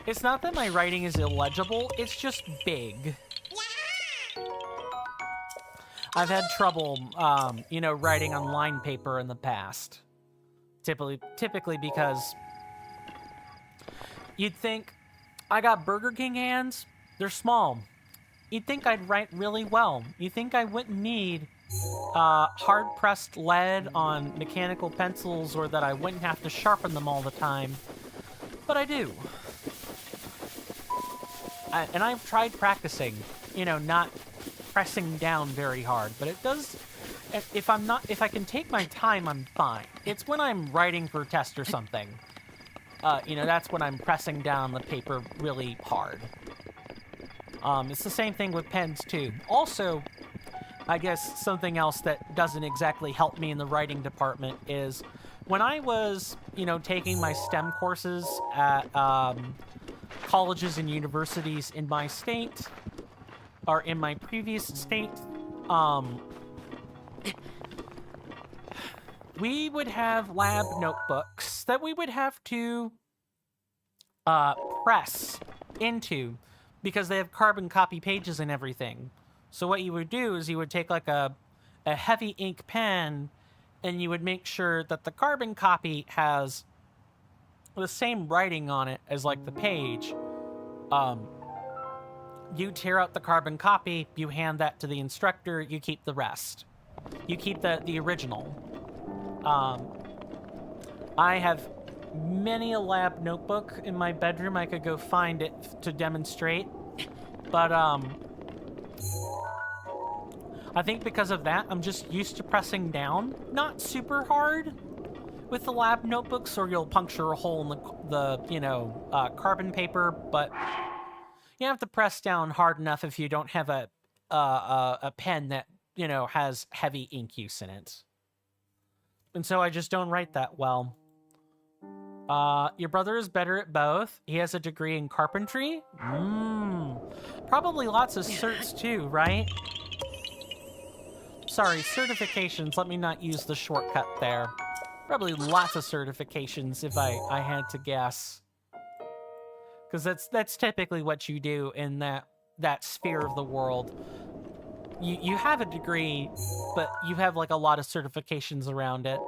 It's not that my writing is illegible, it's just big. I've had trouble, you know, writing on line paper in the past. Typically because you'd think, I got Burger King hands, they're small. You'd think I'd write really well. You think I wouldn't need hard-pressed lead on mechanical pencils, or that I wouldn't have to sharpen them all the time. But I do. And I've tried practicing, you know, not pressing down very hard, but it does. If I can take my time, I'm fine. It's when I'm writing for a test or something, you know, that's when I'm pressing down the paper really hard. It's the same thing with pens too. Also, I guess something else that doesn't exactly help me in the writing department is when I was, you know, taking my STEM courses at colleges and universities in my state, or in my previous state, we would have lab notebooks that we would have to press into because they have carbon copy pages and everything. So what you would do is you would take like a heavy ink pen and you would make sure that the carbon copy has the same writing on it as like the page. You tear out the carbon copy, you hand that to the instructor, you keep the rest. You keep the original. I have many a lab notebook in my bedroom. I could go find it to demonstrate. But, I think because of that, I'm just used to pressing down. Not super hard with the lab notebooks, or you'll puncture a hole in the you know, carbon paper, but you have to press down hard enough if you don't have a pen that, you know, has heavy ink use in it. And so I just don't write that well. Your brother is better at both. He has a degree in carpentry. Probably lots of certs too, right? Sorry, certifications. Let me not use the shortcut there. Probably lots of certifications if I had to guess. Because that's typically what you do in that sphere of the world. You have a degree, but you have like a lot of certifications around it.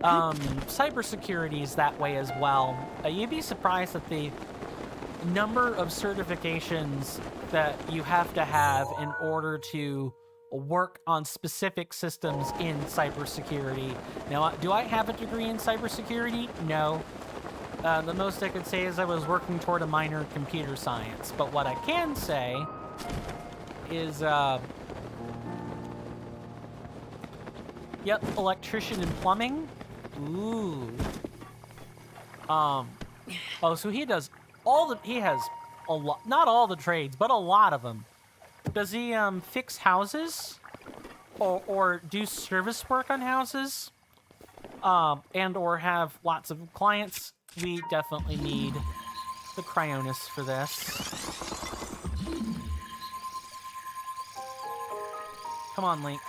Cybersecurity is that way as well. You'd be surprised at the number of certifications that you have to have in order to work on specific systems in cybersecurity. Now, do I have a degree in cybersecurity? No. The most I could say is I was working toward a minor in computer science. But what I can say is, yep, electrician and plumbing. Ooh. Oh, so he has a lot, not all the trades, but a lot of them. Does he, fix houses? Or do service work on houses? And or have lots of clients? We definitely need the Cryonis for this. Come on, Link.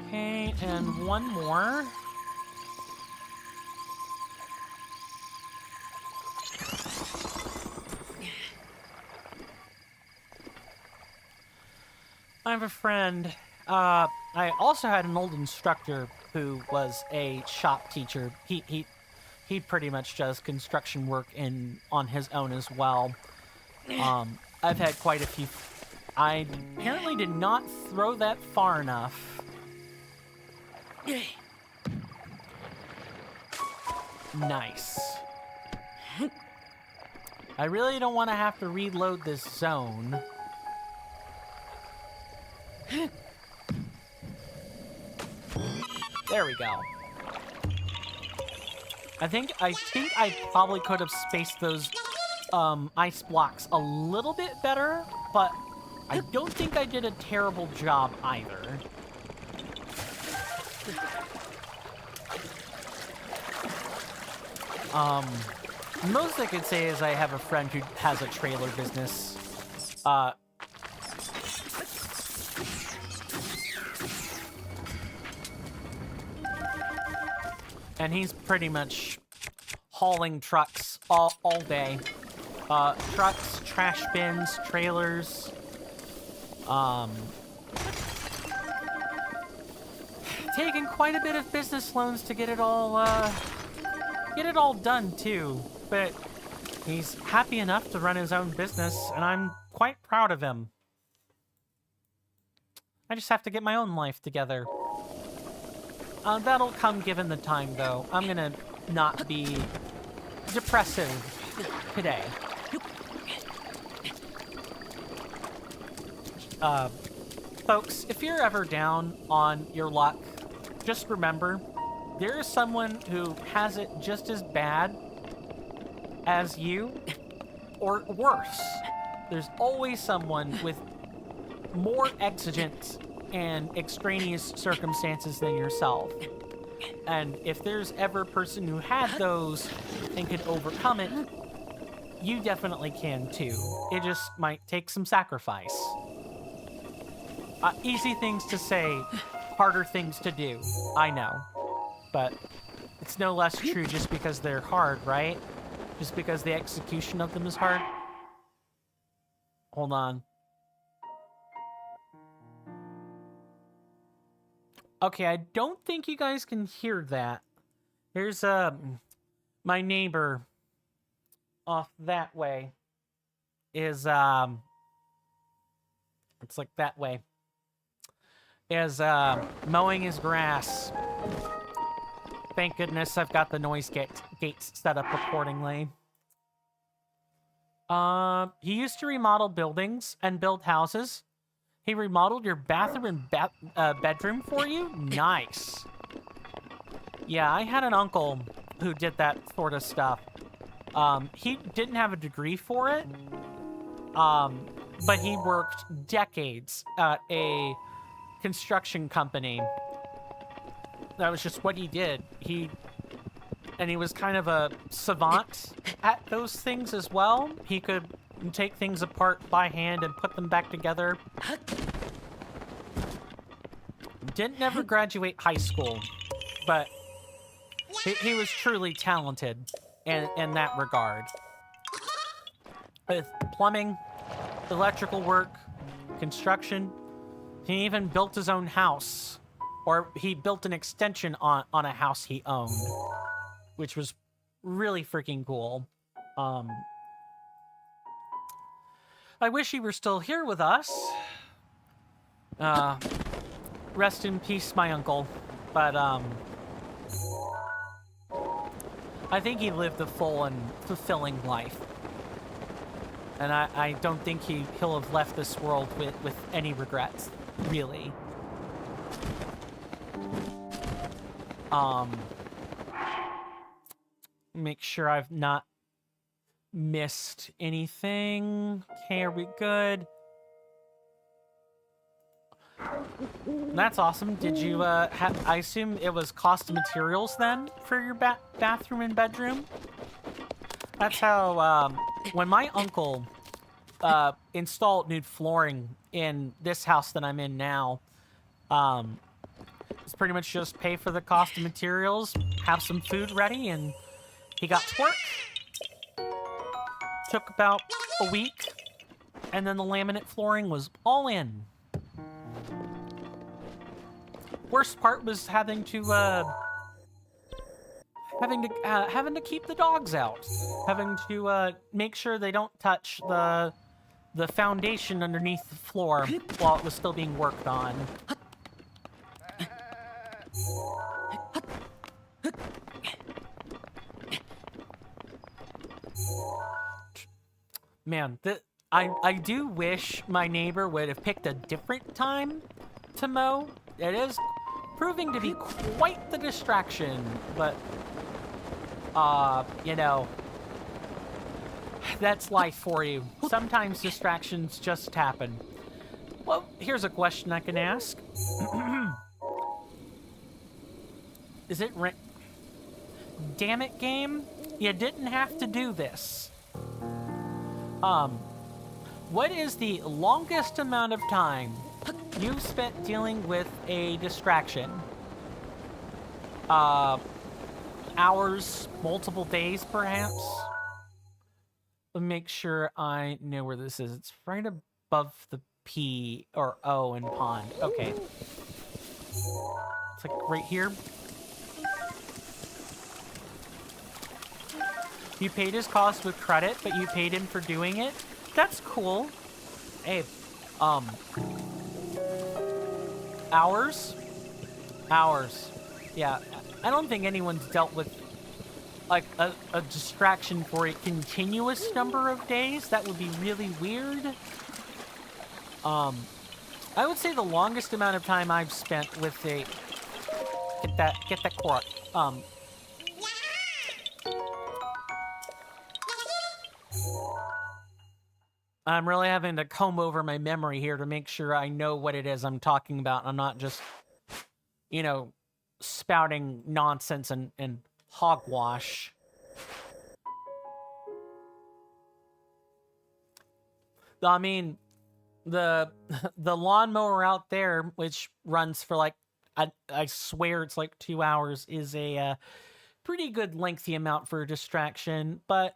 Okay, and one more. I have a friend. I also had an old instructor who was a shop teacher. He pretty much does construction work on his own as well. I've had quite a few. I apparently did not throw that far enough. Nice. I really don't want to have to reload this zone. There we go. I think I probably could have spaced those ice blocks a little bit better, but I don't think I did a terrible job either. Most I could say is I have a friend who has a trailer business. Uh, and he's pretty much hauling trucks all day. Trucks, trash bins, trailers. Taking quite a bit of business loans to get it all done too. But he's happy enough to run his own business, and I'm quite proud of him. I just have to get my own life together. That'll come given the time, though. I'm gonna not be depressive today. Folks, if you're ever down on your luck, just remember, there is someone who has it just as bad as you, or worse. There's always someone with more exigent and extraneous circumstances than yourself. And if there's ever a person who had those and could overcome it, you definitely can too. It just might take some sacrifice. Easy things to say, harder things to do. I know. But it's no less true just because they're hard, right? Just because the execution of them is hard. Hold on. Okay, I don't think you guys can hear that. Here's my neighbor off that way is it's like that way. Is mowing his grass. Thank goodness I've got the noise gates set up accordingly. He used to remodel buildings and build houses. He remodeled your bathroom and bedroom for you? Nice. Yeah, I had an uncle who did that sort of stuff. He didn't have a degree for it, but he worked decades at a construction company. That was just what he did. He was kind of a savant at those things as well. He could take things apart by hand and put them back together. Didn't never graduate high school, but he was truly talented in that regard. With plumbing, electrical work, construction, he even built his own house. Or he built an extension on a house he owned, which was really freaking cool. I wish he were still here with us. Rest in peace, my uncle. But, I think he lived a full and fulfilling life. And I don't think he'll have left this world with any regrets, really. Make sure I've not missed anything. Okay, are we good? That's awesome. Did you, I assume it was cost of materials then for your bathroom and bedroom? That's how, when my uncle, installed new flooring in this house that I'm in now, it's pretty much just pay for the cost of materials, have some food ready, and he got to work. Took about a week, and then the laminate flooring was all in. Worst part was having to keep the dogs out, having to make sure they don't touch the foundation underneath the floor while it was still being worked on. Man, I do wish my neighbor would have picked a different time to mow. It is proving to be quite the distraction, but, you know, that's life for you. Sometimes distractions just happen. Well, here's a question I can ask. Is it Damn it, game. You didn't have to do this. What is the longest amount of time you've spent dealing with a distraction? Hours, multiple days, perhaps? Let me make sure I know where this is. It's right above the P or O in pond. Okay. It's like right here. You paid his cost with credit, but you paid him for doing it? That's cool. Hey, hours? Hours. Yeah, I don't think anyone's dealt with, like, a distraction for a continuous number of days. That would be really weird. I would say the longest amount of time I've spent with a... Get that Korok. I'm really having to comb over my memory here to make sure I know what it is I'm talking about. I'm not just, you know, spouting nonsense and hogwash. I mean, the lawnmower out there, which runs for like, I swear it's like 2 hours, is a pretty good lengthy amount for a distraction, but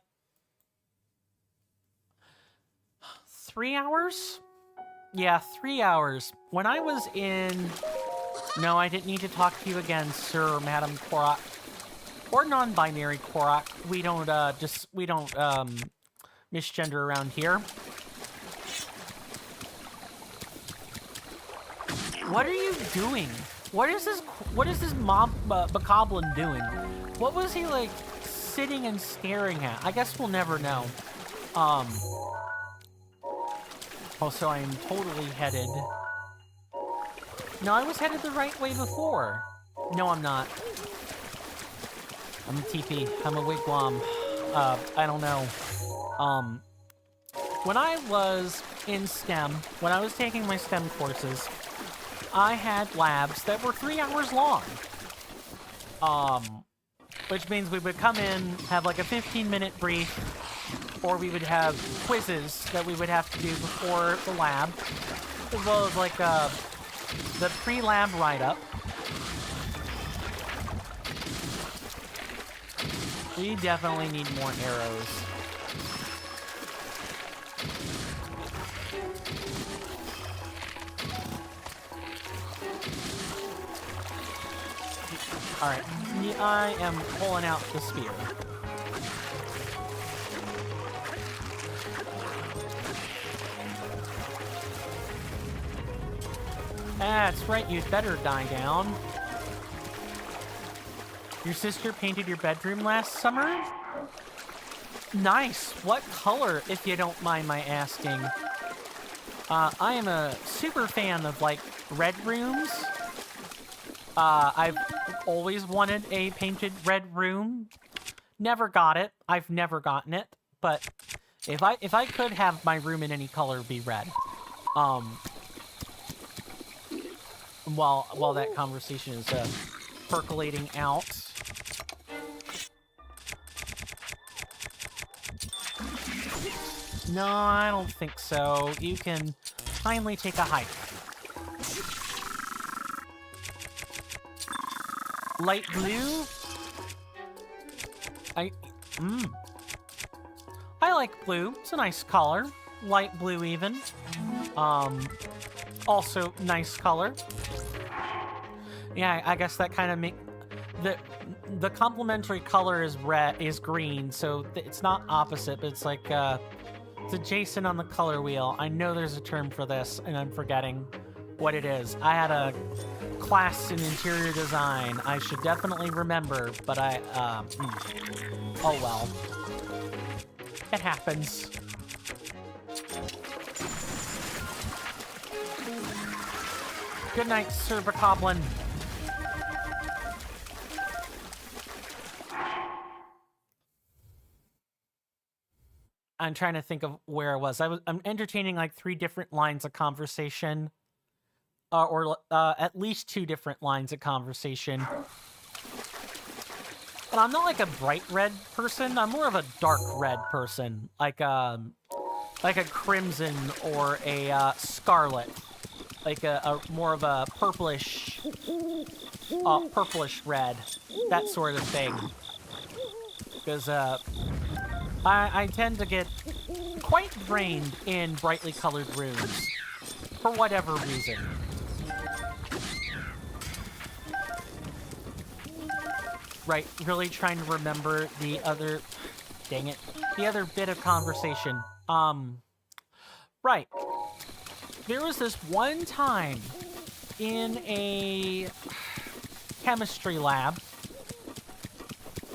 3 hours? Yeah, 3 hours. When I was in... No, I didn't need to talk to you again, sir, Madam Korok. Or non-binary Korok. We don't misgender around here. What are you doing? What is this bokoblin doing? What was he, like, sitting and staring at? I guess we'll never know. Also, I am totally headed... No, I was headed the right way before. No, I'm not. I'm a teepee. I'm a wigwam. I don't know. When I was in STEM, when I was taking my STEM courses, I had labs that were 3 hours long. Which means we would come in, have like a 15-minute brief, or we would have quizzes that we would have to do before the lab, as well as like the pre-lab write-up. We definitely need more arrows. Alright, I am pulling out the spear. That's right, you'd better die down. Your sister painted your bedroom last summer? Nice. What color, if you don't mind my asking? I am a super fan of, like, red rooms. I've always wanted a painted red room. Never got it. I've never gotten it. But if I could have my room in any color, it'd be red. While that conversation is percolating out. No, I don't think so. You can finally take a hike. Light blue? I like blue. It's a nice color. Light blue even. Also nice color. Yeah, I guess that kind of make the complementary color is green, so it's not opposite, but it's like it's adjacent on the color wheel. I know there's a term for this, and I'm forgetting what it is. I had a class in interior design. I should definitely remember, but oh well. It happens. Good night, Sir Bokoblin. I'm trying to think of where I was. I'm entertaining like 3 different lines of conversation, or at least 2 different lines of conversation. And I'm not like a bright red person. I'm more of a dark red person, like a crimson or a scarlet, like a more of a purplish red, that sort of thing. Because I tend to get quite drained in brightly colored rooms for whatever reason. Right, really trying to remember the other, dang it, the other bit of conversation. Right. There was this one time in a chemistry lab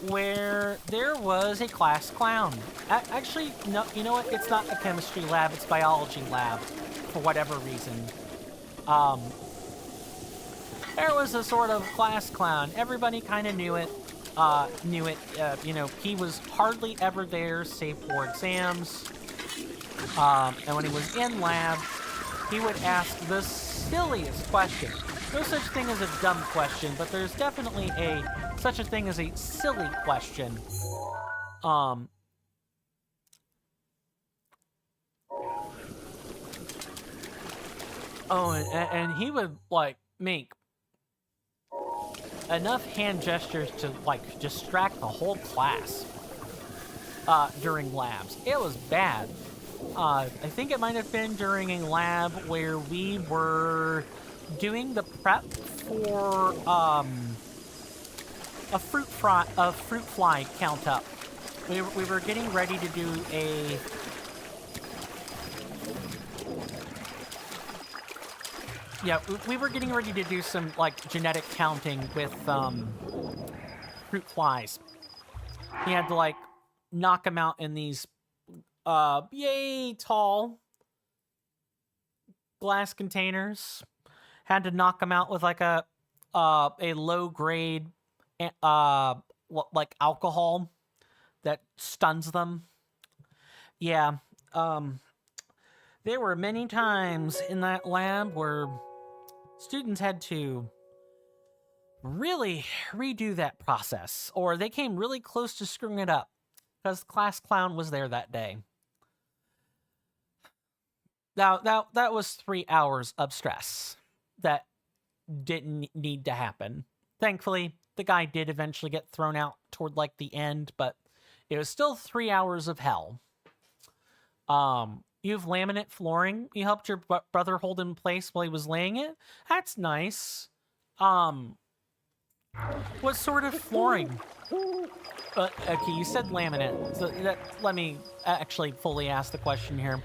where there was a class clown. Actually, no, you know what? It's not a chemistry lab, it's biology lab, for whatever reason. There was a sort of class clown. Everybody kind of knew it. You know, he was hardly ever there save for exams. And when he was in lab, he would ask the silliest question. No such thing as a dumb question, but there's definitely such a thing as a silly question. Oh, and he would, like, make enough hand gestures to, like, distract the whole class during labs. It was bad. I think it might have been during a lab where we were doing the prep for a fruit fly count up. We were getting ready to do we were getting ready to do some, like, genetic counting with fruit flies. He had to, like, knock them out in these yay tall glass containers. Had to knock them out with, like, a low grade like alcohol that stuns them. Yeah. There were many times in that lab where students had to really redo that process, or they came really close to screwing it up because class clown was there that day. Now, that was 3 hours of stress that didn't need to happen. Thankfully, the guy did eventually get thrown out toward, like, the end, but it was still 3 hours of hell. You have laminate flooring. You helped your brother hold in place while he was laying it. That's nice. What sort of flooring? Okay, you said laminate. So let me actually fully ask the question here.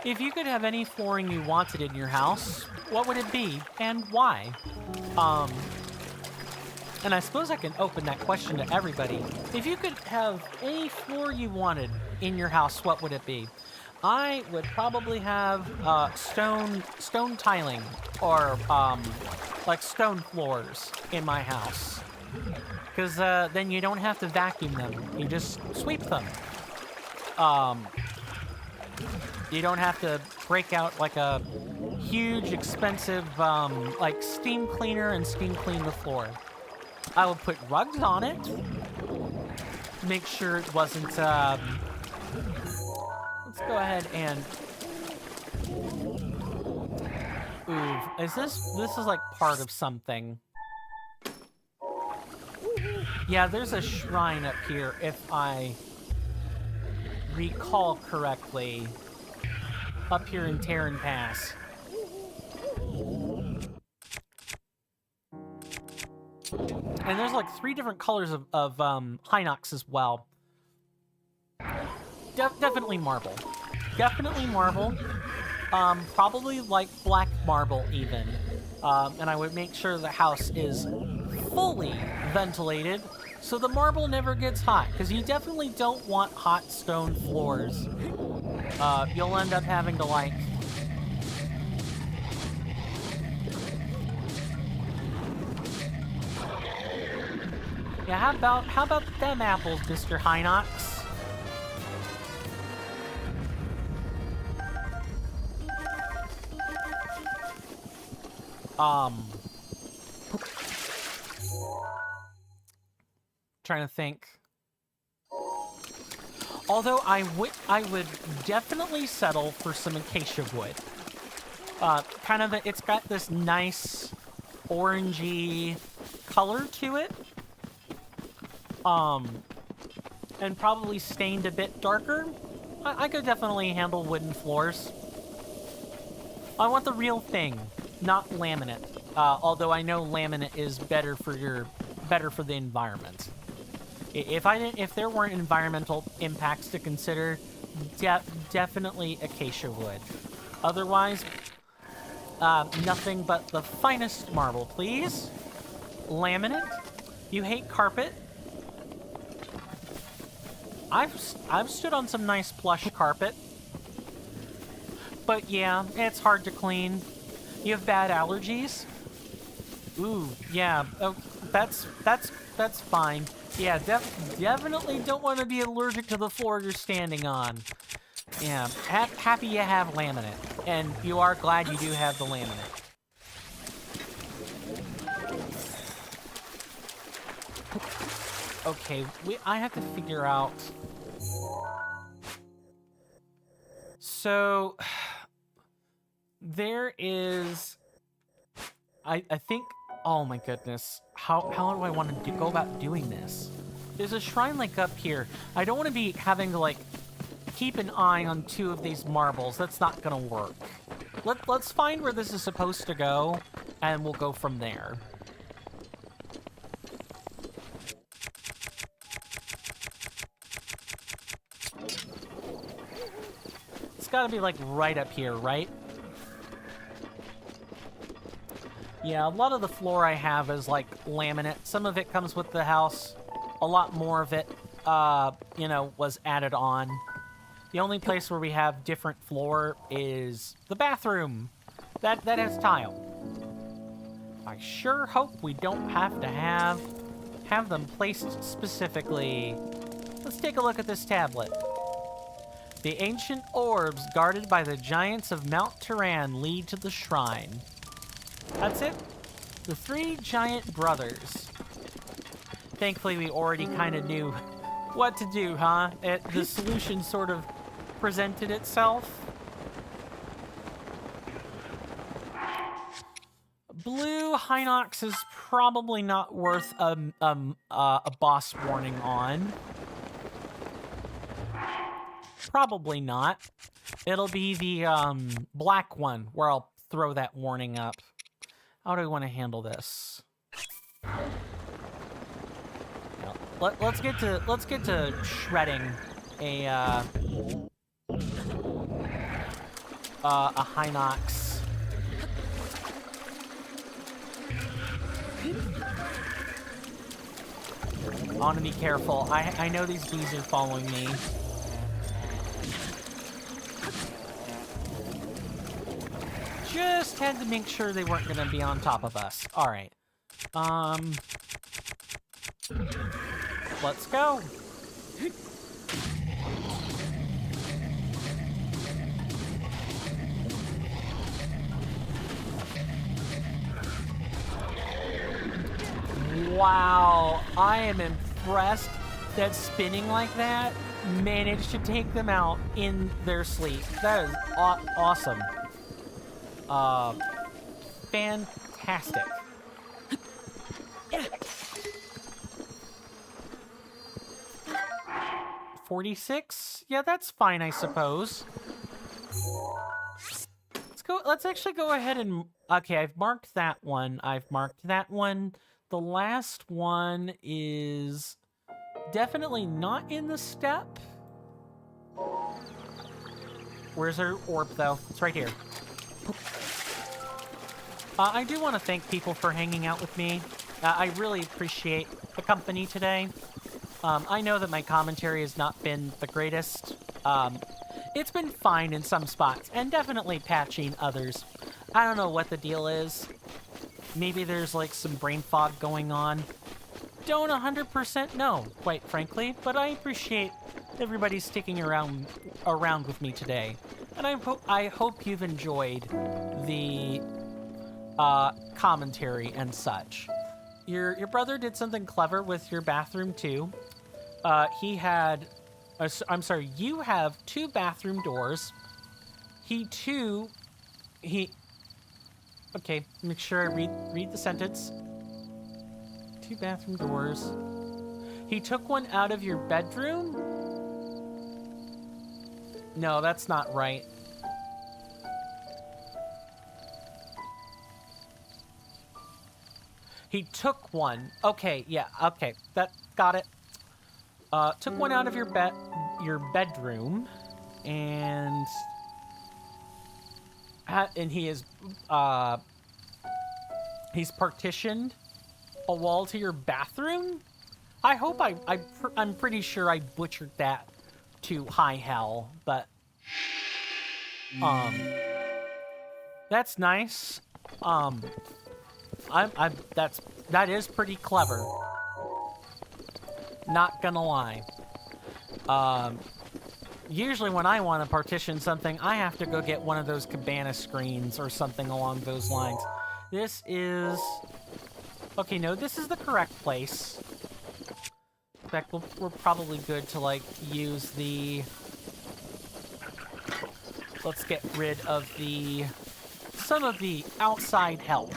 If you could have any flooring you wanted in your house, what would it be and why? And I suppose I can open that question to everybody. If you could have any floor you wanted in your house, what would it be? I would probably have stone tiling or like stone floors in my house, because then you don't have to vacuum them. You just sweep them. You don't have to break out like a huge, expensive like steam cleaner and steam clean the floor. I would put rugs on it. Make sure it wasn't. Let's go ahead and. Ooh, this is like part of something. Yeah, there's a shrine up here, if I recall correctly. Up here in Terran Pass. And there's like 3 different colors of Hinox as well. Definitely marble. Definitely marble. Probably like black marble even. And I would make sure the house is fully ventilated so the marble never gets hot, because you definitely don't want hot stone floors. You'll end up having to like... Yeah, how about them apples, Mr. Hinox? Trying to think. Although I would definitely settle for some acacia wood. Kind of, it's got this nice orangey color to it. And probably stained a bit darker. I could definitely handle wooden floors. I want the real thing, not laminate. Although I know laminate is better for the environment. If there weren't environmental impacts to consider, definitely acacia wood. Otherwise, nothing but the finest marble, please. Laminate. You hate carpet. I've stood on some nice plush carpet. But yeah, it's hard to clean. You have bad allergies? Ooh, yeah. Oh, that's fine. Yeah, definitely don't want to be allergic to the floor you're standing on. Yeah, happy you have laminate. And you are glad you do have the laminate. Okay, I have to figure out... So... There is... I think... Oh my goodness. How do I want to go about doing this? There's a shrine like up here. I don't want to be having to like keep an eye on two of these marbles. That's not gonna work. Let's find where this is supposed to go, and we'll go from there. It's gotta be like right up here, right? Yeah, a lot of the floor I have is like laminate. Some of it comes with the house. A lot more of it, you know, was added on. The only place where we have different floor is the bathroom. That has tile. I sure hope we don't have to have them placed specifically. Let's take a look at this tablet. The ancient orbs guarded by the giants of Mount Turan lead to the shrine. That's it. The three giant brothers. Thankfully, we already kind of knew what to do, huh? The solution sort of presented itself. Blue Hinox is probably not worth a boss warning on. Probably not. It'll be the black one where I'll throw that warning up. How do I want to handle this? Let's get to shredding a Hinox. I want to be careful. I know these bees are following me. Just had to make sure they weren't going to be on top of us. All right. Let's go. Wow, I am impressed that spinning like that managed to take them out in their sleep. That is awesome. Fantastic. 46? Yeah, that's fine, I suppose. Let's actually go ahead and... Okay, I've marked that one. I've marked that one. The last one is definitely not in the step. Where's our orb, though? It's right here. I do want to thank people for hanging out with me. I really appreciate the company today. I know that my commentary has not been the greatest. It's been fine in some spots, and definitely patchy in others. I don't know what the deal is. Maybe there's like some brain fog going on. Don't 100% know, quite frankly, but I appreciate everybody sticking around with me today. And I hope you've enjoyed the commentary and such. your brother did something clever with your bathroom too. He had, I'm sorry, you have 2 bathroom doors. He too, he. Okay, make sure I read the sentence. 2 bathroom doors. He took one out of your bedroom? No, that's not right. He took one. Okay, yeah, okay. That got it. Took one out of your bedroom and he is he's partitioned a wall to your bathroom? I hope I'm pretty sure I butchered that to high hell, but that's nice. That is pretty clever. Not gonna lie. Usually when I want to partition something, I have to go get one of those cabana screens or something along those lines. This is... Okay, no, this is the correct place. In fact, we're probably good to, like, use the... Let's get rid of some of the outside help.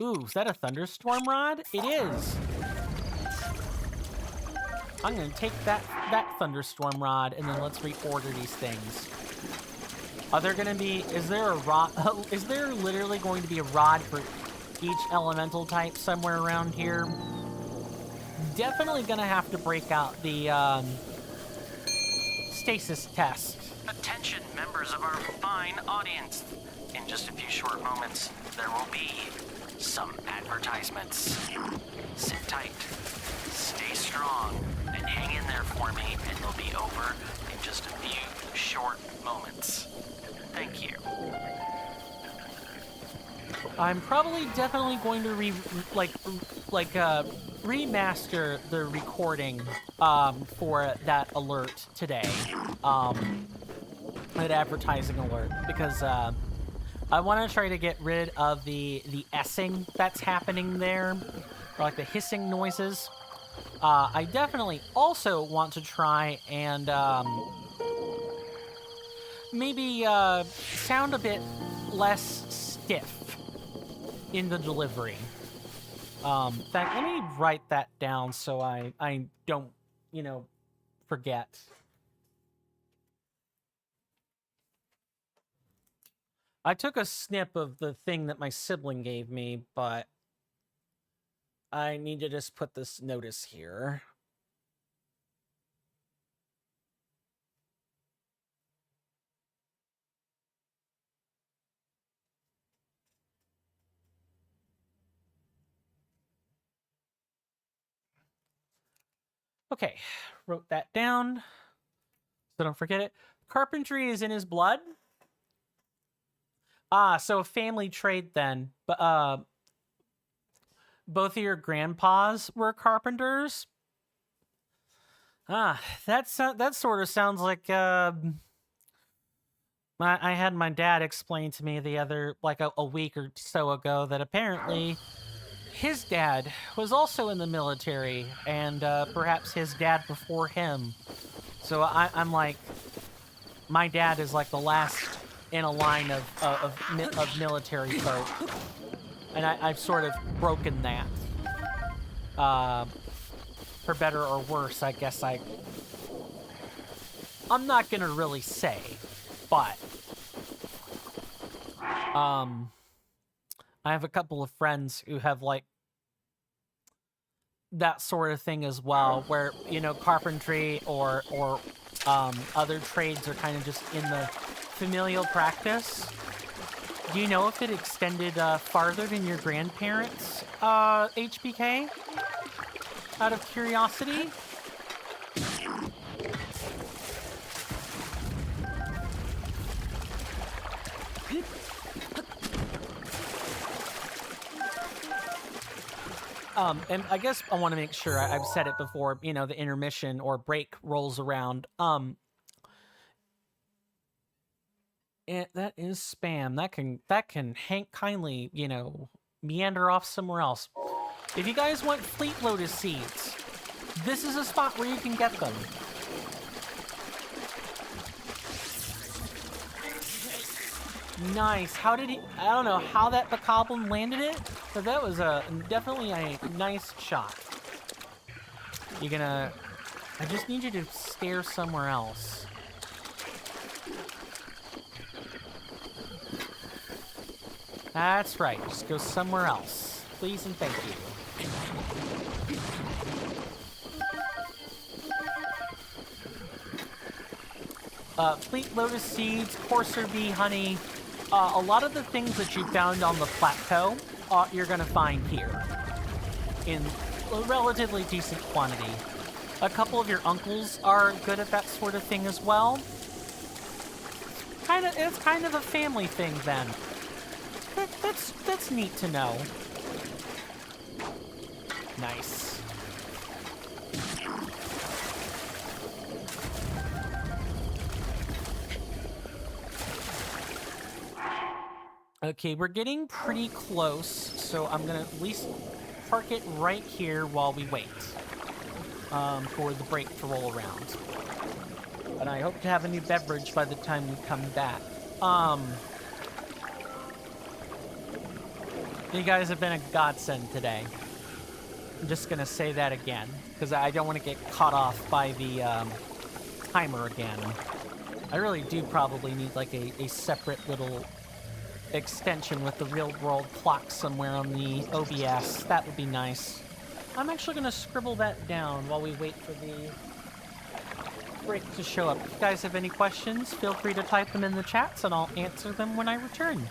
Ooh, is that a thunderstorm rod? It is. I'm gonna take that thunderstorm rod and then let's reorder these things. Are there gonna be? Is there a rod? Is there literally going to be a rod for each elemental type somewhere around here? Definitely gonna have to break out the stasis test. Attention, members of our fine audience. In just a few short moments, there will be some advertisements. Sit tight, stay strong, and hang in there for me, and they'll be over in just a few short moments. Thank you. I'm probably definitely going to remaster the recording for that alert today, that advertising alert, because I want to try to get rid of the essing that's happening there, or like the hissing noises. I definitely also want to try and maybe sound a bit less stiff in the delivery. In fact, let me write that down so I don't, forget. I took a snip of the thing that my sibling gave me, but I need to just put this notice here. Okay, wrote that down, so don't forget it. Carpentry is in his blood. So a family trait then. But both of your grandpas were carpenters. That sort of sounds like I had my dad explain to me the other, like a week or so ago, that apparently his dad was also in the military, and perhaps his dad before him. So I'm like, my dad is like the last in a line of military folk, and I've sort of broken that. For better or worse, I guess I'm not gonna really say, but I have a couple of friends who have like that sort of thing as well, where carpentry or other trades are kind of just in the familial practice. Do you know if it extended farther than your grandparents, HBK? Out of curiosity? And I guess I want to make sure I've said it before, the intermission or break rolls around. that is spam. That can kindly, meander off somewhere else. If you guys want Fleet Lotus seeds, this is a spot where you can get them. Nice. How did he? I don't know how that Bokoblin landed it, but that was definitely a nice shot. You're gonna. I just need you to stare somewhere else. That's right. Just go somewhere else, please and thank you. Fleet Lotus seeds, courser bee honey. A lot of the things that you found on the plateau, you're gonna find here in a relatively decent quantity. A couple of your uncles are good at that sort of thing as well. It's kind of a family thing then. That's neat to know. Nice. Okay, we're getting pretty close, so I'm gonna at least park it right here while we wait for the break to roll around. And I hope to have a new beverage by the time we come back. You guys have been a godsend today. I'm just gonna say that again, because I don't want to get caught off by the timer again. I really do probably need like a separate little extension with the real world clock somewhere on the OBS. That would be nice. I'm actually gonna scribble that down while we wait for the break to show up. If you guys have any questions, feel free to type them in the chats and I'll answer them when I return.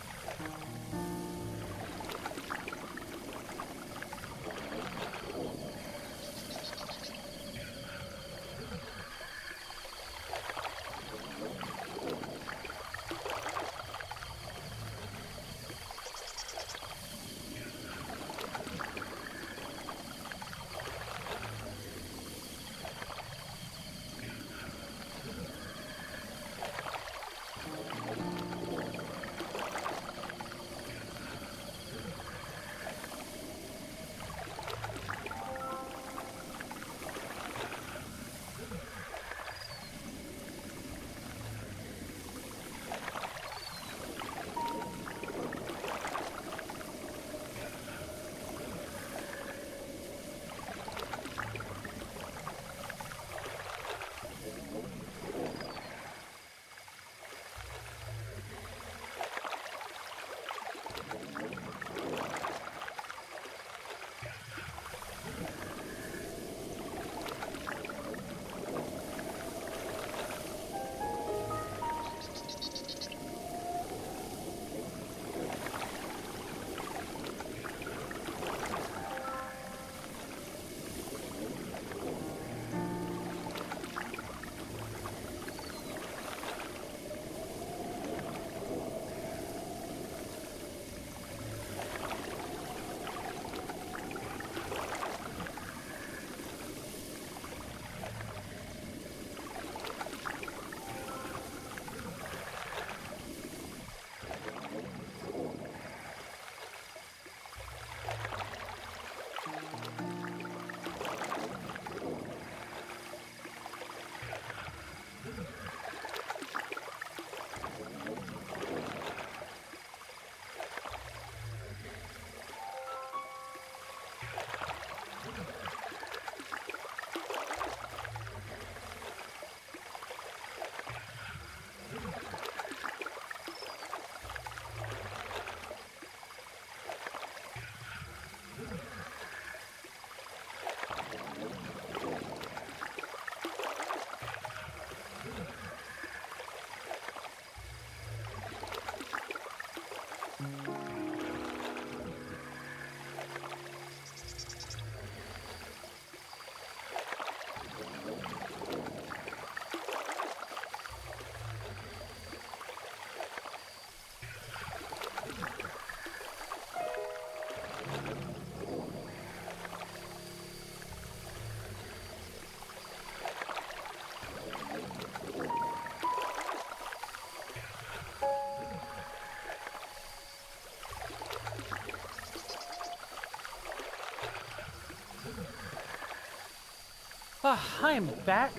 I'm back.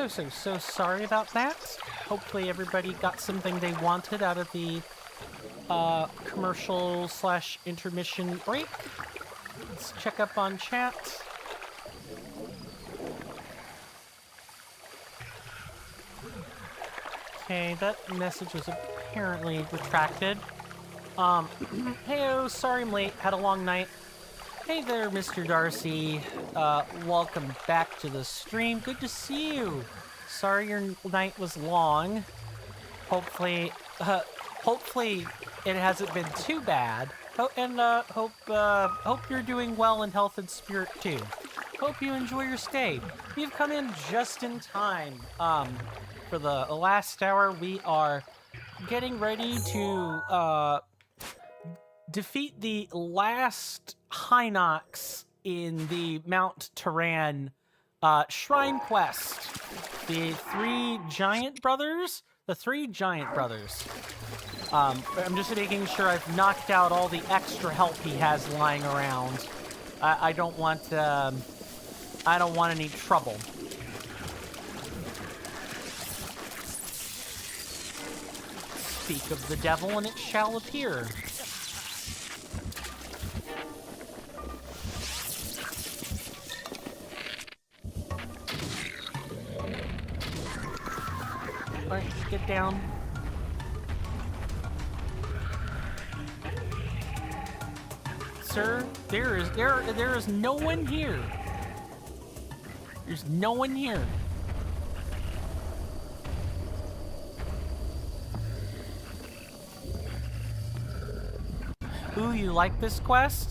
So sorry about that. Hopefully everybody got something they wanted out of the commercial / intermission break. Let's check up on chat. Okay, that message was apparently retracted. Heyo, sorry I'm late. Had a long night. Hey there, Mr. Darcy. Welcome back to the stream. Good to see you. Sorry your night was long. Hopefully it hasn't been too bad. Hope you're doing well in health and spirit too. Hope you enjoy your stay. You've come in just in time. For the last hour, we are getting ready to defeat the last Hinox in the Mount Turan Shrine Quest. The three giant brothers. I'm just making sure I've knocked out all the extra help he has lying around. I don't want any trouble. Speak of the devil and it shall appear. Alright, get down. Sir, there is no one here. There's no one here. Ooh, you like this quest?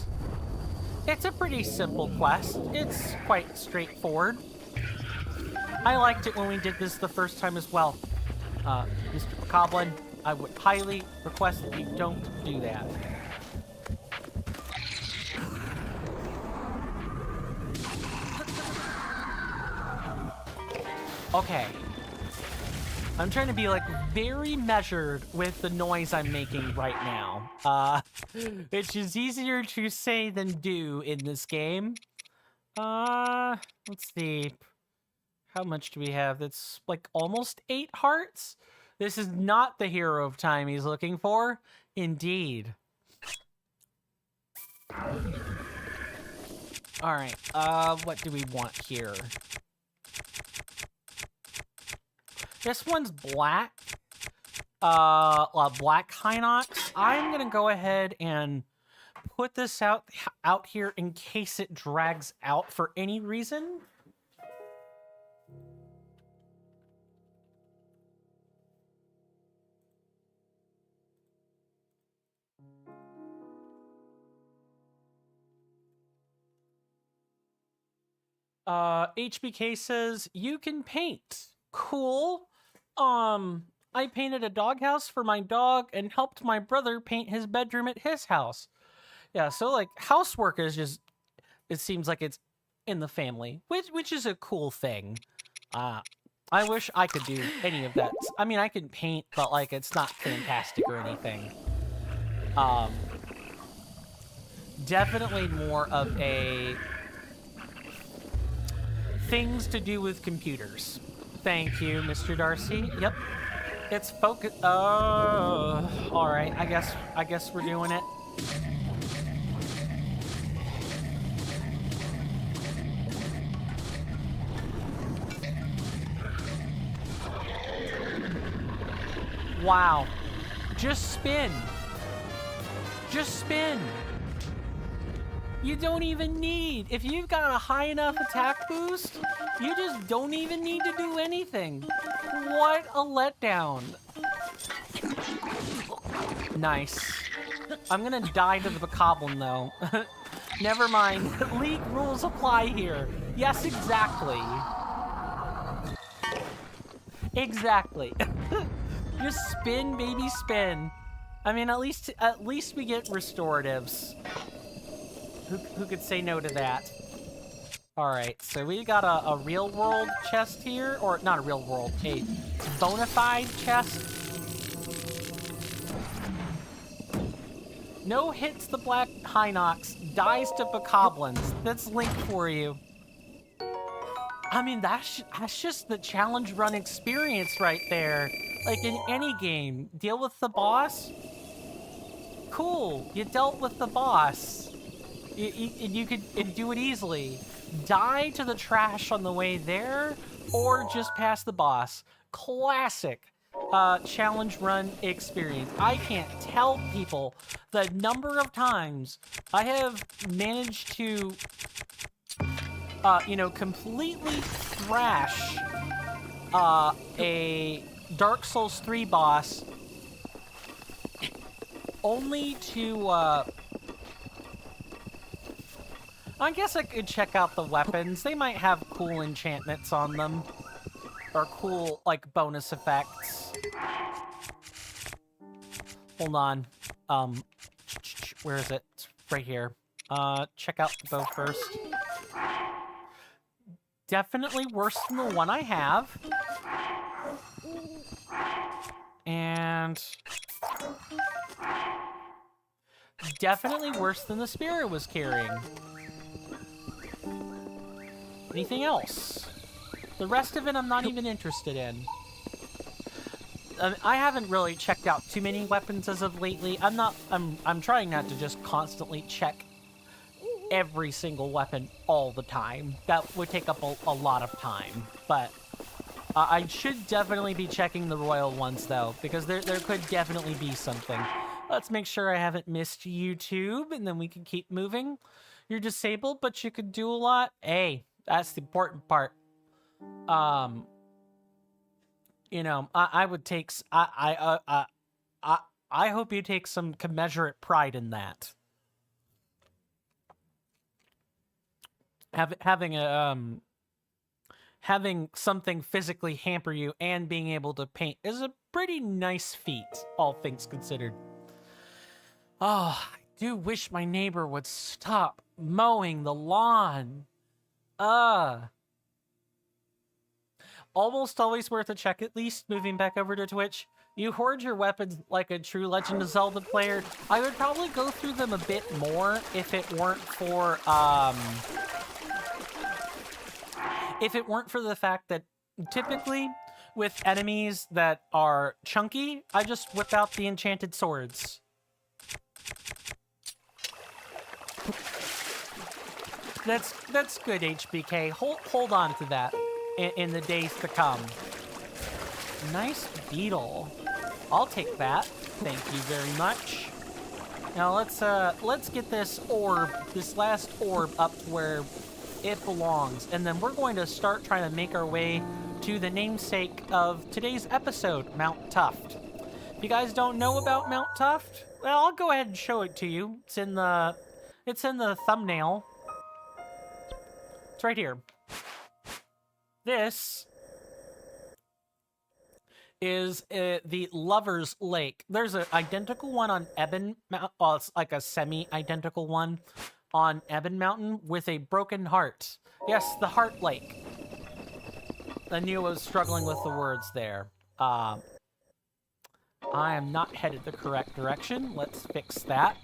It's a pretty simple quest. It's quite straightforward. I liked it when we did this the first time as well. Mr. Bokoblin, I would highly request that you don't do that. Okay. I'm trying to be, like, very measured with the noise I'm making right now. Which is easier to say than do in this game. Let's see. How much do we have? That's, like, almost 8 hearts? This is not the hero of time he's looking for. Indeed. Alright, what do we want here? This one's black. Black Hinox. I'm gonna go ahead and put this out here in case it drags out for any reason. HBK says, you can paint. Cool. I painted a doghouse for my dog and helped my brother paint his bedroom at his house. Yeah, so, like, housework is just, it seems like it's in the family, which is a cool thing. I wish I could do any of that. I mean, I can paint, but, like, it's not fantastic or anything. Definitely more of a things to do with computers. Thank you, Mr. Darcy. Yep. It's focus. Oh, all right. I guess we're doing it. Wow. Just spin. Just spin. You don't even need, if you've got a high enough attack boost, you just don't even need to do anything. What a letdown. Nice. I'm gonna die to the Bokoblin though. Never mind. League rules apply here. Yes, exactly. Exactly. Just spin, baby, spin. I mean, at least we get restoratives. Who could say no to that? Alright, so we got a real world chest here, or not a real world, a bona fide chest. No hits the Black Hinox, dies to Bokoblins. That's Link for you. I mean, that's just the challenge run experience right there. Like in any game, deal with the boss. Cool, you dealt with the boss. You could do it easily. Die to the trash on the way there, or just pass the boss. Classic challenge run experience. I can't tell people the number of times I have managed to, completely thrash a Dark Souls 3 boss only to, I guess I could check out the weapons. They might have cool enchantments on them. Or cool, like, bonus effects. Hold on. Where is it? It's right here. Check out the bow first. Definitely worse than the one I have. And definitely worse than the spear I was carrying. Anything else? The rest of it I'm not even interested in. I haven't really checked out too many weapons as of lately. I'm trying not to just constantly check every single weapon all the time. That would take up a lot of time. But I should definitely be checking the royal ones though, because there could definitely be something. Let's make sure I haven't missed YouTube, and then we can keep moving. You're disabled, but you could do a lot. Hey, that's the important part. I would take. I hope you take some commensurate pride in that. Having something physically hamper you and being able to paint is a pretty nice feat, all things considered. Oh, I do wish my neighbor would stop mowing the lawn. Almost always worth a check, at least, moving back over to Twitch. You hoard your weapons like a true Legend of Zelda player. I would probably go through them a bit more if it weren't for, the fact that typically with enemies that are chunky, I just whip out the enchanted swords. That's good, HBK. Hold on to that in the days to come. Nice beetle. I'll take that. Thank you very much. Now let's get this last orb up to where it belongs, and then we're going to start trying to make our way to the namesake of today's episode, Mount Tuft. If you guys don't know about Mount Tuft, well, I'll go ahead and show it to you. It's in the thumbnail. It's right here. This is the Lover's Lake. There's an identical one on Ebon Mountain. Well, it's like a semi-identical one on Ebon Mountain with a broken heart. Yes, the Heart Lake. I knew I was struggling with the words there. I am not headed the correct direction. Let's fix that.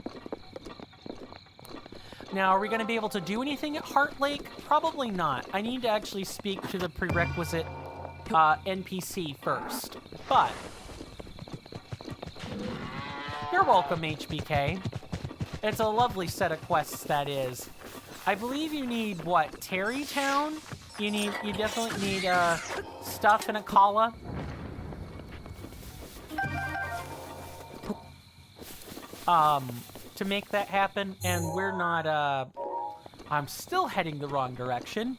Now, are we going to be able to do anything at Heart Lake? Probably not. I need to actually speak to the prerequisite NPC first. But you're welcome, HBK. It's a lovely set of quests, that is. I believe you need, what, Terrytown? You definitely need stuff in a Kala. To make that happen, and we're not, I'm still heading the wrong direction.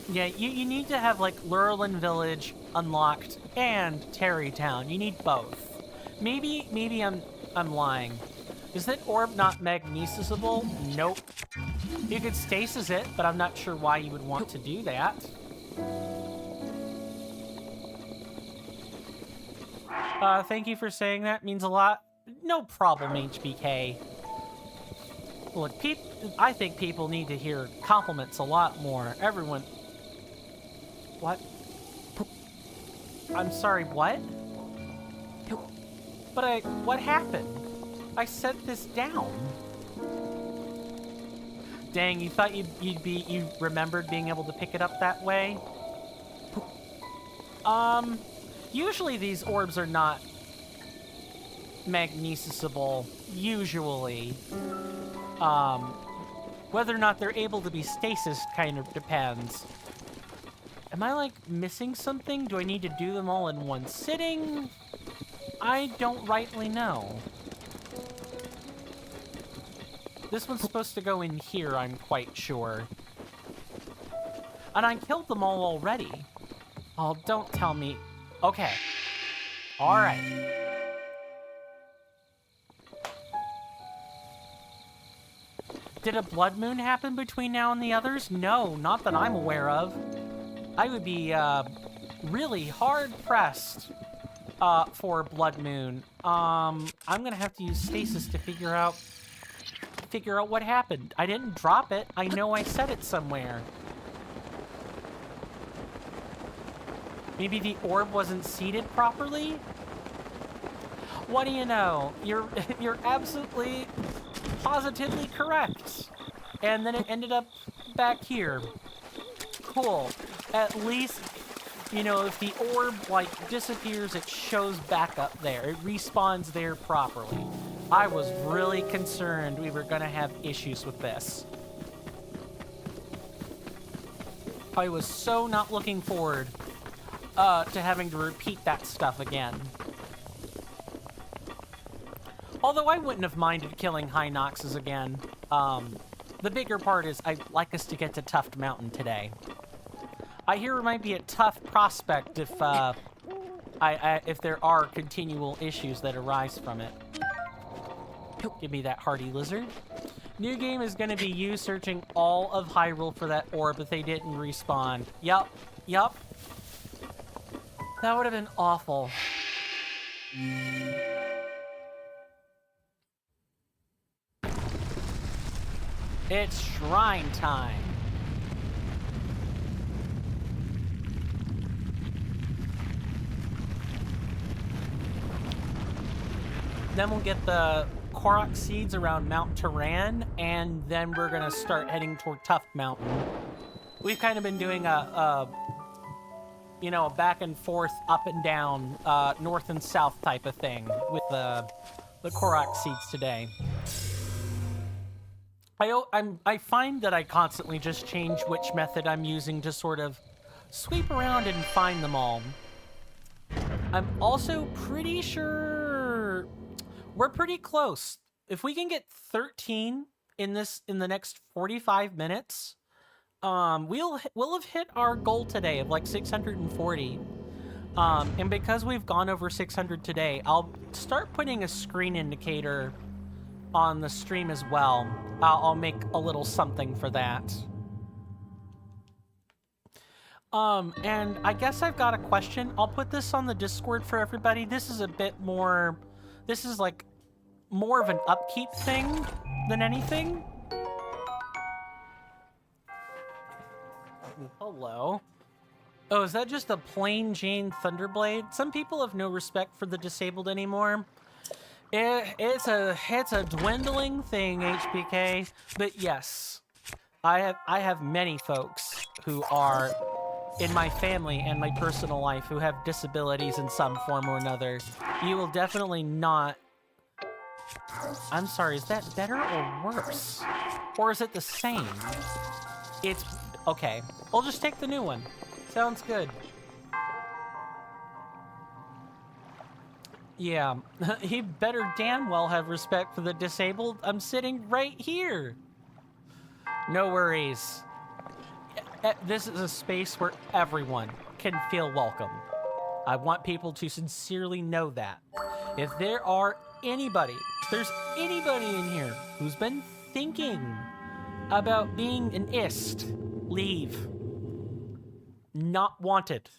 Yeah, you need to have, like, Lurelin Village unlocked and Terrytown. You need both. Maybe I'm lying. Is that orb not magnesisable? Nope. You could stasis it, but I'm not sure why you would want to do that. Thank you for saying that. Means a lot. No problem, HBK. Look, I think people need to hear compliments a lot more. Everyone... What? I'm sorry, what? But what happened? I set this down. Dang, you thought you remembered being able to pick it up that way? Usually these orbs are not magnesisable, usually. Whether or not they're able to be stasis kind of depends. Am I, like, missing something? Do I need to do them all in one sitting? I don't rightly know. This one's supposed to go in here, I'm quite sure. And I killed them all already. Oh, don't tell me. Okay. Alright. Did a blood moon happen between now and the others? No, not that I'm aware of. I would be, really hard-pressed, for a blood moon. I'm gonna have to use stasis to figure out what happened. I didn't drop it. I know I set it somewhere. Maybe the orb wasn't seated properly? What do you know? You're absolutely, positively correct. And then it ended up back here. Cool. At least, you know, if the orb, like, disappears, it shows back up there. It respawns there properly. I was really concerned we were gonna have issues with this. I was so not looking forward to having to repeat that stuff again. Although I wouldn't have minded killing High Noxes again. The bigger part is I'd like us to get to Tuft Mountain today. I hear it might be a tough prospect if there are continual issues that arise from it. Give me that hardy lizard. New game is going to be you searching all of Hyrule for that orb if they didn't respawn. Yup. That would have been awful. It's shrine time. Then we'll get the Korok seeds around Mount Turan, and then we're gonna start heading toward Tuft Mountain. We've kind of been doing a back and forth, up and down, north and south type of thing with the Korok seeds today. I find that I constantly just change which method I'm using to sort of sweep around and find them all. I'm also pretty sure we're pretty close. If we can get 13 in the next 45 minutes, we'll have hit our goal today of like 640. And because we've gone over 600 today, I'll start putting a screen indicator on the stream as well. I'll make a little something for that. And I guess I've got a question. I'll put this on the Discord for everybody. This is a bit more... This is like more of an upkeep thing than anything. Hello. Oh, is that just a plain Jane Thunderblade? Some people have no respect for the disabled anymore. It's a dwindling thing, HBK. But yes, I have many folks who are in my family and my personal life who have disabilities in some form or another. You will definitely not... I'm sorry, is that better or worse? Or is it the same? It's... Okay, we'll just take the new one. Sounds good. Yeah, he better damn well have respect for the disabled. I'm sitting right here. No worries. This is a space where everyone can feel welcome. I want people to sincerely know that. If there's anybody in here who's been thinking about being an ist, leave. Not wanted.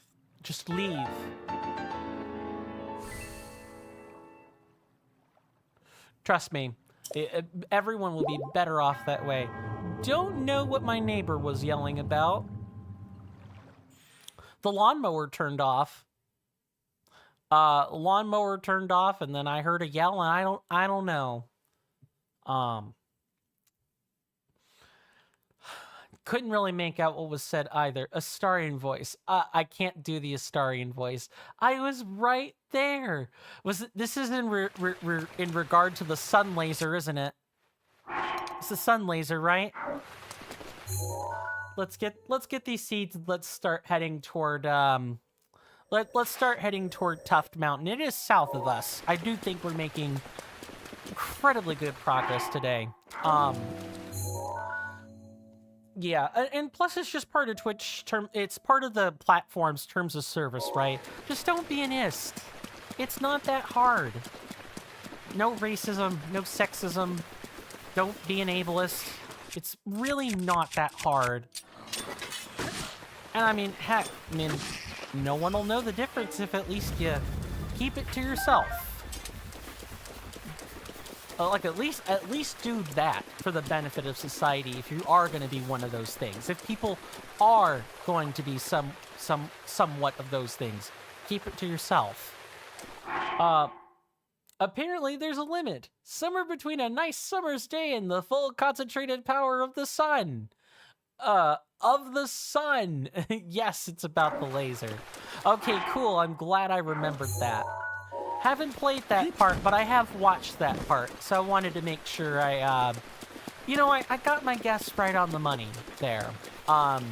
Just leave. Trust me, everyone will be better off that way. Don't know what my neighbor was yelling about. The lawnmower turned off. Lawnmower turned off, and then I heard a yell, and I don't know. Um, couldn't really make out what was said either. Astarian voice. I can't do the Astarian voice. I was right there. This is in in regard to the sun laser, isn't it? It's the sun laser, right? Let's get these seeds. Let's start heading toward let's start heading toward Tuft Mountain. It is south of us. I do think we're making incredibly good progress today. Yeah, and plus it's just part of Twitch it's part of the platform's terms of service, right? Just don't be an ist. It's not that hard. No racism, no sexism. Don't be an ableist. It's really not that hard. And I mean, heck, no one will know the difference if at least you keep it to yourself. Like, at least do that for the benefit of society if you are going to be one of those things. If people are going to be somewhat of those things, keep it to yourself. Apparently there's a limit. Somewhere between a nice summer's day and the full concentrated power of the sun. Of the sun. Yes, it's about the laser. Okay, cool. I'm glad I remembered that. Haven't played that part, but I have watched that part, so I wanted to make sure I got my guess right on the money there. Oh,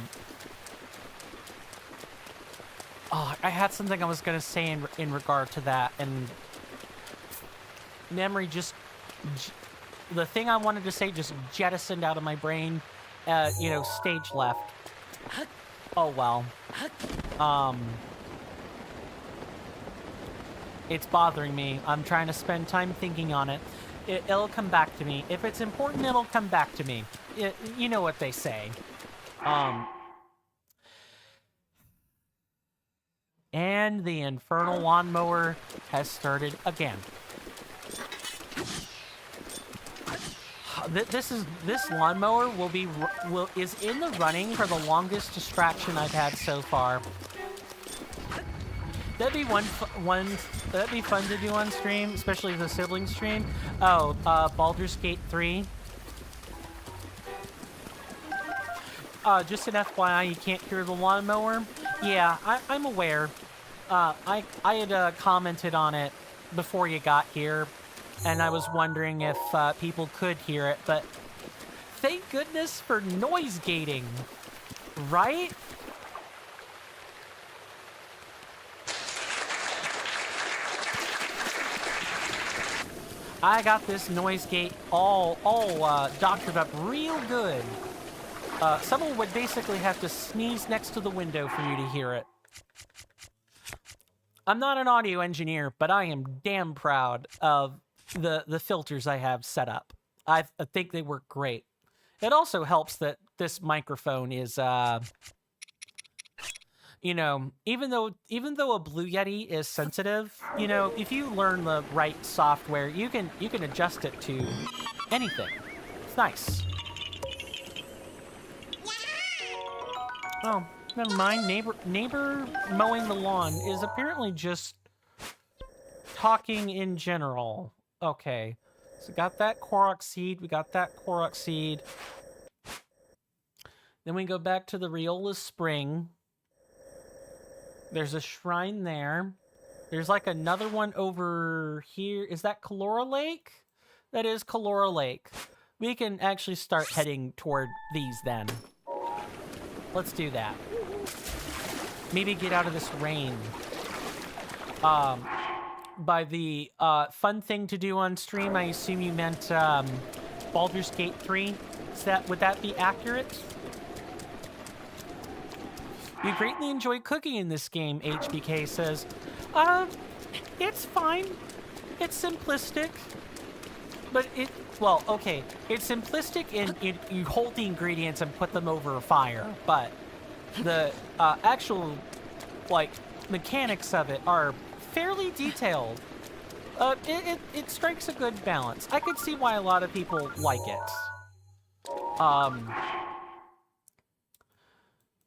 I had something I was going to say in regard to that, and memory just... the thing I wanted to say just jettisoned out of my brain. Stage left. Oh, well. It's bothering me. I'm trying to spend time thinking on it. It'll come back to me. If it's important, it'll come back to me. You know what they say. And the infernal lawnmower has started again. This lawnmower is in the running for the longest distraction I've had so far. That'd be that'd be fun to do on stream, especially the sibling stream. Oh, Baldur's Gate 3. Just an FYI, you can't hear the lawnmower. Yeah, I'm aware. I had commented on it before you got here, and I was wondering if people could hear it, but thank goodness for noise gating, right? I got this noise gate all doctored up real good. Someone would basically have to sneeze next to the window for you to hear it. I'm not an audio engineer, but I am damn proud of the filters I have set up. I think they work great. It also helps that this microphone is, even though a Blue Yeti is sensitive, if you learn the right software, you can adjust it to anything. It's nice. Oh, never mind. Neighbor mowing the lawn is apparently just talking in general. Okay, so got that Korok seed. We got that Korok seed. Then we go back to the Riola Spring. There's a shrine there. There's like another one over here. Is that Kalora Lake? That is Kalora Lake. We can actually start heading toward these then. Let's do that. Maybe get out of this rain. By the fun thing to do on stream, I assume you meant Baldur's Gate 3. Would that be accurate? You greatly enjoy cooking in this game, HBK says. It's fine. It's simplistic. But it's simplistic in you hold the ingredients and put them over a fire, but the actual, mechanics of it are fairly detailed. It strikes a good balance. I could see why a lot of people like it.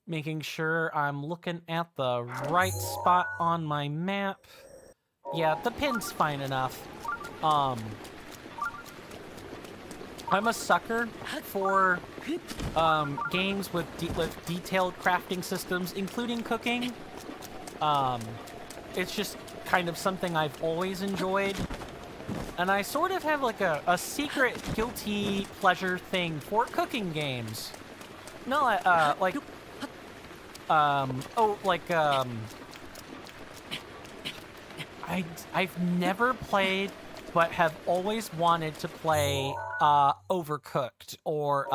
Making sure I'm looking at the right spot on my map. Yeah, the pin's fine enough. I'm a sucker for games with detailed crafting systems, including cooking. It's just kind of something I've always enjoyed. And I sort of have like a secret guilty pleasure thing for cooking games. Not I've never played, but have always wanted to play Overcooked or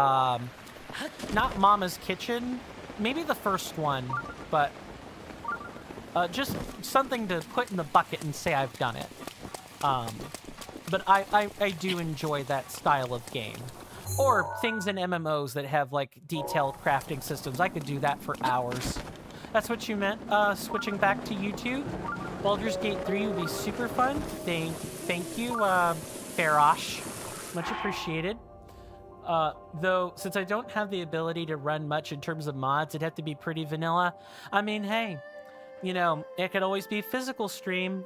not Mama's Kitchen, maybe the first one, but just something to put in the bucket and say I've done it. But I do enjoy that style of game. Or things in MMOs that have like detailed crafting systems. I could do that for hours. That's what you meant, switching back to YouTube? Baldur's Gate 3 would be super fun. Thank you, Farosh. Much appreciated. Though, since I don't have the ability to run much in terms of mods, it'd have to be pretty vanilla. I mean, hey, you know, it could always be physical stream.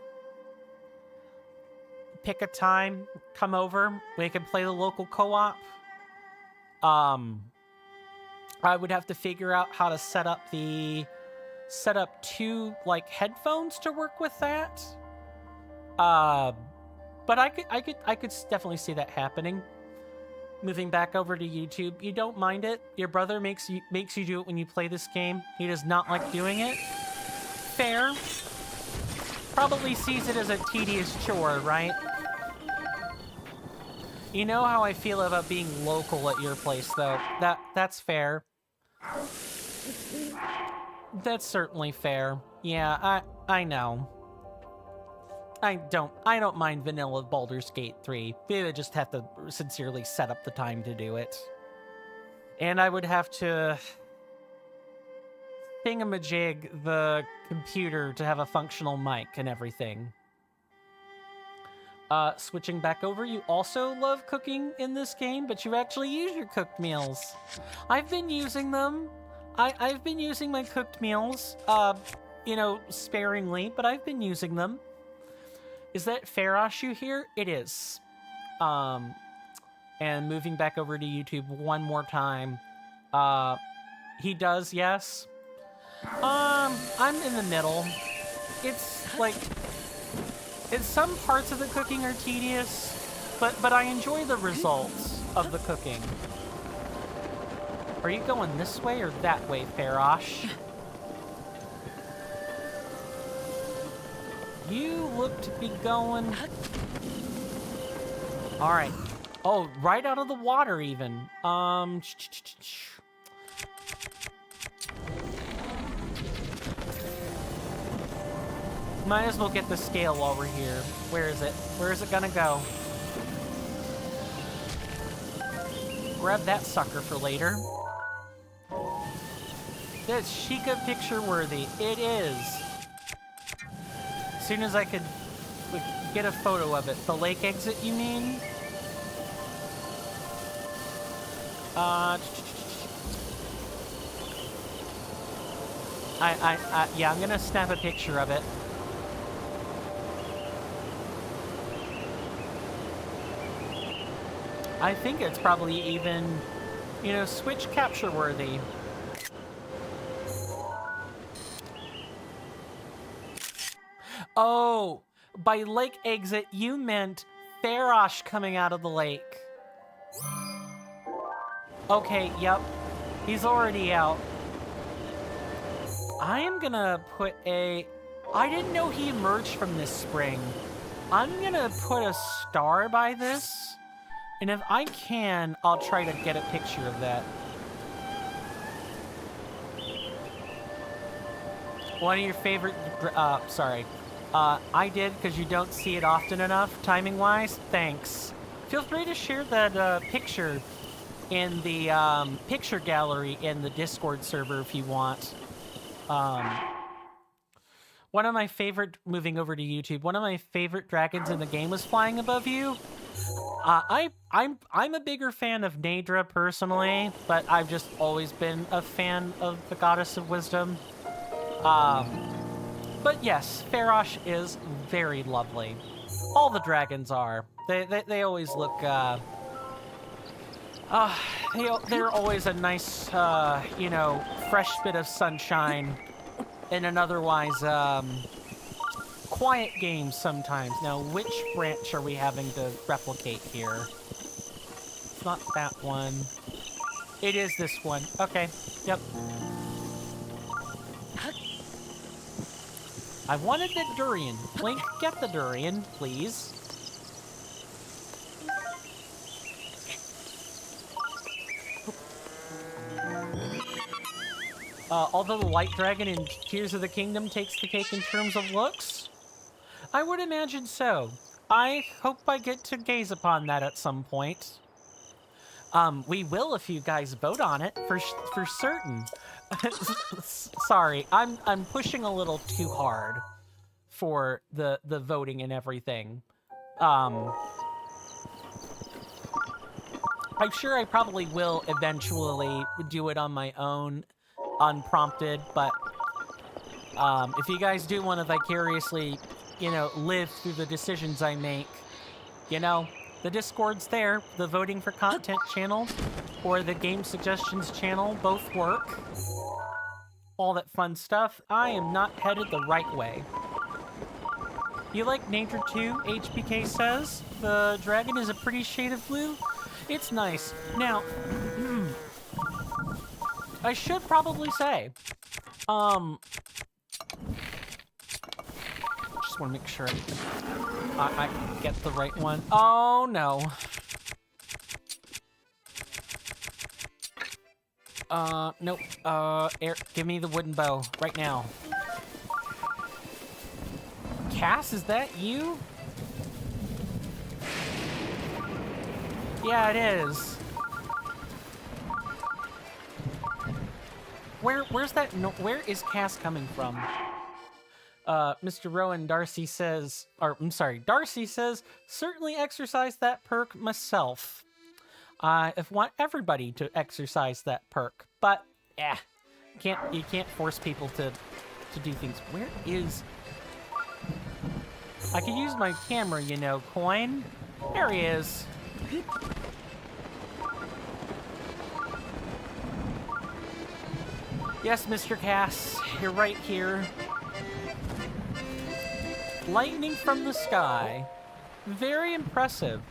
Pick a time, come over, we can play the local co-op. I would have to figure out how to set up two like headphones to work with that. But I could definitely see that happening. Moving back over to YouTube, you don't mind it? Your brother makes you do it when you play this game. He does not like doing it. Fair. Probably sees it as a tedious chore, right? You know how I feel about being local at your place, though. That's fair. That's certainly fair. Yeah, I know. I don't mind vanilla Baldur's Gate 3. They just have to sincerely set up the time to do it. And I would have to thingamajig the computer to have a functional mic and everything. Switching back over, you also love cooking in this game, but you actually use your cooked meals. I've been using them. I've been using my cooked meals, you know, sparingly, but I've been using them. Is that Farosh you hear? It is. And moving back over to YouTube one more time. He does, yes. I'm in the middle. It's like... some parts of the cooking are tedious, but I enjoy the results of the cooking. Are you going this way or that way, Farosh? You look to be going... Alright. Oh, right out of the water, even. Might as well get the scale while we're here. Where is it? Where is it gonna go? Grab that sucker for later. That's Sheikah picture worthy. It is. As soon as I could get a photo of it. The lake exit, you mean? Yeah, I'm gonna snap a picture of it. I think it's probably even, you know, Switch capture worthy. Oh, by lake exit, you meant Farosh coming out of the lake. Okay, yep. He's already out. I am gonna put a... I didn't know he emerged from this spring. I'm gonna put a star by this. And if I can, I'll try to get a picture of that. One of your favorite... sorry. I did, because you don't see it often enough, timing-wise. Thanks. Feel free to share that picture in the picture gallery in the Discord server if you want. One of my favorite... Moving over to YouTube, one of my favorite dragons in the game was flying above you. I'm a bigger fan of Nadra personally, but I've just always been a fan of the Goddess of Wisdom. But yes, Farosh is very lovely. All the dragons are. They always look Uh, they're always a nice, you know, fresh bit of sunshine in an otherwise, quiet game sometimes. Now, which branch are we having to replicate here? It's not that one. It is this one. Okay. Yep. I wanted the durian. Link, get the durian, please. Although the Light Dragon in Tears of the Kingdom takes the cake in terms of looks, I would imagine so. I hope I get to gaze upon that at some point. We will if you guys vote on it, for certain. Sorry, I'm pushing a little too hard for the voting and everything. I'm sure I probably will eventually do it on my own, unprompted, but if you guys do want to vicariously, you know, live through the decisions I make, you know, the Discord's there, the voting for content channel, or the game suggestions channel, both work. All that fun stuff. I am not headed the right way. You like Nature 2, HPK says? The dragon is a pretty shade of blue. It's nice. Now, I should probably say, just want to make sure I get the right one. Oh, no. Nope. Eric, give me the wooden bow right now. Cass, is that you? Yeah, it is. Where's that? No, where is Cass coming from? Mr. Rowan Darcy says, or I'm sorry, Darcy says, certainly exercise that perk myself. I want everybody to exercise that perk, but you can't force people to do things. Where is? I could use my camera, you know, coin. There he is. Yes, Mr. Cass, you're right here. Lightning from the sky. Very impressive.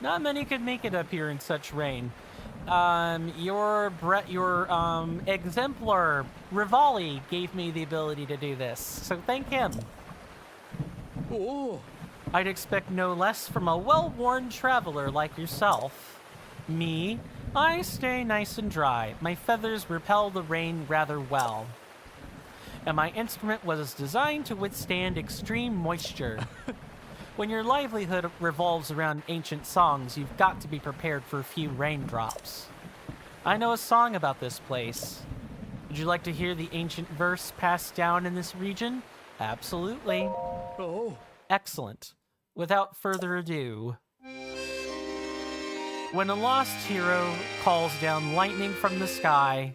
Not many could make it up here in such rain. Your exemplar, Rivali, gave me the ability to do this, so thank him. Oh, I'd expect no less from a well-worn traveler like yourself. Me, I stay nice and dry. My feathers repel the rain rather well. And my instrument was designed to withstand extreme moisture. When your livelihood revolves around ancient songs, you've got to be prepared for a few raindrops. I know a song about this place. Would you like to hear the ancient verse passed down in this region? Absolutely. oh. Excellent. Without further ado. When a lost hero calls down lightning from the sky...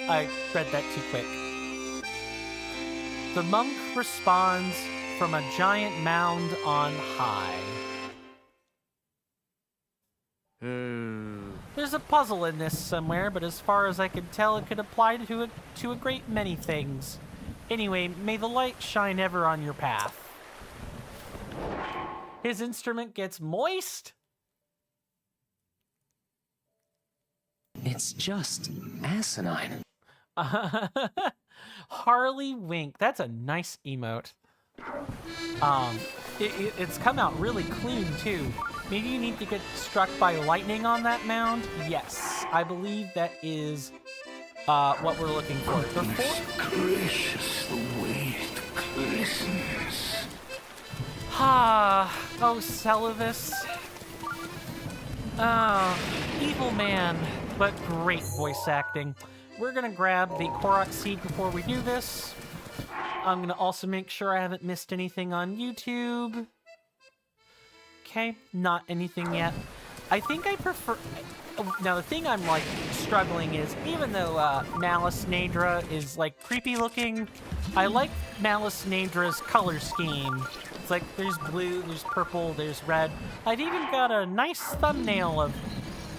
I read that too quick. The monk responds from a giant mound on high. There's a puzzle in this somewhere, but as far as I can tell, it could apply to a great many things. Anyway, may the light shine ever on your path. His instrument gets moist? It's just asinine. Harley Wink. That's a nice emote. It's come out really clean, too. Maybe you need to get struck by lightning on that mound? Yes, I believe that is what we're looking for. Gracious, the way it glistens. Oh, Celavis. Oh, evil man, but great voice acting. We're gonna grab the Korok seed before we do this. I'm gonna also make sure I haven't missed anything on YouTube. Okay, not anything yet. I think I prefer... Now, the thing I'm, like, struggling is, even though Malice Nadra is, like, creepy looking, I like Malice Nadra's color scheme It's like there's blue, there's purple, there's red. I've even got a nice thumbnail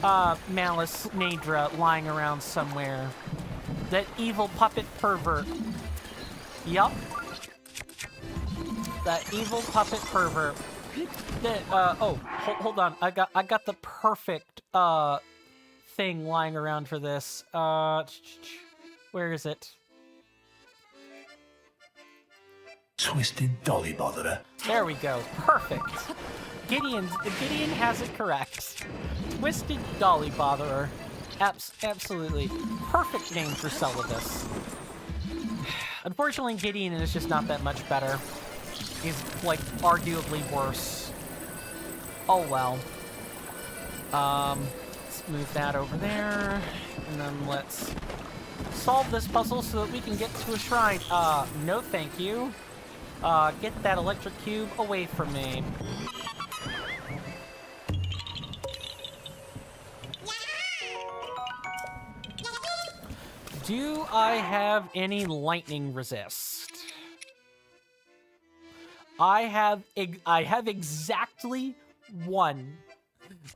of Malice Nadra lying around somewhere. That evil puppet pervert. Yup. That evil puppet pervert. That, hold on. I got the perfect thing lying around for this. Where is it? Twisted dolly botherer. There we go. Perfect. Gideon has it correct. Twisted dolly botherer. Absolutely. Perfect name for Celadus. Unfortunately, Gideon is just not that much better. He's, like, arguably worse. Oh, well. Let's move that over there. And then let's solve this puzzle so that we can get to a shrine. No thank you. Get that electric cube away from me. Do I have any lightning resist? I have exactly one.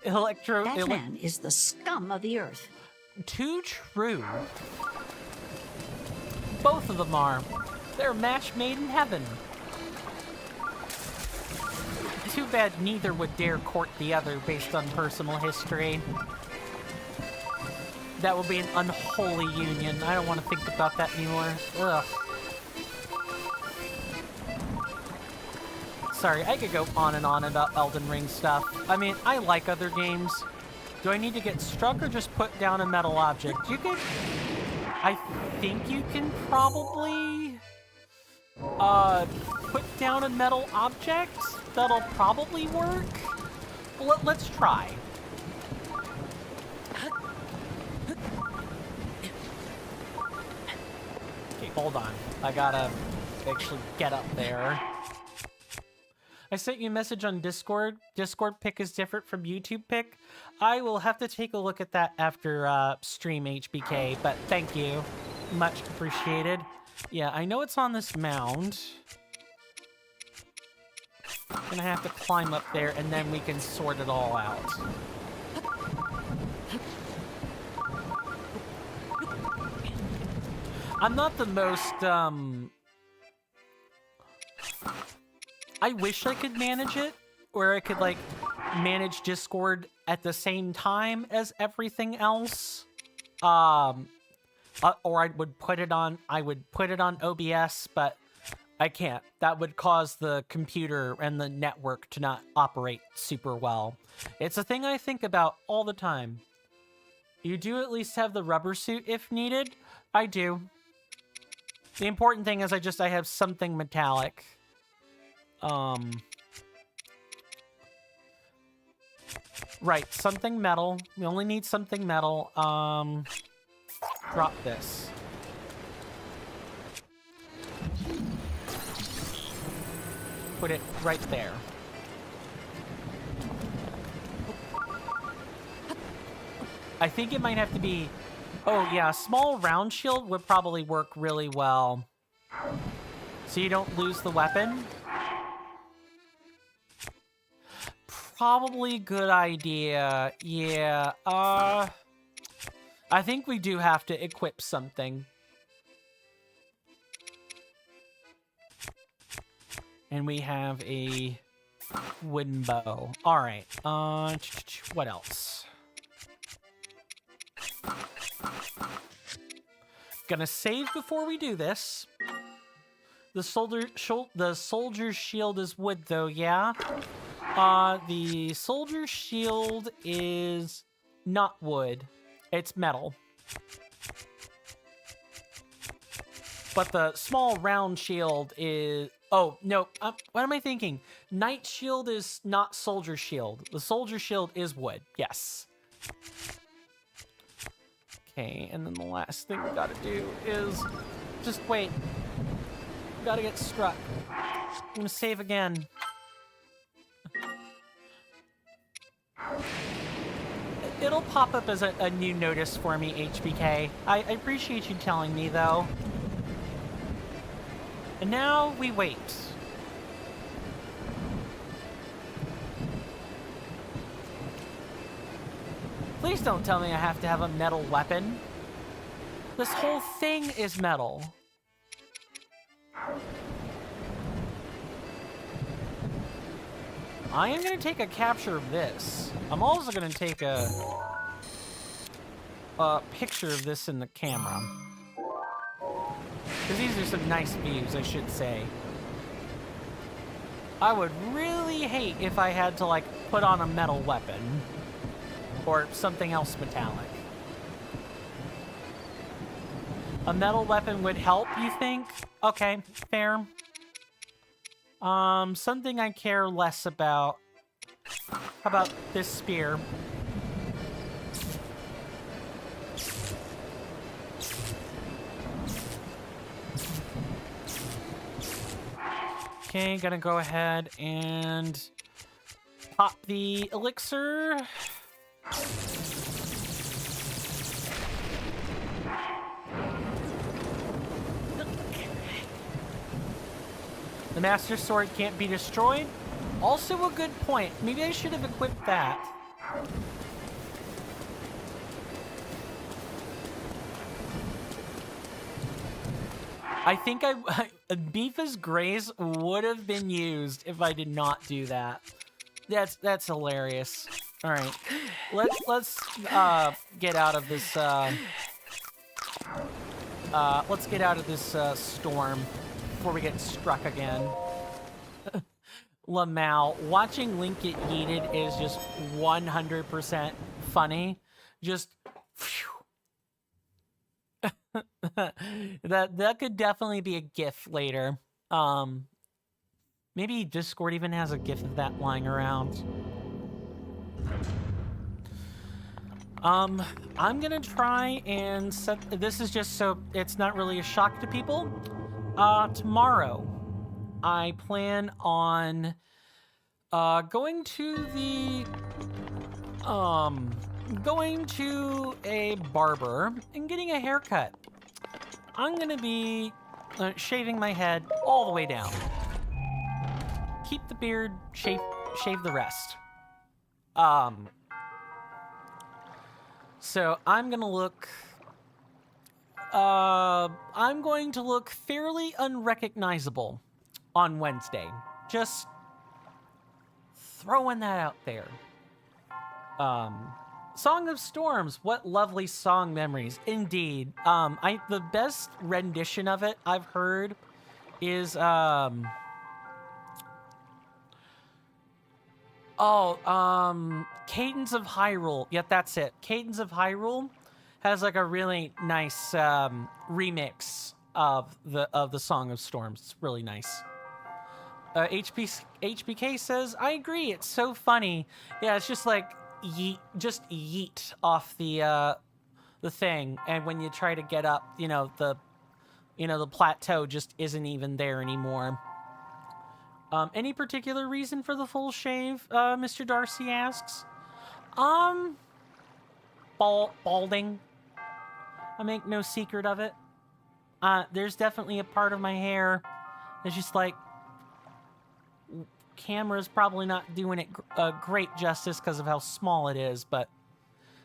That man is the scum of the earth. Too true. Both of them are. They're a match made in heaven. Too bad neither would dare court the other based on personal history. That would be an unholy union. I don't want to think about that anymore. Ugh. Sorry, I could go on and on about Elden Ring stuff. I mean, I like other games. Do I need to get struck or just put down a metal object? You could... I think you can probably... put down a metal object? That'll probably work? Let's try. Okay, hold on. I gotta actually get up there. I sent you a message on Discord. Discord pick is different from YouTube pick. I will have to take a look at that after stream HBK, but thank you. Much appreciated. Yeah, I know it's on this mound. Gonna have to climb up there and then we can sort it all out. I'm not the most, I wish I could manage it, where I could, like, manage Discord at the same time as everything else. Or I would put it on OBS, but I can't. That would cause the computer and the network to not operate super well. It's a thing I think about all the time. You do at least have the rubber suit if needed? I do. The important thing is I have something metallic. Right, something metal. We only need something metal. Drop this. Put it right there. I think it might have to be... Oh, yeah, a small round shield would probably work really well. So you don't lose the weapon. Probably good idea. Yeah, I think we do have to equip something. And we have a wooden bow. Alright, what else? Gonna save before we do this. The soldier's shield is wood, though, yeah? The soldier's shield is not wood. It's metal. But the small round shield is... Oh, no. What am I thinking? Knight shield is not soldier shield. The soldier shield is wood. Yes. Okay, and then the last thing we gotta do is... Just wait. We gotta get struck. I'm gonna save again. It'll pop up as a new notice for me, HBK. I appreciate you telling me, though. And now we wait. Please don't tell me I have to have a metal weapon. This whole thing is metal. I am going to take a capture of this. I'm also going to take a picture of this in the camera. Because these are some nice views, I should say. I would really hate if I had to, like, put on a metal weapon. Or something else metallic. A metal weapon would help, you think? Okay, fair. Something I care less about. How about this spear? Okay, gonna go ahead and pop the elixir. The Master Sword can't be destroyed. Also a good point. Maybe I should have equipped that. I think Beefa's Grace would have been used if I did not do that. That's hilarious. All right, let's get out of this. Let's get out of this storm before we get struck again. Lamau, watching Link get yeeted is just 100% funny. Just that could definitely be a GIF later. Maybe Discord even has a GIF of that lying around. I'm gonna try and set. This is just so it's not really a shock to people. Tomorrow, I plan on going to a barber and getting a haircut. I'm gonna be shaving my head all the way down. Keep the beard, shave the rest. So I'm gonna look. I'm going to look fairly unrecognizable on Wednesday. Just throwing that out there. Song of Storms, what lovely song memories. Indeed. The best rendition of it I've heard is, Cadence of Hyrule. Yep, that's it. Cadence of Hyrule has like a really nice remix of the Song of Storms. It's really nice. HBK says, I agree, it's so funny. Yeah, it's just like yeet off the thing, and when you try to get up, the plateau just isn't even there anymore. Any particular reason for the full shave? Mr. Darcy asks. Balding. I make no secret of it. There's definitely a part of my hair that's just like, camera's probably not doing it great justice because of how small it is, but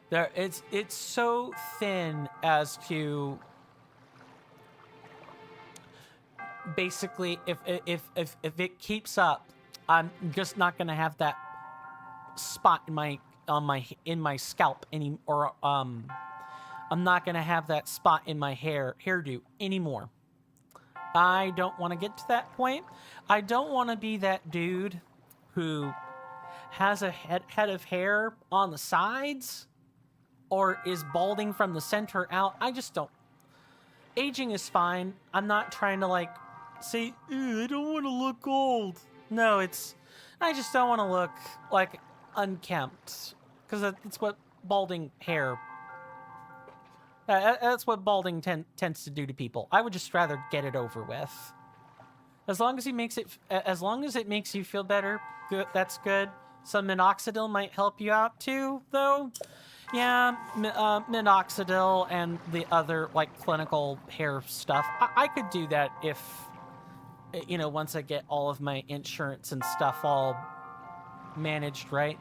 it's so thin as to basically if it keeps up, I'm just not gonna have that spot in my scalp or I'm not gonna have that spot in my hairdo anymore. I don't want to get to that point. I don't want to be that dude who has a head of hair on the sides or is balding from the center out. I just don't. Aging is fine. I'm not trying to like say, I don't want to look old. No, I just don't want to look like unkempt, because that's what balding hair. That's what balding tends to do to people. I would just rather get it over with. As long as it makes you feel better, good. That's good. Some minoxidil might help you out too, though. Yeah, minoxidil and the other like clinical hair stuff. I could do that if, once I get all of my insurance and stuff all managed right.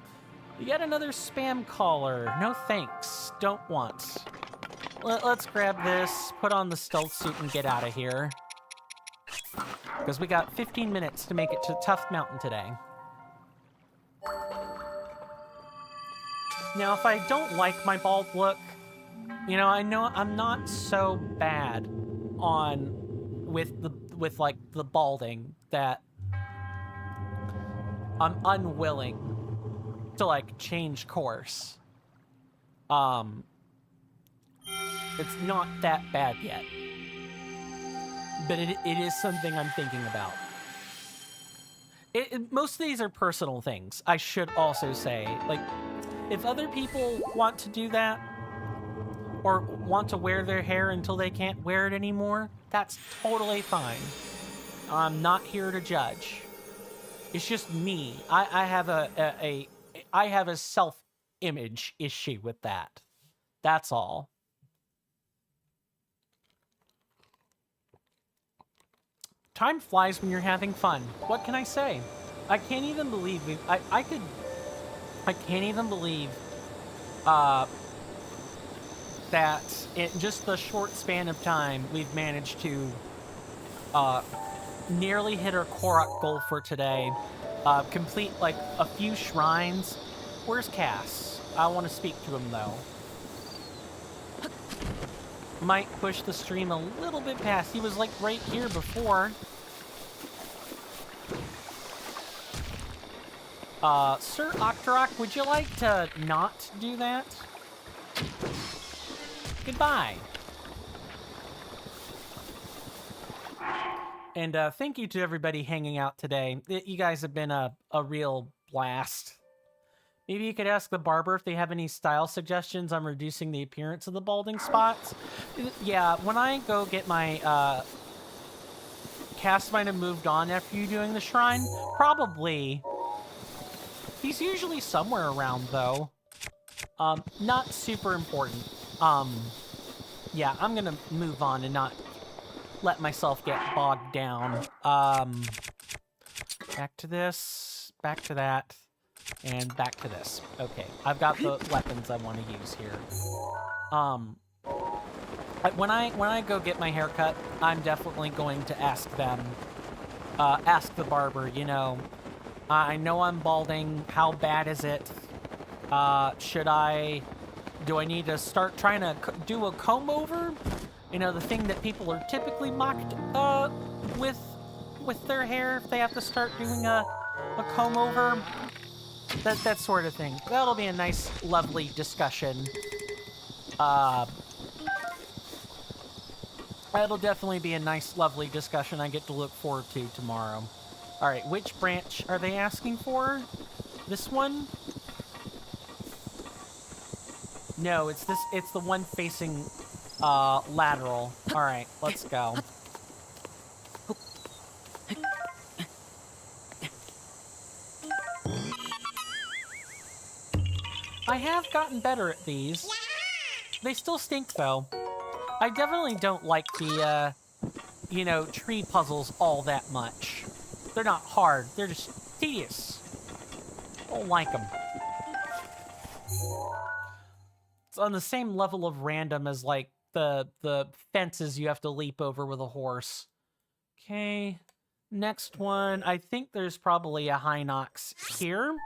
Yet another spam caller. No thanks. Don't want. Let's grab this, put on the stealth suit, and get out of here. Because we got 15 minutes to make it to Tuft Mountain today. Now, if I don't like my bald look, you know, I know I'm not so bad with like the balding that I'm unwilling to like change course. It's not that bad yet, but it is something I'm thinking about. Most of these are personal things, I should also say. Like, if other people want to do that, or want to wear their hair until they can't wear it anymore, that's totally fine. I'm not here to judge. It's just me. I have a self-image issue with that. That's all. Time flies when you're having fun. What can I say? I can't even believe I can't even believe that in just the short span of time we've managed to nearly hit our Korok goal for today. Complete like a few shrines. Where's Cass? I want to speak to him though. Might push the stream a little bit past. He was like right here before. Sir Octorok, would you like to not do that? Goodbye. And thank you to everybody hanging out today. You guys have been a real blast. Maybe you could ask the barber if they have any style suggestions on reducing the appearance of the balding spots. Yeah, when I go get my... Cass might have moved on after you doing the shrine. Probably. He's usually somewhere around, though. Not super important. Yeah, I'm gonna move on and not let myself get bogged down. Back to this, back to that, and back to this. Okay, I've got the weapons I want to use here. When I go get my haircut, I'm definitely going to ask them, ask the barber, you know, I know I'm balding, how bad is it? Do I need to start trying to do a comb over? You know, the thing that people are typically mocked with their hair if they have to start doing a comb over. That sort of thing. That'll be a nice, lovely discussion. That'll definitely be a nice, lovely discussion I get to look forward to tomorrow. Alright, which branch are they asking for? This one? No, it's the one facing lateral. Alright, let's go. I have gotten better at these. They still stink though. I definitely don't like the, you know, tree puzzles all that much. They're not hard, they're just tedious. Don't like them. It's on the same level of random as, like, the fences you have to leap over with a horse. Okay, next one. I think there's probably a Hinox here.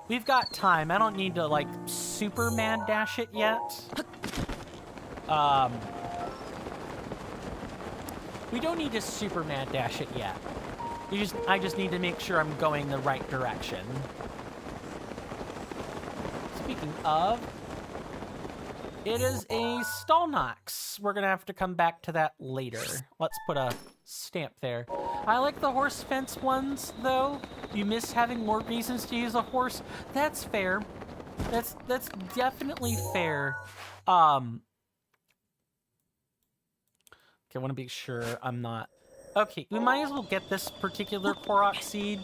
We've got time. I don't need to, like, super mad dash it yet. We don't need to super mad dash it yet. I just need to make sure I'm going the right direction. Speaking of, it is a Stallnox. We're gonna have to come back to that later. Let's put a stamp there. I like the horse fence ones, though. You miss having more reasons to use a horse. That's fair. That's definitely fair. Okay, I want to be sure I'm not... Okay, we might as well get this particular Korok seed.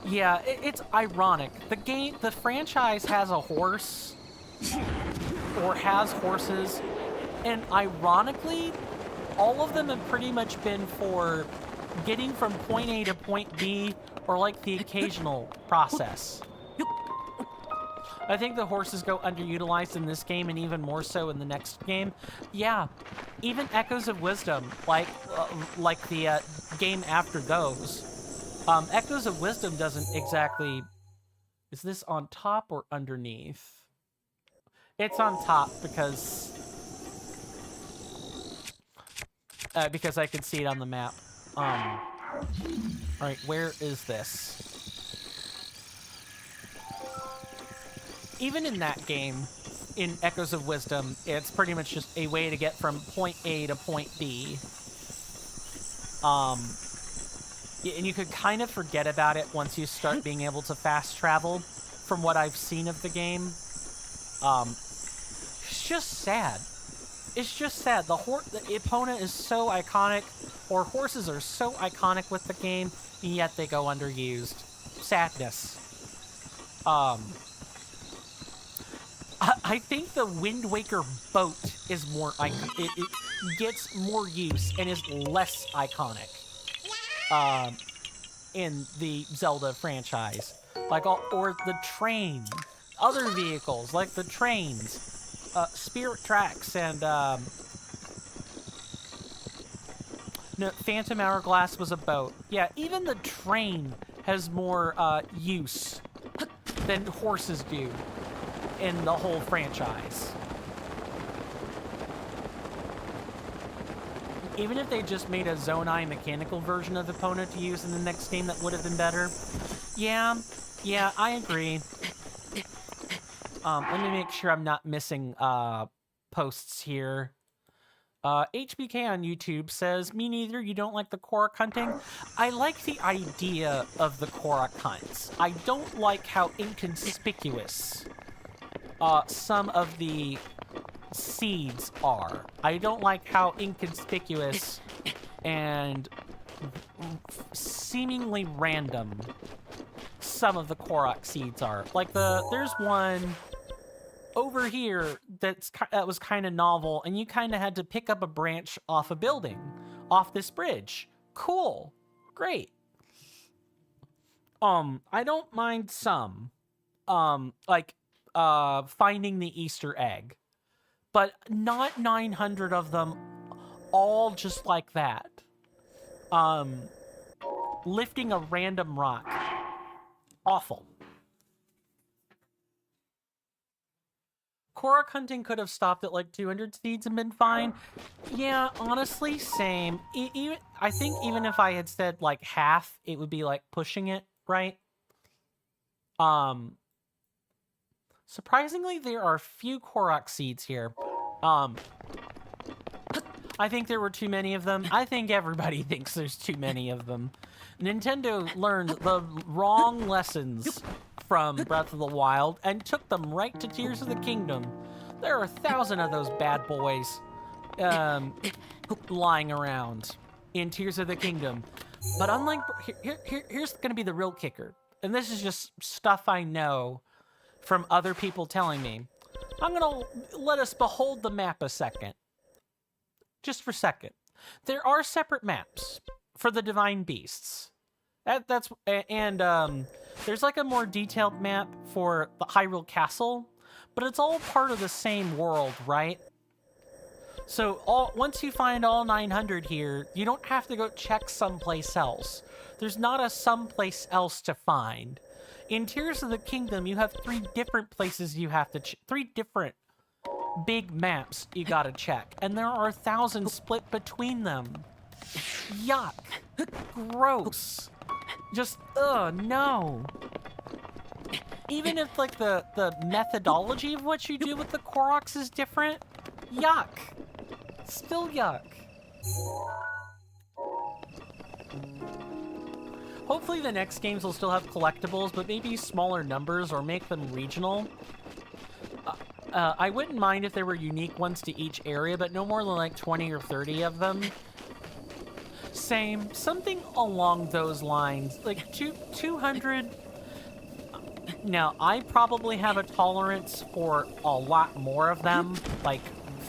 Yeah, it's ironic. The franchise has a horse, or has horses, and ironically, all of them have pretty much been for getting from point A to point B, or like the occasional process. I think the horses go underutilized in this game, and even more so in the next game. Yeah, even Echoes of Wisdom, like the game after those. Echoes of Wisdom doesn't exactly... Is this on top or underneath? It's on top because I could see it on the map. All right, where is this? Even in that game, in Echoes of Wisdom, it's pretty much just a way to get from point A to point B. And you could kind of forget about it once you start being able to fast travel, from what I've seen of the game. It's just sad. It's just sad. The Epona is so iconic, or horses are so iconic with the game, and yet they go underused. Sadness. I think the Wind Waker boat is more it gets more use and is less iconic in the Zelda franchise. Like or the train, other vehicles like the trains, Spirit Tracks, and no, Phantom Hourglass was a boat. Yeah, even the train has more use than horses do in the whole franchise. Even if they just made a Zonai mechanical version of Epona to use in the next game, that would have been better. Yeah, I agree. Let me make sure I'm not missing posts here. HBK on YouTube says, me neither, you don't like the Korok hunting? I like the idea of the Korok hunts. I don't like how inconspicuous some of the seeds are. I don't like how inconspicuous and seemingly random some of the Korok seeds are. Like there's one over here that was kind of novel, and you kind of had to pick up a branch off a building, off this bridge. Cool. Great. I don't mind some. Like finding the Easter egg. But not 900 of them all just like that. Lifting a random rock. Awful. Korok hunting could have stopped at like 200 seeds and been fine. Yeah, honestly, same. I think even if I had said like half, it would be like pushing it, right? Surprisingly, there are few Korok seeds here. I think there were too many of them. I think everybody thinks there's too many of them. Nintendo learned the wrong lessons from Breath of the Wild and took them right to Tears of the Kingdom. There are 1,000 of those bad boys lying around in Tears of the Kingdom. But unlike... Here's going to be the real kicker. And this is just stuff I know from other people telling me. I'm going to let us behold the map a second. Just for a second. There are separate maps for the Divine Beasts. There's like a more detailed map for the Hyrule Castle, but it's all part of the same world, right? So once you find all 900 here, you don't have to go check someplace else. There's not a someplace else to find. In Tears of the Kingdom, you have 3 different places you have to 3 different big maps you gotta check, and there are 1,000 split between them. Yuck. Gross. Just, no. Even if, like, the methodology of what you do with the Koroks is different, yuck. Still yuck. Hopefully the next games will still have collectibles, but maybe smaller numbers or make them regional. I wouldn't mind if there were unique ones to each area, but no more than like 20 or 30 of them. Same. Something along those lines. Like 200... Now, I probably have a tolerance for a lot more of them. Like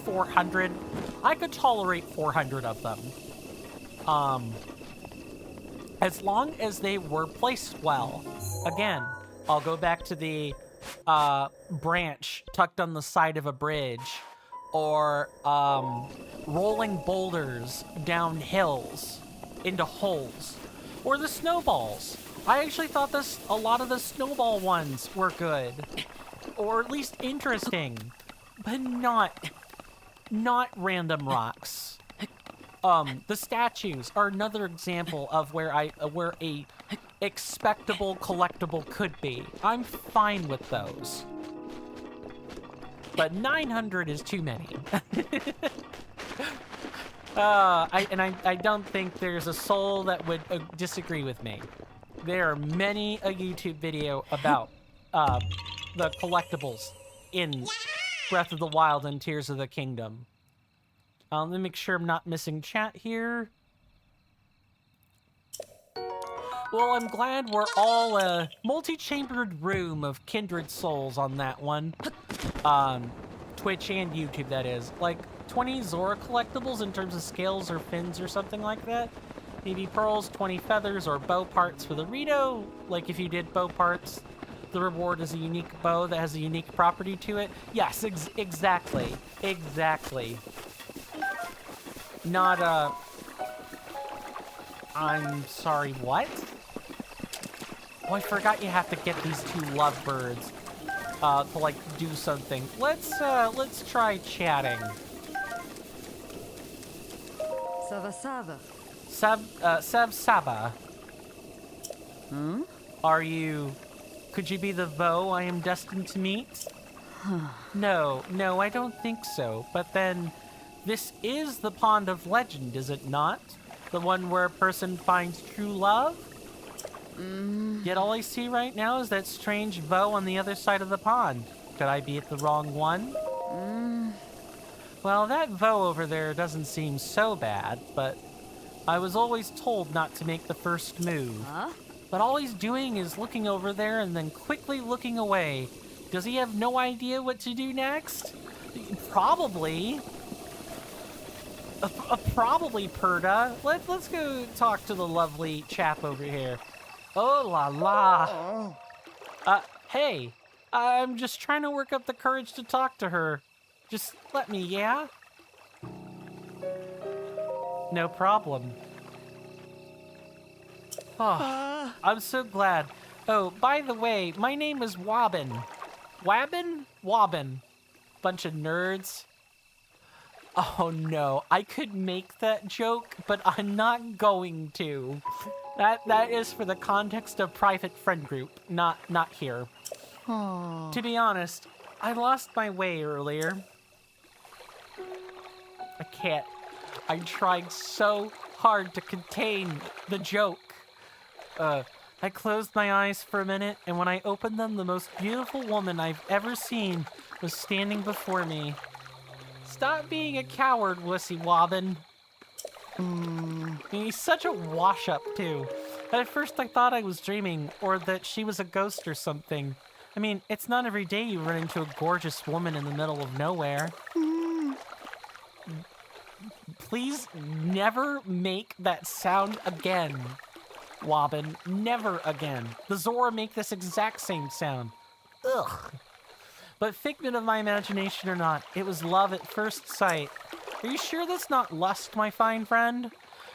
400. I could tolerate 400 of them. as long as they were placed well. Again, I'll go back to the branch tucked on the side of a bridge, or rolling boulders down hills into holes, or the snowballs. I actually thought a lot of the snowball ones were good, or at least interesting, but not random rocks. The statues are another example of where a expectable collectible could be. I'm fine with those. But 900 is too many. I don't think there's a soul that would disagree with me. There are many a YouTube video about the collectibles in Breath of the Wild and Tears of the Kingdom. Let me make sure I'm not missing chat here. Well, I'm glad we're all a multi-chambered room of kindred souls on that one. Twitch and YouTube, that is. Like, 20 Zora collectibles in terms of scales or fins or something like that. Maybe pearls, 20 feathers, or bow parts for the Rito. Like, if you did bow parts, the reward is a unique bow that has a unique property to it. Yes, exactly. Exactly. Not, I'm sorry, what? Oh, I forgot you have to get these 2 lovebirds to like do something. Let's try chatting. Sava Sava. Sev Saba. Hmm? Could you be the Vo I am destined to meet? No, I don't think so. But then, this is the Pond of Legend, is it not? The one where a person finds true love? Yet all I see right now is that strange Vo on the other side of the pond. Could I be at the wrong one? Well, that Vo over there doesn't seem so bad, but I was always told not to make the first move. Huh? But all he's doing is looking over there and then quickly looking away. Does he have no idea what to do next? Probably. Probably, Perda. Let's go talk to the lovely chap over here. Oh la la. Hey. I'm just trying to work up the courage to talk to her. Just let me, yeah? No problem. Oh, I'm so glad. Oh, by the way, my name is Wobbin. Wabbin? Wobbin. Bunch of nerds. Oh no, I could make that joke, but I'm not going to. That is for the context of private friend group, not here. To be honest, I lost my way earlier. I can't. I tried so hard to contain the joke. I closed my eyes for a minute, and when I opened them, the most beautiful woman I've ever seen was standing before me. Stop being a coward, Wussy Wobbin. He's such a wash-up, too. At first I thought I was dreaming, or that she was a ghost or something. I mean, it's not every day you run into a gorgeous woman in the middle of nowhere. Please never make that sound again, Wobbin. Never again. The Zora make this exact same sound. Ugh. But figment of my imagination or not, it was love at first sight. Are you sure that's not lust, my fine friend?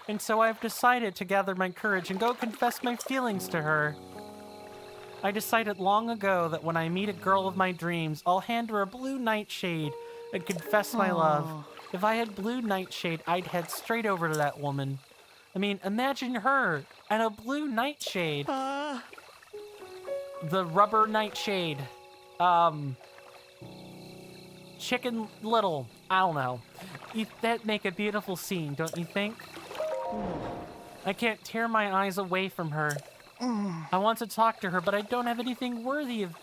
And so I've decided to gather my courage and go confess my feelings to her. I decided long ago that when I meet a girl of my dreams, I'll hand her a blue nightshade and confess my love. If I had blue nightshade, I'd head straight over to that woman. I mean, imagine her and a blue nightshade. The rubber nightshade. Chicken Little. I don't know. That'd make a beautiful scene, don't you think? I can't tear my eyes away from her. I want to talk to her, but I don't have anything worthy of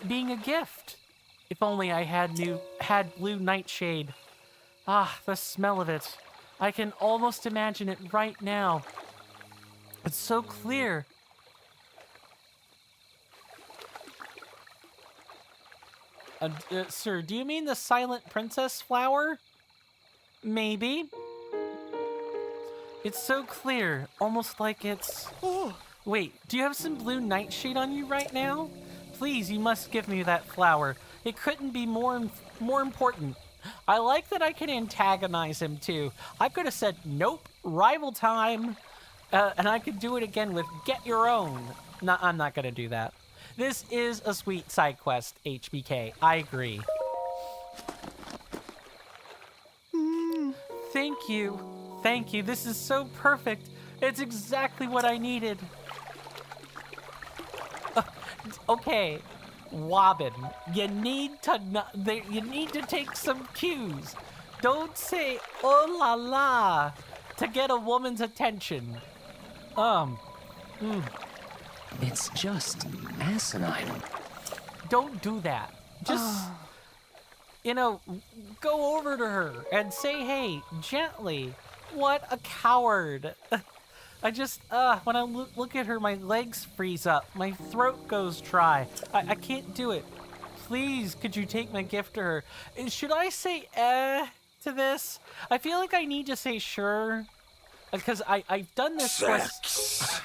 being a gift. If only I had blue nightshade. Ah, the smell of it. I can almost imagine it right now. It's so clear. Sir, do you mean the silent princess flower? Maybe. It's so clear, almost like it's... Oh, Wait, do you have some blue nightshade on you right now? Please, you must give me that flower. It couldn't be more important. I like that I can antagonize him too. I could have said, nope, rival time. And I could do it again with get your own. No, I'm not gonna do that. This is a sweet side quest, HBK. I agree. Thank you. Thank you. This is so perfect. It's exactly what I needed. Okay, Wobbin, you need to take some cues. Don't say "oh la la" to get a woman's attention. It's just asinine. Don't do that. Just, go over to her and say, hey, gently. What a coward. I just, when I look at her, my legs freeze up. My throat goes dry. I can't do it. Please, could you take my gift to her? Should I say, to this? I feel like I need to say sure. Because I've done this quest.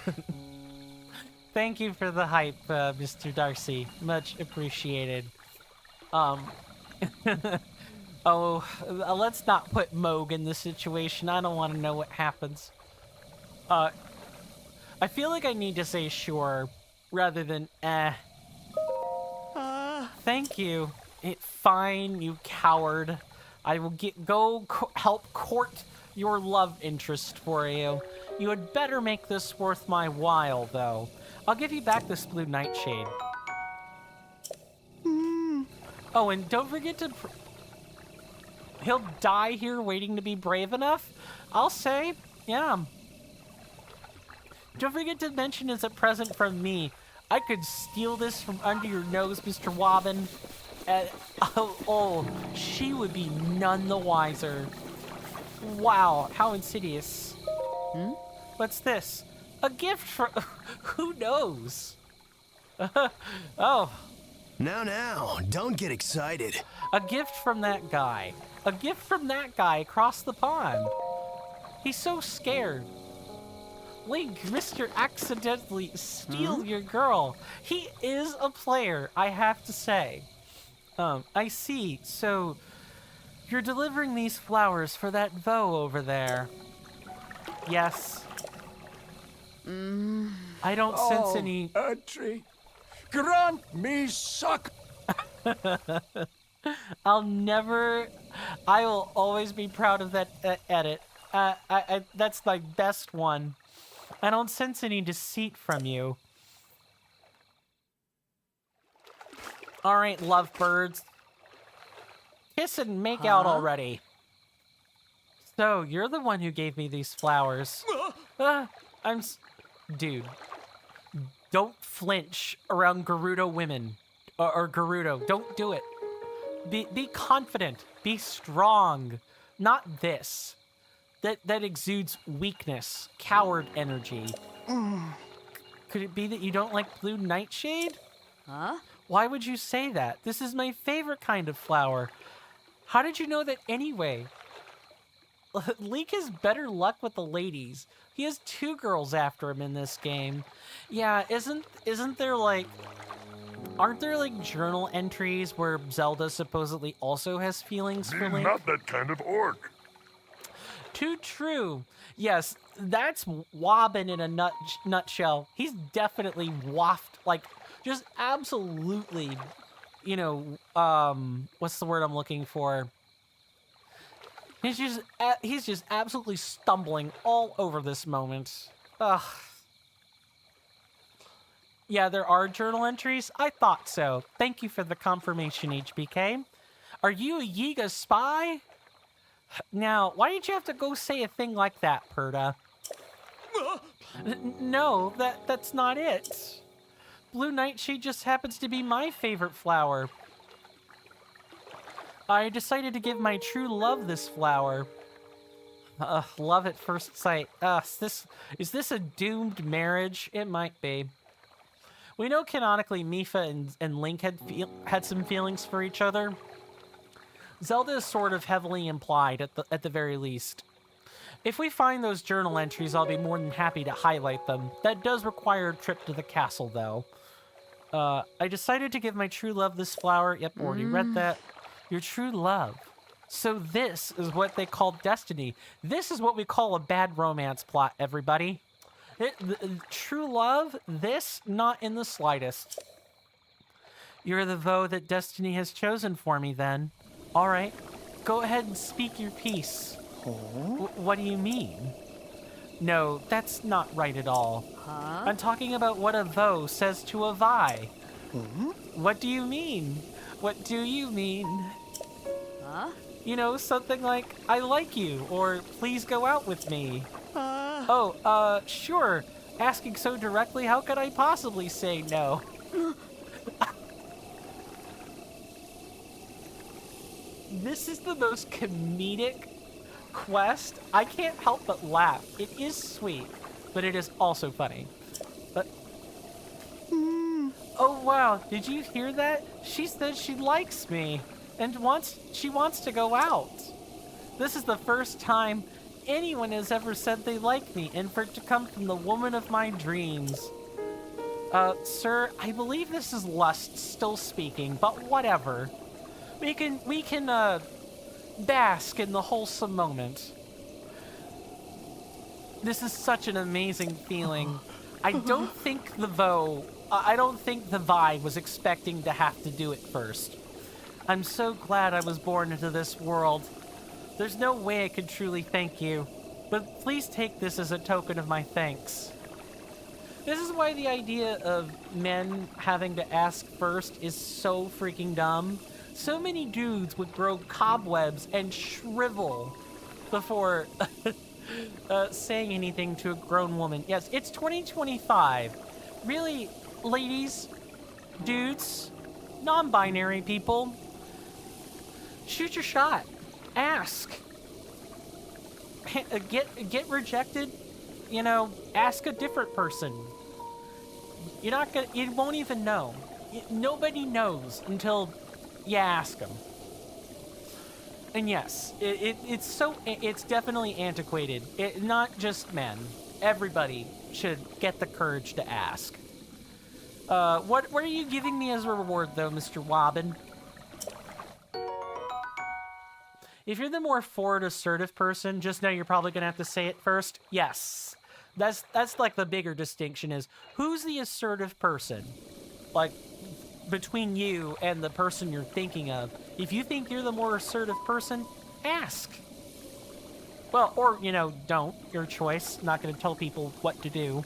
Thank you for the hype, Mr. Darcy. Much appreciated. Let's not put Moog in this situation. I don't want to know what happens. I feel like I need to say sure rather than Thank you. Fine, you coward. I will help court your love interest for you. You had better make this worth my while, though. I'll give you back this blue nightshade. Oh, and don't forget to... He'll die here waiting to be brave enough? I'll say, yeah. Don't forget to mention it's a present from me. I could steal this from under your nose, Mr. Wobbin. She would be none the wiser. Wow, how insidious. What's this? A gift from... Who knows? Oh. Now, don't get excited. A gift from that guy. A gift from that guy across the pond. He's so scared. Link, Mr. Accidentally steal your girl. He is a player, I have to say. I see. So, you're delivering these flowers for that Vo over there. Yes. I don't sense any... Entry. Grant me suck. I will always be proud of that edit. That's my best one. I don't sense any deceit from you. All right, lovebirds. Kiss and make out already. So, you're the one who gave me these flowers. Dude. Don't flinch around Gerudo women. Or Gerudo. Don't do it. Be confident. Be strong. Not this. That exudes weakness. Coward energy. Could it be that you don't like blue nightshade? Huh? Why would you say that? This is my favorite kind of flower. How did you know that anyway? Leek has better luck with the ladies. He has 2 girls after him in this game. Yeah, isn't there like... Aren't there like journal entries where Zelda supposedly also has feelings for Link? Not that kind of orc. Too true. Yes, that's Wobbin in a nutshell. He's definitely like, just absolutely, what's the word I'm looking for? He's just absolutely stumbling all over this moment. Ugh. Yeah, there are journal entries. I thought so. Thank you for the confirmation, HBK. Are you a Yiga spy? Now, why did you have to go say a thing like that, Perda? No, that's not it. Blue nightshade just happens to be my favorite flower. I decided to give my true love this flower. Love at first sight. Is this a doomed marriage? It might be. We know canonically Mipha and Link had some feelings for each other. Zelda is sort of heavily implied at the very least. If we find those journal entries, I'll be more than happy to highlight them. That does require a trip to the castle, though. I decided to give my true love this flower. Yep, already read that. Your true love. So this is what they call destiny. This is what we call a bad romance plot, everybody. True love, this, not in the slightest. You're the vow that destiny has chosen for me, then. All right, go ahead and speak your piece. What do you mean? No, that's not right at all. I'm talking about what a vow says to a vi. What do you mean? What do you mean? Huh? You know, something like, I like you, or please go out with me. Sure. Asking so directly, how could I possibly say no? This is the most comedic quest. I can't help but laugh. It is sweet, but it is also funny. But oh wow, did you hear that? She said she likes me and she wants to go out. This is the first time anyone has ever said they like me, and for it to come from the woman of my dreams. Sir, I believe this is lust still speaking, but whatever. We can bask in the wholesome moment. This is such an amazing feeling. I don't think the Vi was expecting to have to do it first. I'm so glad I was born into this world. There's no way I could truly thank you, but please take this as a token of my thanks. This is why the idea of men having to ask first is so freaking dumb. So many dudes would grow cobwebs and shrivel before saying anything to a grown woman. Yes, it's 2025. Really, ladies, dudes, non-binary people, shoot your shot. Ask. Get rejected, you know, ask a different person. You're not gonna, you won't even know. Nobody knows until you ask them. And yes, it's definitely antiquated. Not just men. Everybody should get the courage to ask. What are you giving me as a reward, though, Mr. Wobbin? If you're the more forward, assertive person, just know you're probably gonna have to say it first. Yes, that's like the bigger distinction is who's the assertive person, like between you and the person you're thinking of. If you think you're the more assertive person, ask. Well, or you know, don't. Your choice. Not gonna tell people what to do.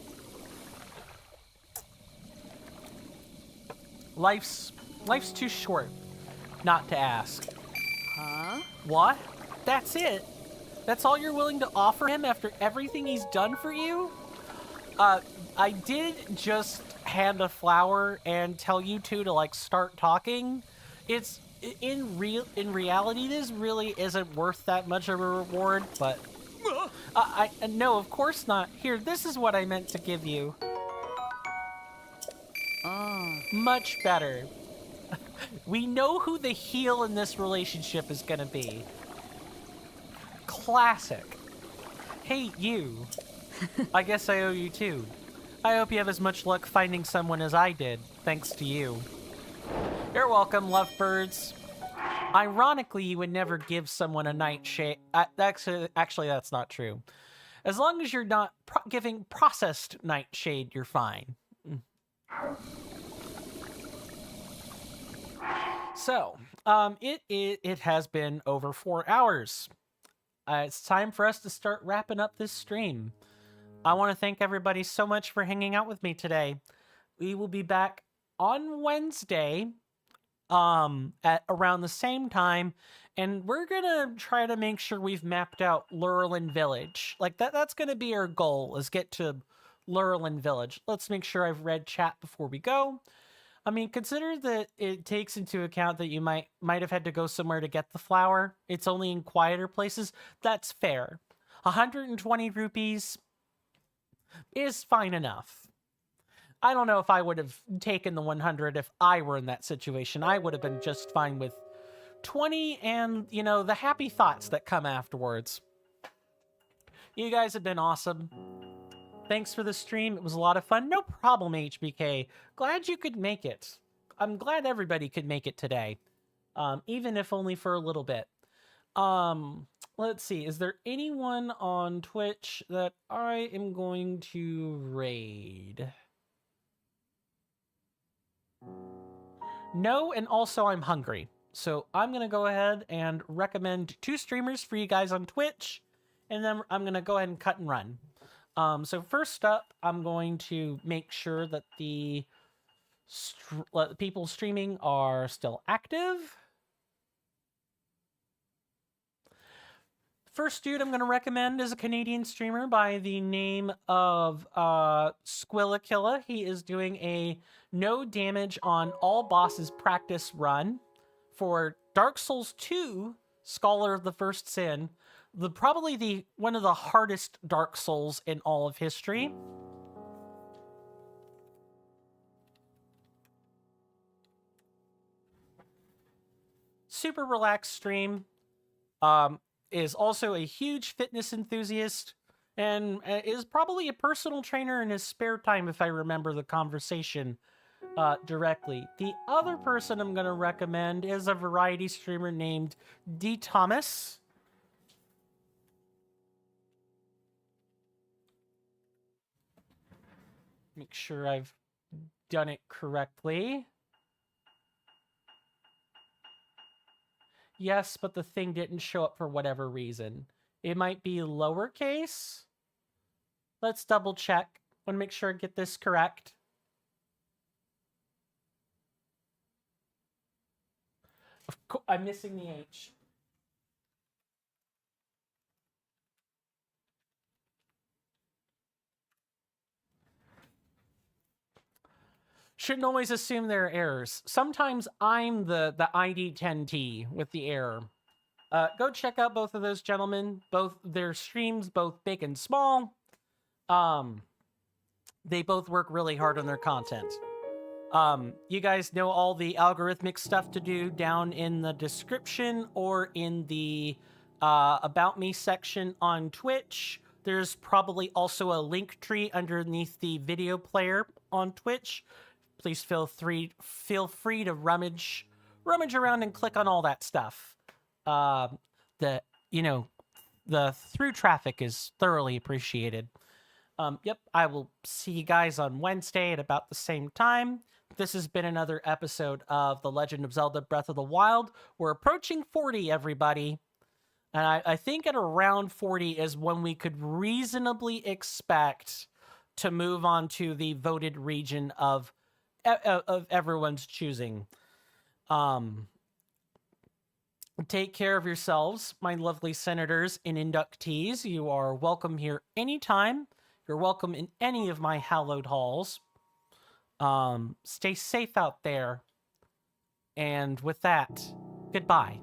Life's too short not to ask. Huh? What? That's it? That's all you're willing to offer him after everything he's done for you? I did just hand a flower and tell you two to like start talking. It's in reality this really isn't worth that much of a reward, but no, of course not. Here, this is what I meant to give you. Much better. We know who the heel in this relationship is gonna be. Classic. Hey, you. I guess I owe you too. I hope you have as much luck finding someone as I did, thanks to you. You're welcome, lovebirds. Ironically, you would never give someone a nightshade. Actually, that's not true. As long as you're not giving processed nightshade, you're fine. So, it has been over 4 hours. It's time for us to start wrapping up this stream. I want to thank everybody so much for hanging out with me today. We will be back on Wednesday, at around the same time, and we're gonna try to make sure we've mapped out Lurelin Village. Like that's gonna be our goal, is get to Lurelin Village. Let's make sure I've read chat before we go. I mean, consider that it takes into account that you might have had to go somewhere to get the flower. It's only in quieter places. That's fair. 120 rupees is fine enough. I don't know if I would have taken the 100 if I were in that situation. I would have been just fine with 20 and, you know, the happy thoughts that come afterwards. You guys have been awesome. Thanks for the stream. It was a lot of fun. No problem, HBK. Glad you could make it. I'm glad everybody could make it today, even if only for a little bit. Let's see. Is there anyone on Twitch that I am going to raid? No, and also I'm hungry. So I'm going to go ahead and recommend 2 streamers for you guys on Twitch, and then I'm going to go ahead and cut and run. So first up, I'm going to make sure that the people streaming are still active. First dude I'm going to recommend is a Canadian streamer by the name of Squillakilla. He is doing a no damage on all bosses practice run for Dark Souls 2 Scholar of the First Sin. Probably one of the hardest Dark Souls in all of history. Super relaxed stream. Is also a huge fitness enthusiast and is probably a personal trainer in his spare time, if I remember the conversation directly. The other person I'm going to recommend is a variety streamer named D. Thomas. Make sure I've done it correctly. Yes, but the thing didn't show up for whatever reason. It might be lowercase. Let's double check. Want to make sure I get this correct. Of course, I'm missing the H. Shouldn't always assume there are errors. Sometimes I'm the ID10T with the error. Go check out both of those gentlemen. Both their streams, both big and small. They both work really hard on their content. You guys know all the algorithmic stuff to do down in the description or in the About Me section on Twitch. There's probably also a link tree underneath the video player on Twitch. Please feel free to rummage around and click on all that stuff. The through traffic is thoroughly appreciated. Yep, I will see you guys on Wednesday at about the same time. This has been another episode of The Legend of Zelda Breath of the Wild. We're approaching 40, everybody. And I think at around 40 is when we could reasonably expect to move on to the voted region of everyone's choosing. Take care of yourselves, my lovely senators and inductees. You are welcome here anytime. You're welcome in any of my hallowed halls. Stay safe out there. And with that, goodbye.